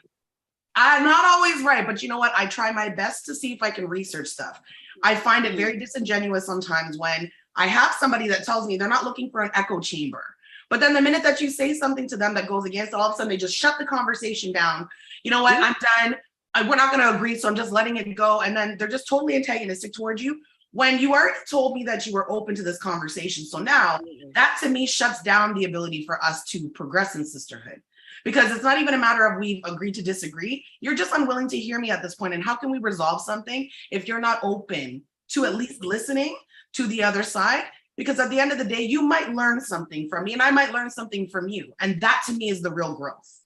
E: I'm not always right, but you know what? I try my best to see if I can research stuff. I find it very disingenuous sometimes when I have somebody that tells me they're not looking for an echo chamber. But then the minute that you say something to them that goes against, all of a sudden they just shut the conversation down. You know what? I'm done. We're not going to agree. So I'm just letting it go. And then they're just totally antagonistic towards you when you already told me that you were open to this conversation. So now that to me shuts down the ability for us to progress in sisterhood. Because it's not even a matter of we've agreed to disagree. You're just unwilling to hear me at this point. And how can we resolve something if you're not open to at least listening to the other side? Because at the end of the day, you might learn something from me and I might learn something from you. And that to me is the real growth.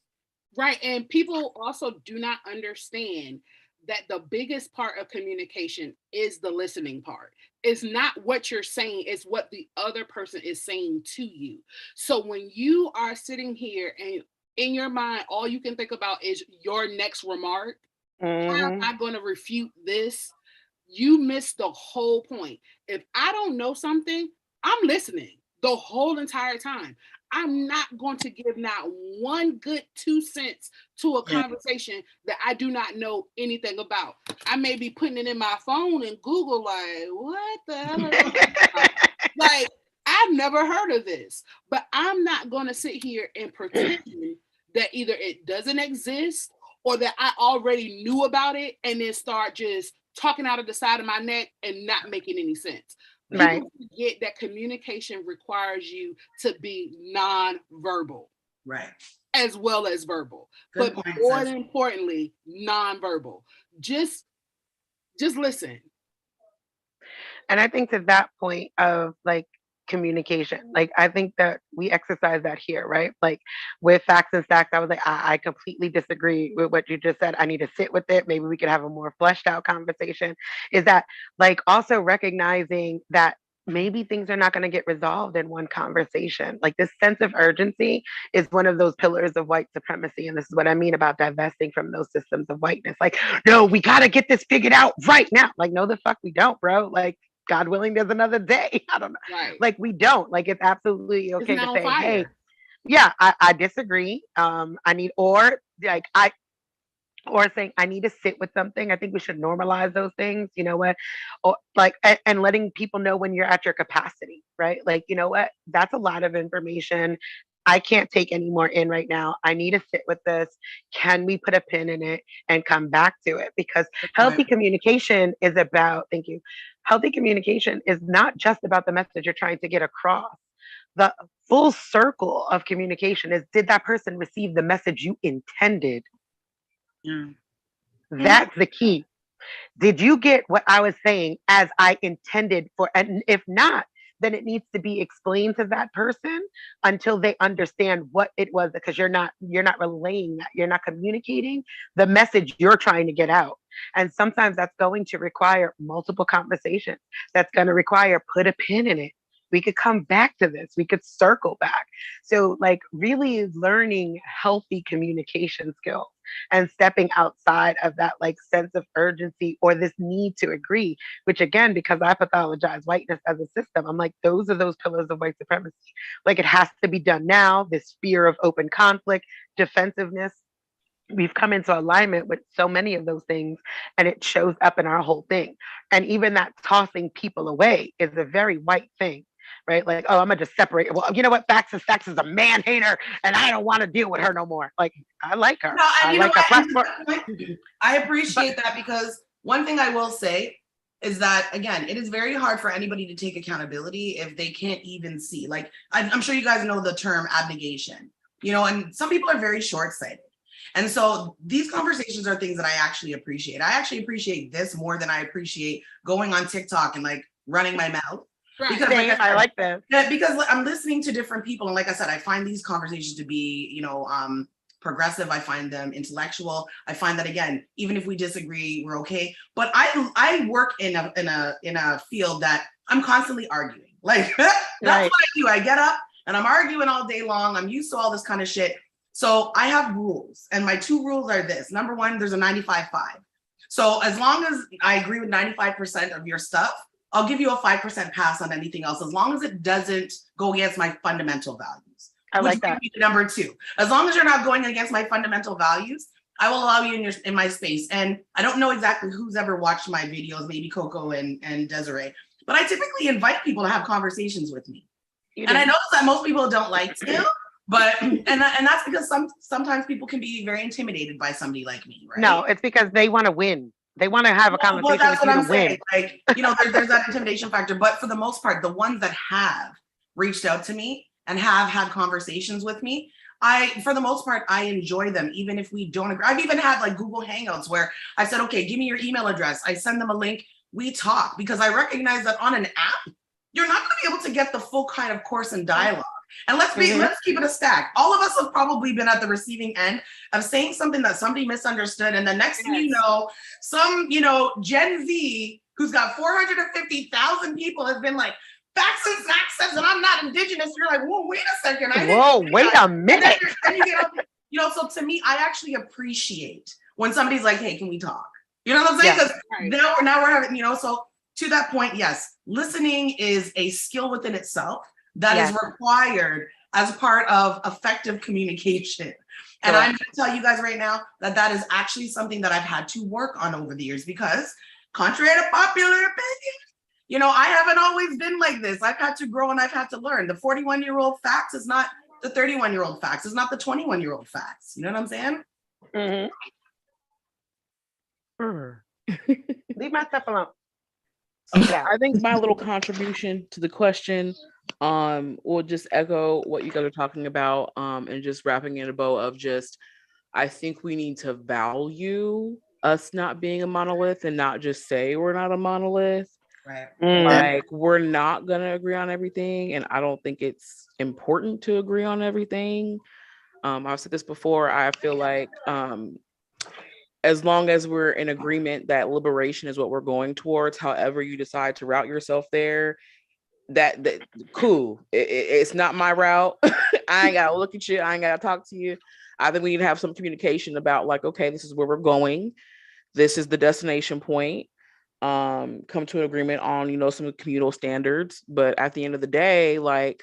B: Right. And people also do not understand that the biggest part of communication is the listening part. It's not what you're saying, it's what the other person is saying to you. So when you are sitting here and in your mind, all you can think about is your next remark. How am I going to refute this? You missed the whole point. If I don't know something, I'm listening the whole entire time. I'm not going to give not one good 2 cents to a conversation that I do not know anything about. I may be putting it in my phone and Google, like, what the hell is that? Like, I've never heard of this, but I'm not going to sit here and pretend that either it doesn't exist or that I already knew about it and then start just talking out of the side of my neck and not making any sense.
C: Right.
B: People forget that communication requires you to be non-verbal.
E: Right.
B: As well as verbal.
E: Good
B: but
E: point,
B: more
E: sis.
B: importantly, non-verbal. Just listen.
C: And I think to that point of like communication, like I think that we exercise that here, right? Like with facts and stacks, I was like, I completely disagree with what you just said. I need to sit with it. Maybe we could have a more fleshed out conversation. Is that like also recognizing that maybe things are not going to get resolved in one conversation. Like this sense of urgency is one of those pillars of white supremacy. And this is what I mean about divesting from those systems of whiteness. Like, no, we got to get this figured out right now. Like, no, the fuck we don't, bro. Like, God willing, there's another day. I don't know.
B: Right.
C: Like we don't. Like it's absolutely okay to say,
B: fire.
C: hey, yeah, I disagree. I need or saying I need to sit with something. I think we should normalize those things. You know what? Or like and letting people know when you're at your capacity, right? Like, you know what? That's a lot of information. I can't take any more in right now. I need to sit with this. Can we put a pin in it and come back to it? Because healthy communication is about, thank you. Healthy communication is not just about the message you're trying to get across. The full circle of communication is, did that person receive the message you intended? That's the key. Did you get what I was saying as I intended for? And if not, then it needs to be explained to that person until they understand what it was, because you're not relaying that. You're not communicating the message you're trying to get out. And sometimes that's going to require multiple conversations. That's going to require put a pin in it. We could come back to this. We could circle back. So like really learning healthy communication skills and stepping outside of that like sense of urgency or this need to agree, which again, because I pathologize whiteness as a system, I'm like, those are those pillars of white supremacy. Like it has to be done now, this fear of open conflict, defensiveness. We've come into alignment with so many of those things and it shows up in our whole thing. And even that tossing people away is a very white thing. Right? Like, oh, I'm gonna just separate. Well, you know what? Facts is a man hater, and I don't want to deal with her no more. Like, I like her.
E: No, and
C: I
E: you
C: like
E: know
C: her
E: what?
C: platform.
E: I appreciate that, because one thing I will say is that, again, it is very hard for anybody to take accountability if they can't even see. Like, I'm sure you guys know the term abnegation, you know, and some people are very short-sighted. And so these conversations are things that I actually appreciate. I actually appreciate this more than I appreciate going on TikTok and like running my mouth.
B: Right.
E: Because
C: Same,
E: like I
C: I like that.
E: yeah, because I'm listening to different people. And like I said, I find these conversations to be, you know, progressive. I find them intellectual. I find that, again, even if we disagree, we're okay. But I work in a field that I'm constantly arguing. Like that's
C: Right.
E: what I do. I get up and I'm arguing all day long. I'm used to all this kind of shit. So I have rules, and my 2 rules are this. Number 1, there's a 95-5. So as long as I agree with 95% of your stuff, I'll give you a 5% pass on anything else, as long as it doesn't go against my fundamental values.
C: I like that.
E: Which would be number 2. As long as you're not going against my fundamental values, I will allow you in my space. And I don't know exactly who's ever watched my videos, maybe Coco and Desiree, but I typically invite people to have conversations with me. And I know that most people don't like to, but and that's because sometimes people can be very intimidated by somebody like me, right?
C: No, it's because they want to win. They want to have a conversation
E: Well, that's
C: with
E: what
C: you
E: I'm
C: to win.
E: saying. Like, you know, there's that intimidation factor. But for the most part, the ones that have reached out to me and have had conversations with me, for the most part, I enjoy them, even if we don't agree. I've even had like Google Hangouts where I said, okay, give me your email address. I send them a link. We talk, because I recognize that on an app, you're not going to be able to get the full kind of course and dialogue. And let's keep it a stack. All of us have probably been at the receiving end of saying something that somebody misunderstood. And the next thing you know, some, you know, Gen Z who's got 450,000 people has been like, facts and facts says that I'm not indigenous. You're like, whoa, wait a second.
C: Wait a minute.
E: And you get, you know, so to me, I actually appreciate when somebody's like, hey, can we talk? You know what I'm saying? Because now we're having, you know, so to that point, yes, listening is a skill within itself that is required as part of effective communication. And I'm going to tell you guys right now that that is actually something that I've had to work on over the years, because contrary to popular opinion, you know, I haven't always been like this. I've had to grow and I've had to learn. The 41-year-old facts is not the 31-year-old facts. It's not the 21-year-old facts. You know what I'm saying?
C: Leave my stuff alone.
A: I think my little contribution to the question will just echo what you guys are talking about, and just wrapping in a bow of just, I think we need to value us not being a monolith and not just say we're not a monolith.
E: Right.
A: Like, we're not going to agree on everything, and I don't think it's important to agree on everything. I've said this before. I feel like as long as we're in agreement that liberation is what we're going towards, however you decide to route yourself there, that cool. It's not my route. I ain't gotta look at you. I ain't gotta talk to you. I think we need to have some communication about, like, okay, this is where we're going. This is the destination point. Come to an agreement on, you know, some communal standards. But at the end of the day, like,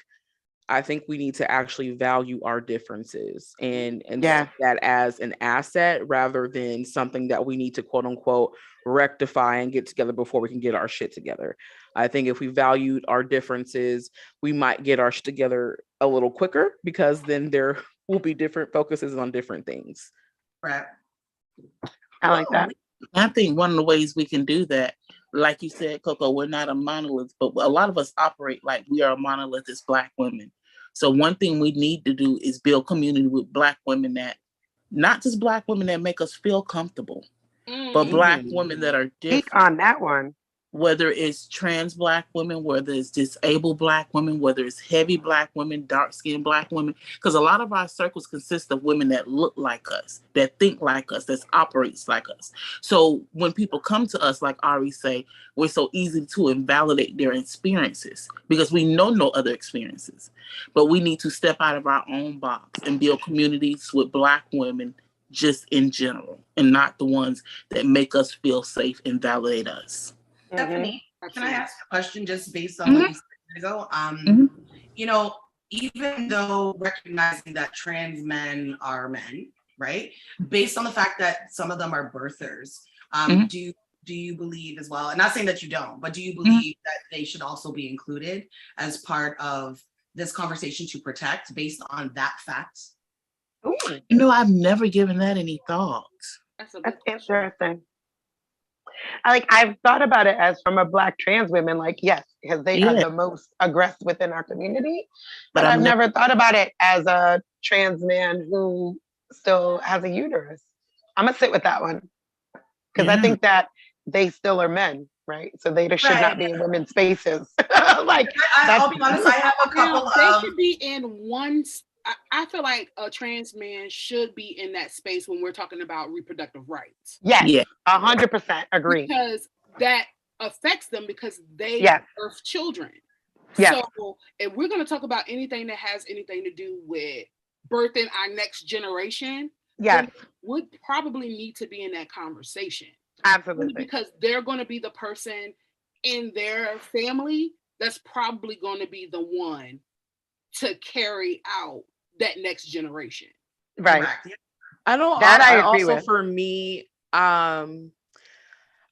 A: I think we need to actually value our differences and see that as an asset rather than something that we need to, quote unquote, rectify and get together before we can get our shit together. I think if we valued our differences, we might get our shit together a little quicker, because then there will be different focuses on different things.
E: Right.
C: I like that.
D: I think one of the ways we can do that, like you said, Coco, we're not a monolith, but a lot of us operate like we are a monolith as Black women. So one thing we need to do is build community with Black women, that not just Black women that make us feel comfortable, but Black women that are different.
C: Speak on that one.
D: Whether it's trans Black women, whether it's disabled Black women, whether it's heavy Black women, dark-skinned Black women, because a lot of our circles consist of women that look like us, that think like us, that operates like us. So when people come to us, like Ari say, we're so easy to invalidate their experiences because we know no other experiences. But we need to step out of our own box and build communities with Black women just in general, and not the ones that make us feel safe and validate us.
E: Stephanie, can I ask a question just based on what you said ago? You know, even though recognizing that trans men are men, right? Based on the fact that some of them are birthers, do you believe as well, and not saying that you don't, but do you believe that they should also be included as part of this conversation to protect based on that fact?
D: You know, I've never given that any thought.
C: That's interesting. I've thought about it as from a Black trans women, like, yes, because they are
D: Yeah,
C: the most aggressed within our community.
D: but
C: But I've
D: I'm
C: never thought about it as a trans man who still has a uterus. I'm gonna sit with that one because I
D: yeah.
C: think that they still are men, right? So they should
E: Right.
C: not be in women's spaces. Like
E: I'll
C: that's
E: be honest, I have a couple
B: Now, they
E: of
B: should be in one. I feel like a trans man should be in that space when we're talking about reproductive rights.
C: yes,
D: Yeah.
C: 100% agree.
B: Because that affects them because they
C: Yes.
B: birth children.
C: Yes.
B: So if we're going to talk about anything that has anything to do with birthing our next generation,
C: Yes,
B: then would probably need to be in that conversation.
C: absolutely.
B: Because they're going to be the person in their family that's probably going to be the one to carry out that next generation.
C: Right.
E: correct.
A: I don't.
C: That I agree
A: also
C: with.
A: for me,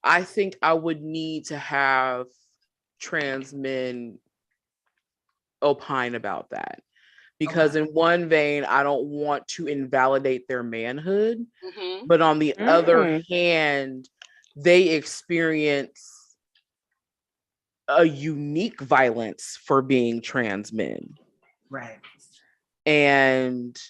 A: I think I would need to have trans men opine about that because
E: Okay.
A: in one vein, I don't want to invalidate their manhood,
B: Mm-hmm.
A: but on the other
C: Mm.
A: hand, they experience a unique violence for being trans men.
E: Right.
A: And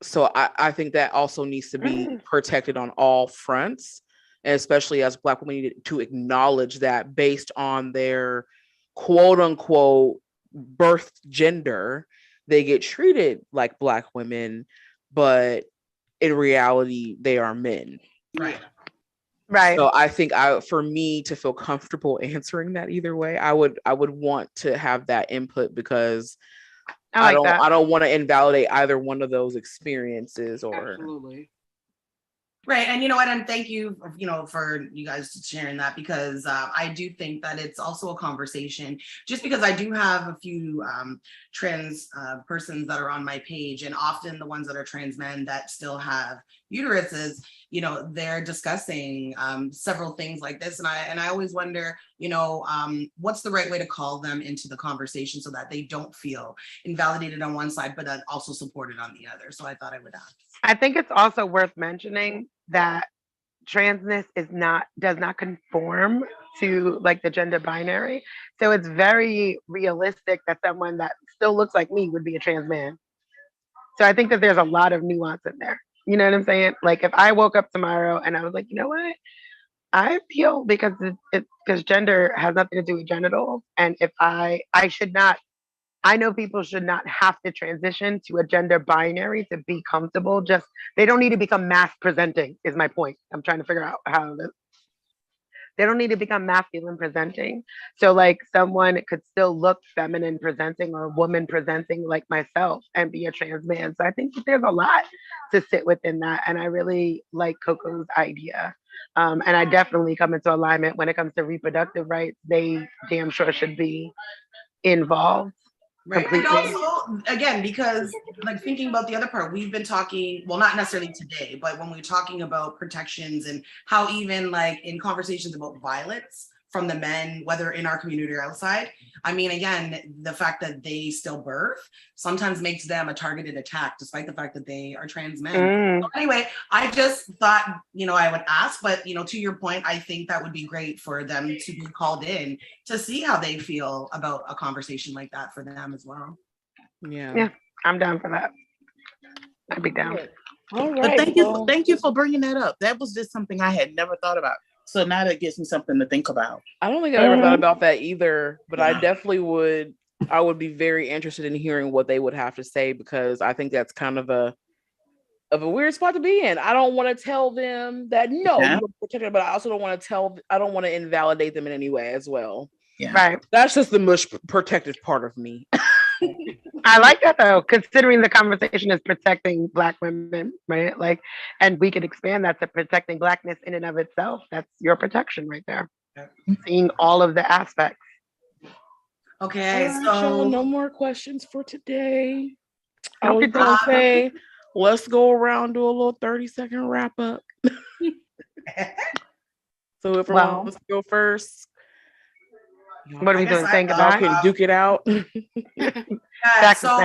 A: so I think that also needs to be protected on all fronts, and especially as Black women need to acknowledge that based on their quote unquote birth gender, they get treated like Black women, but in reality, they are men.
E: Right.
C: Right.
A: So I think for me to feel comfortable answering that either way, I would want to have that input because
C: I like that.
A: I don't want to invalidate either one of those experiences or
B: Absolutely.
E: Right. And you know what? And thank you, for you guys sharing that because I do think that it's also a conversation just because I do have a few trans persons that are on my page and often the ones that are trans men that still have uteruses, they're discussing several things like this. And I always wonder, what's the right way to call them into the conversation so that they don't feel invalidated on one side, but then also supported on the other. So I thought I would ask.
C: I think it's also worth mentioning that transness does not conform to like the gender binary. So it's very realistic that someone that still looks like me would be a trans man. So I think that there's a lot of nuance in there. You know what I'm saying? Like if I woke up tomorrow and I was like, you know what? I feel because because gender has nothing to do with genitals, and if I should not I know people should not have to transition to a gender binary to be comfortable. Just they don't need to become mass presenting, is my point. I'm trying to figure out how they don't need to become masculine presenting. So like someone could still look feminine presenting or woman presenting like myself and be a trans man. So I think that there's a lot to sit within that. And I really like Coco's idea. And I definitely come into alignment when it comes to reproductive rights. They damn sure should be involved.
E: Right. And
C: Completely.
E: also, again, because like thinking about the other part, we've been talking, well, not necessarily today, but when we're talking about protections and how even like in conversations about violence from the men, whether in our community or outside, I mean, again, the fact that they still birth sometimes makes them a targeted attack, despite the fact that they are trans men.
C: Mm.
E: So anyway, I just thought, I would ask, but to your point, I think that would be great for them to be called in to see how they feel about a conversation like that for them as well.
C: Yeah, I'm down for that. I'd be down.
A: All
D: But
A: right.
D: thank you for bringing that up. That was just something I had never thought about. So now that gives me something to think about.
A: I don't think I ever
C: Mhm.
A: thought about that either, but I
D: Yeah.
A: definitely would. I would be very interested in hearing what they would have to say because I think that's kind of a weird spot to be in. I don't want to tell them that no,
D: Yeah.
A: you're protected, but I also don't want to I don't want to invalidate them in any way as well.
D: Yeah.
C: Right.
A: That's just the mush protective part of me.
C: I like that though, considering the conversation is protecting Black women, right? Like, and we could expand that to protecting Blackness in and of itself. That's your protection right there. Seeing all of the aspects.
E: Okay,
A: All right, y'all, no
E: so
A: more questions for today. I
C: Don't
A: was
C: be
A: gonna
C: tough.
A: say, let's go around, do a little 30-second wrap up. So if everyone
C: Well,
A: wants to go first,
C: what are we
E: I guess
C: doing?
E: I
C: Saying
E: will.
A: y'all
C: goodbye?
A: can duke it out.
E: Yeah,
C: Back to
E: so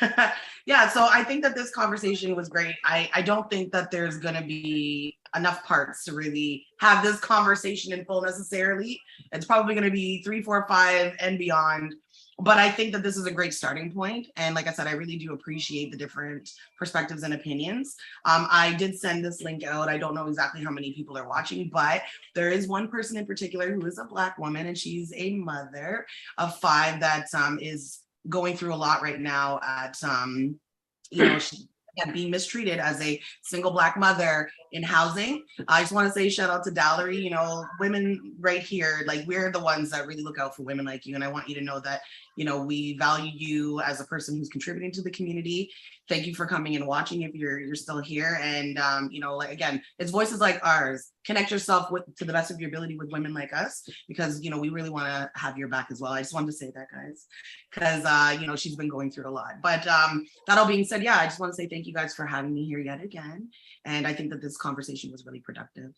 C: snack.
E: Yeah, so I think that this conversation was great. I don't think that there's going to be enough parts to really have this conversation in full necessarily. It's probably going to be 3, 4, 5 and beyond. But I think that this is a great starting point. And like I said, I really do appreciate the different perspectives and opinions. I did send this link out. I don't know exactly how many people are watching, but there is one person in particular who is a Black woman, and she's a mother of 5 that is going through a lot right now at she being mistreated as a single Black mother in housing. I just want to say shout out to Dallery. Women right here, like, we're the ones that really look out for women like you, and I want you to know that we value you as a person who's contributing to the community. Thank you for coming and watching if you're still here. And like, again, it's voices like ours. Connect yourself to the best of your ability with women like us, because we really want to have your back as well. I just wanted to say that, guys, because she's been going through a lot. But that all being said, I just want to say thank you guys for having me here yet again. And I think that this conversation was really productive.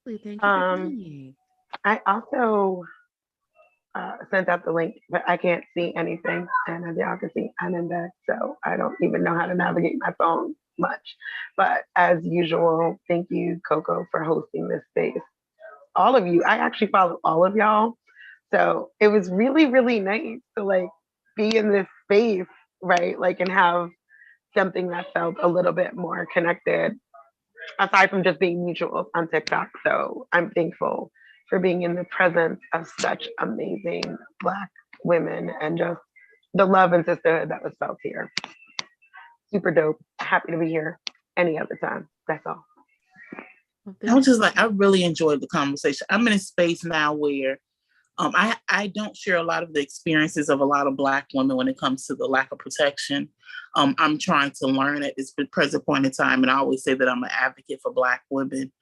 A: Thank you for having me.
C: I also sent out the link, but I can't see anything. And as y'all can see, I'm in bed, so I don't even know how to navigate my phone much. But as usual, thank you, Coco, for hosting this space. All of you, I actually follow all of y'all. So it was really, really nice to be in this space, right? And have something that felt a little bit more connected, aside from just being mutual on TikTok. So I'm thankful for being in the presence of such amazing Black women and just the love and sisterhood that was felt here. Super dope. Happy to be here any other time. That's all.
D: I was just I really enjoyed the conversation. I'm in a space now where I don't share a lot of the experiences of a lot of Black women when it comes to the lack of protection. I'm trying to learn at this present point in time, and I always say that I'm an advocate for Black women.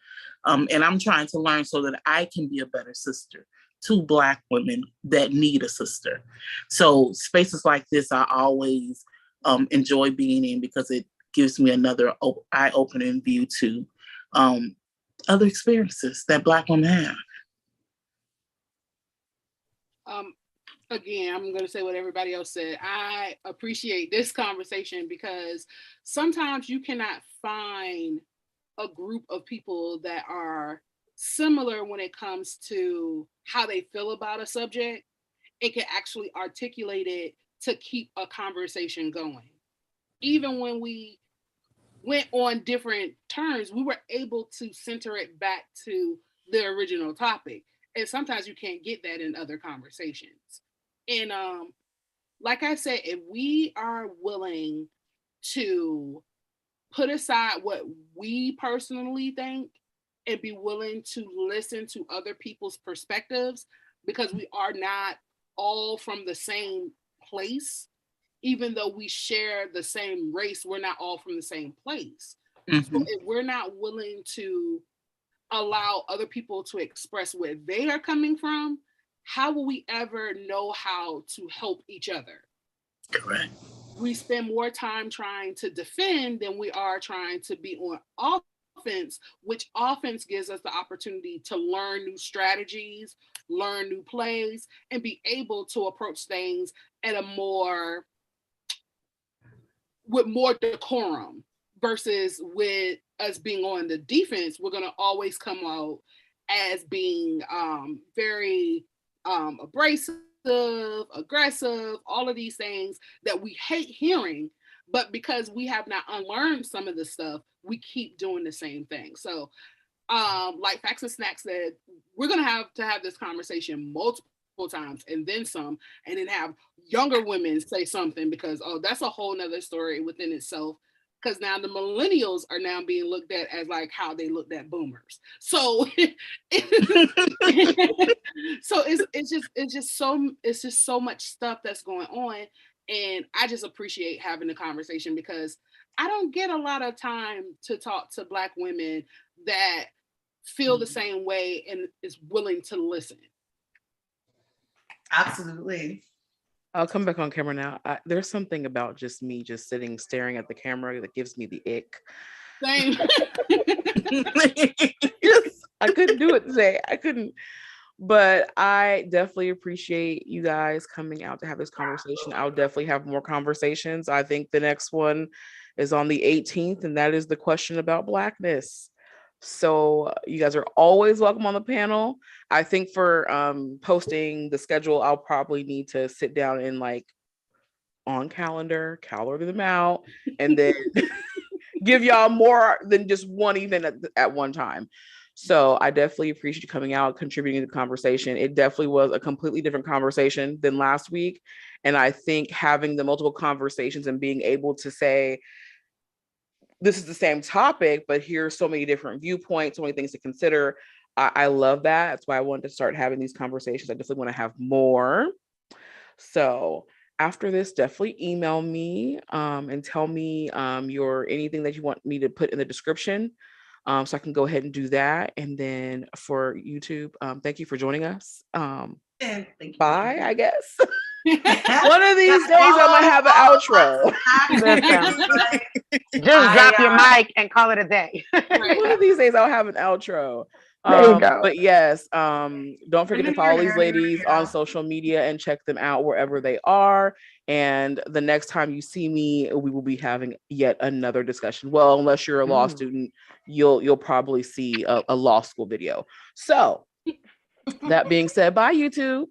D: And I'm trying to learn so that I can be a better sister to Black women that need a sister. So spaces like this, I always enjoy being in, because it gives me another eye-opening view to other experiences that Black women have.
B: Again, I'm going to say what everybody else said. I appreciate this conversation because sometimes you cannot find a group of people that are similar when it comes to how they feel about a subject. It can actually articulate it to keep a conversation going. Even when we went on different turns, we were able to center it back to the original topic. And sometimes you can't get that in other conversations. And like I said, if we are willing to put aside what we personally think and be willing to listen to other people's perspectives, because we are not all from the same place, even though we share the same race, we're not all from the same place. Mm-hmm. So if we're not willing to allow other people to express where they are coming from, how will we ever know how to help each other?
D: Correct.
B: We spend more time trying to defend than we are trying to be on offense, which offense gives us the opportunity to learn new strategies, learn new plays, and be able to approach things at with more decorum, versus with us being on the defense, we're going to always come out as being very abrasive, aggressive, all of these things that we hate hearing. But because we have not unlearned some of the stuff, we keep doing the same thing. So like Facts and Snacks said, we're going to have this conversation multiple times and then some, and then have younger women say something, because that's a whole nother story within itself, because now the millennials are now being looked at as like how they looked at boomers. So so it's just so much stuff that's going on, and I just appreciate having the conversation, because I don't get a lot of time to talk to Black women that feel the same way and is willing to listen.
E: Absolutely.
A: I'll come back on camera now. There's something about just me just sitting staring at the camera that gives me the ick.
B: Same.
A: Yes, I couldn't do it today. I couldn't. But I definitely appreciate you guys coming out to have this conversation. I'll definitely have more conversations. I think the next one is on the 18th, and that is the question about Blackness. So you guys are always welcome on the panel. I think for posting the schedule, I'll probably need to sit down and like on calendar them out, and then give y'all more than just one event at one time. So I definitely appreciate you coming out, contributing to the conversation. It definitely was a completely different conversation than last week. And I think having the multiple conversations and being able to say, this is the same topic, but here's so many different viewpoints, so many things to consider. I love that. That's why I wanted to start having these conversations. I definitely want to have more. So after this, definitely email me and tell me your anything that you want me to put in the description. So I can go ahead and do that. And then for YouTube, thank you for joining us.
E: Thank you.
A: Bye, I guess. One of these days I'm gonna have an outro.
C: Just drop your mic and call it a day.
A: One of these days I'll have an outro.
C: There you go.
A: But yes, don't forget to follow these ladies on social media and check them out wherever they are. And the next time you see me, we will be having yet another discussion. Well, unless you're a law student, you'll probably see a law school video. So that being said, bye YouTube.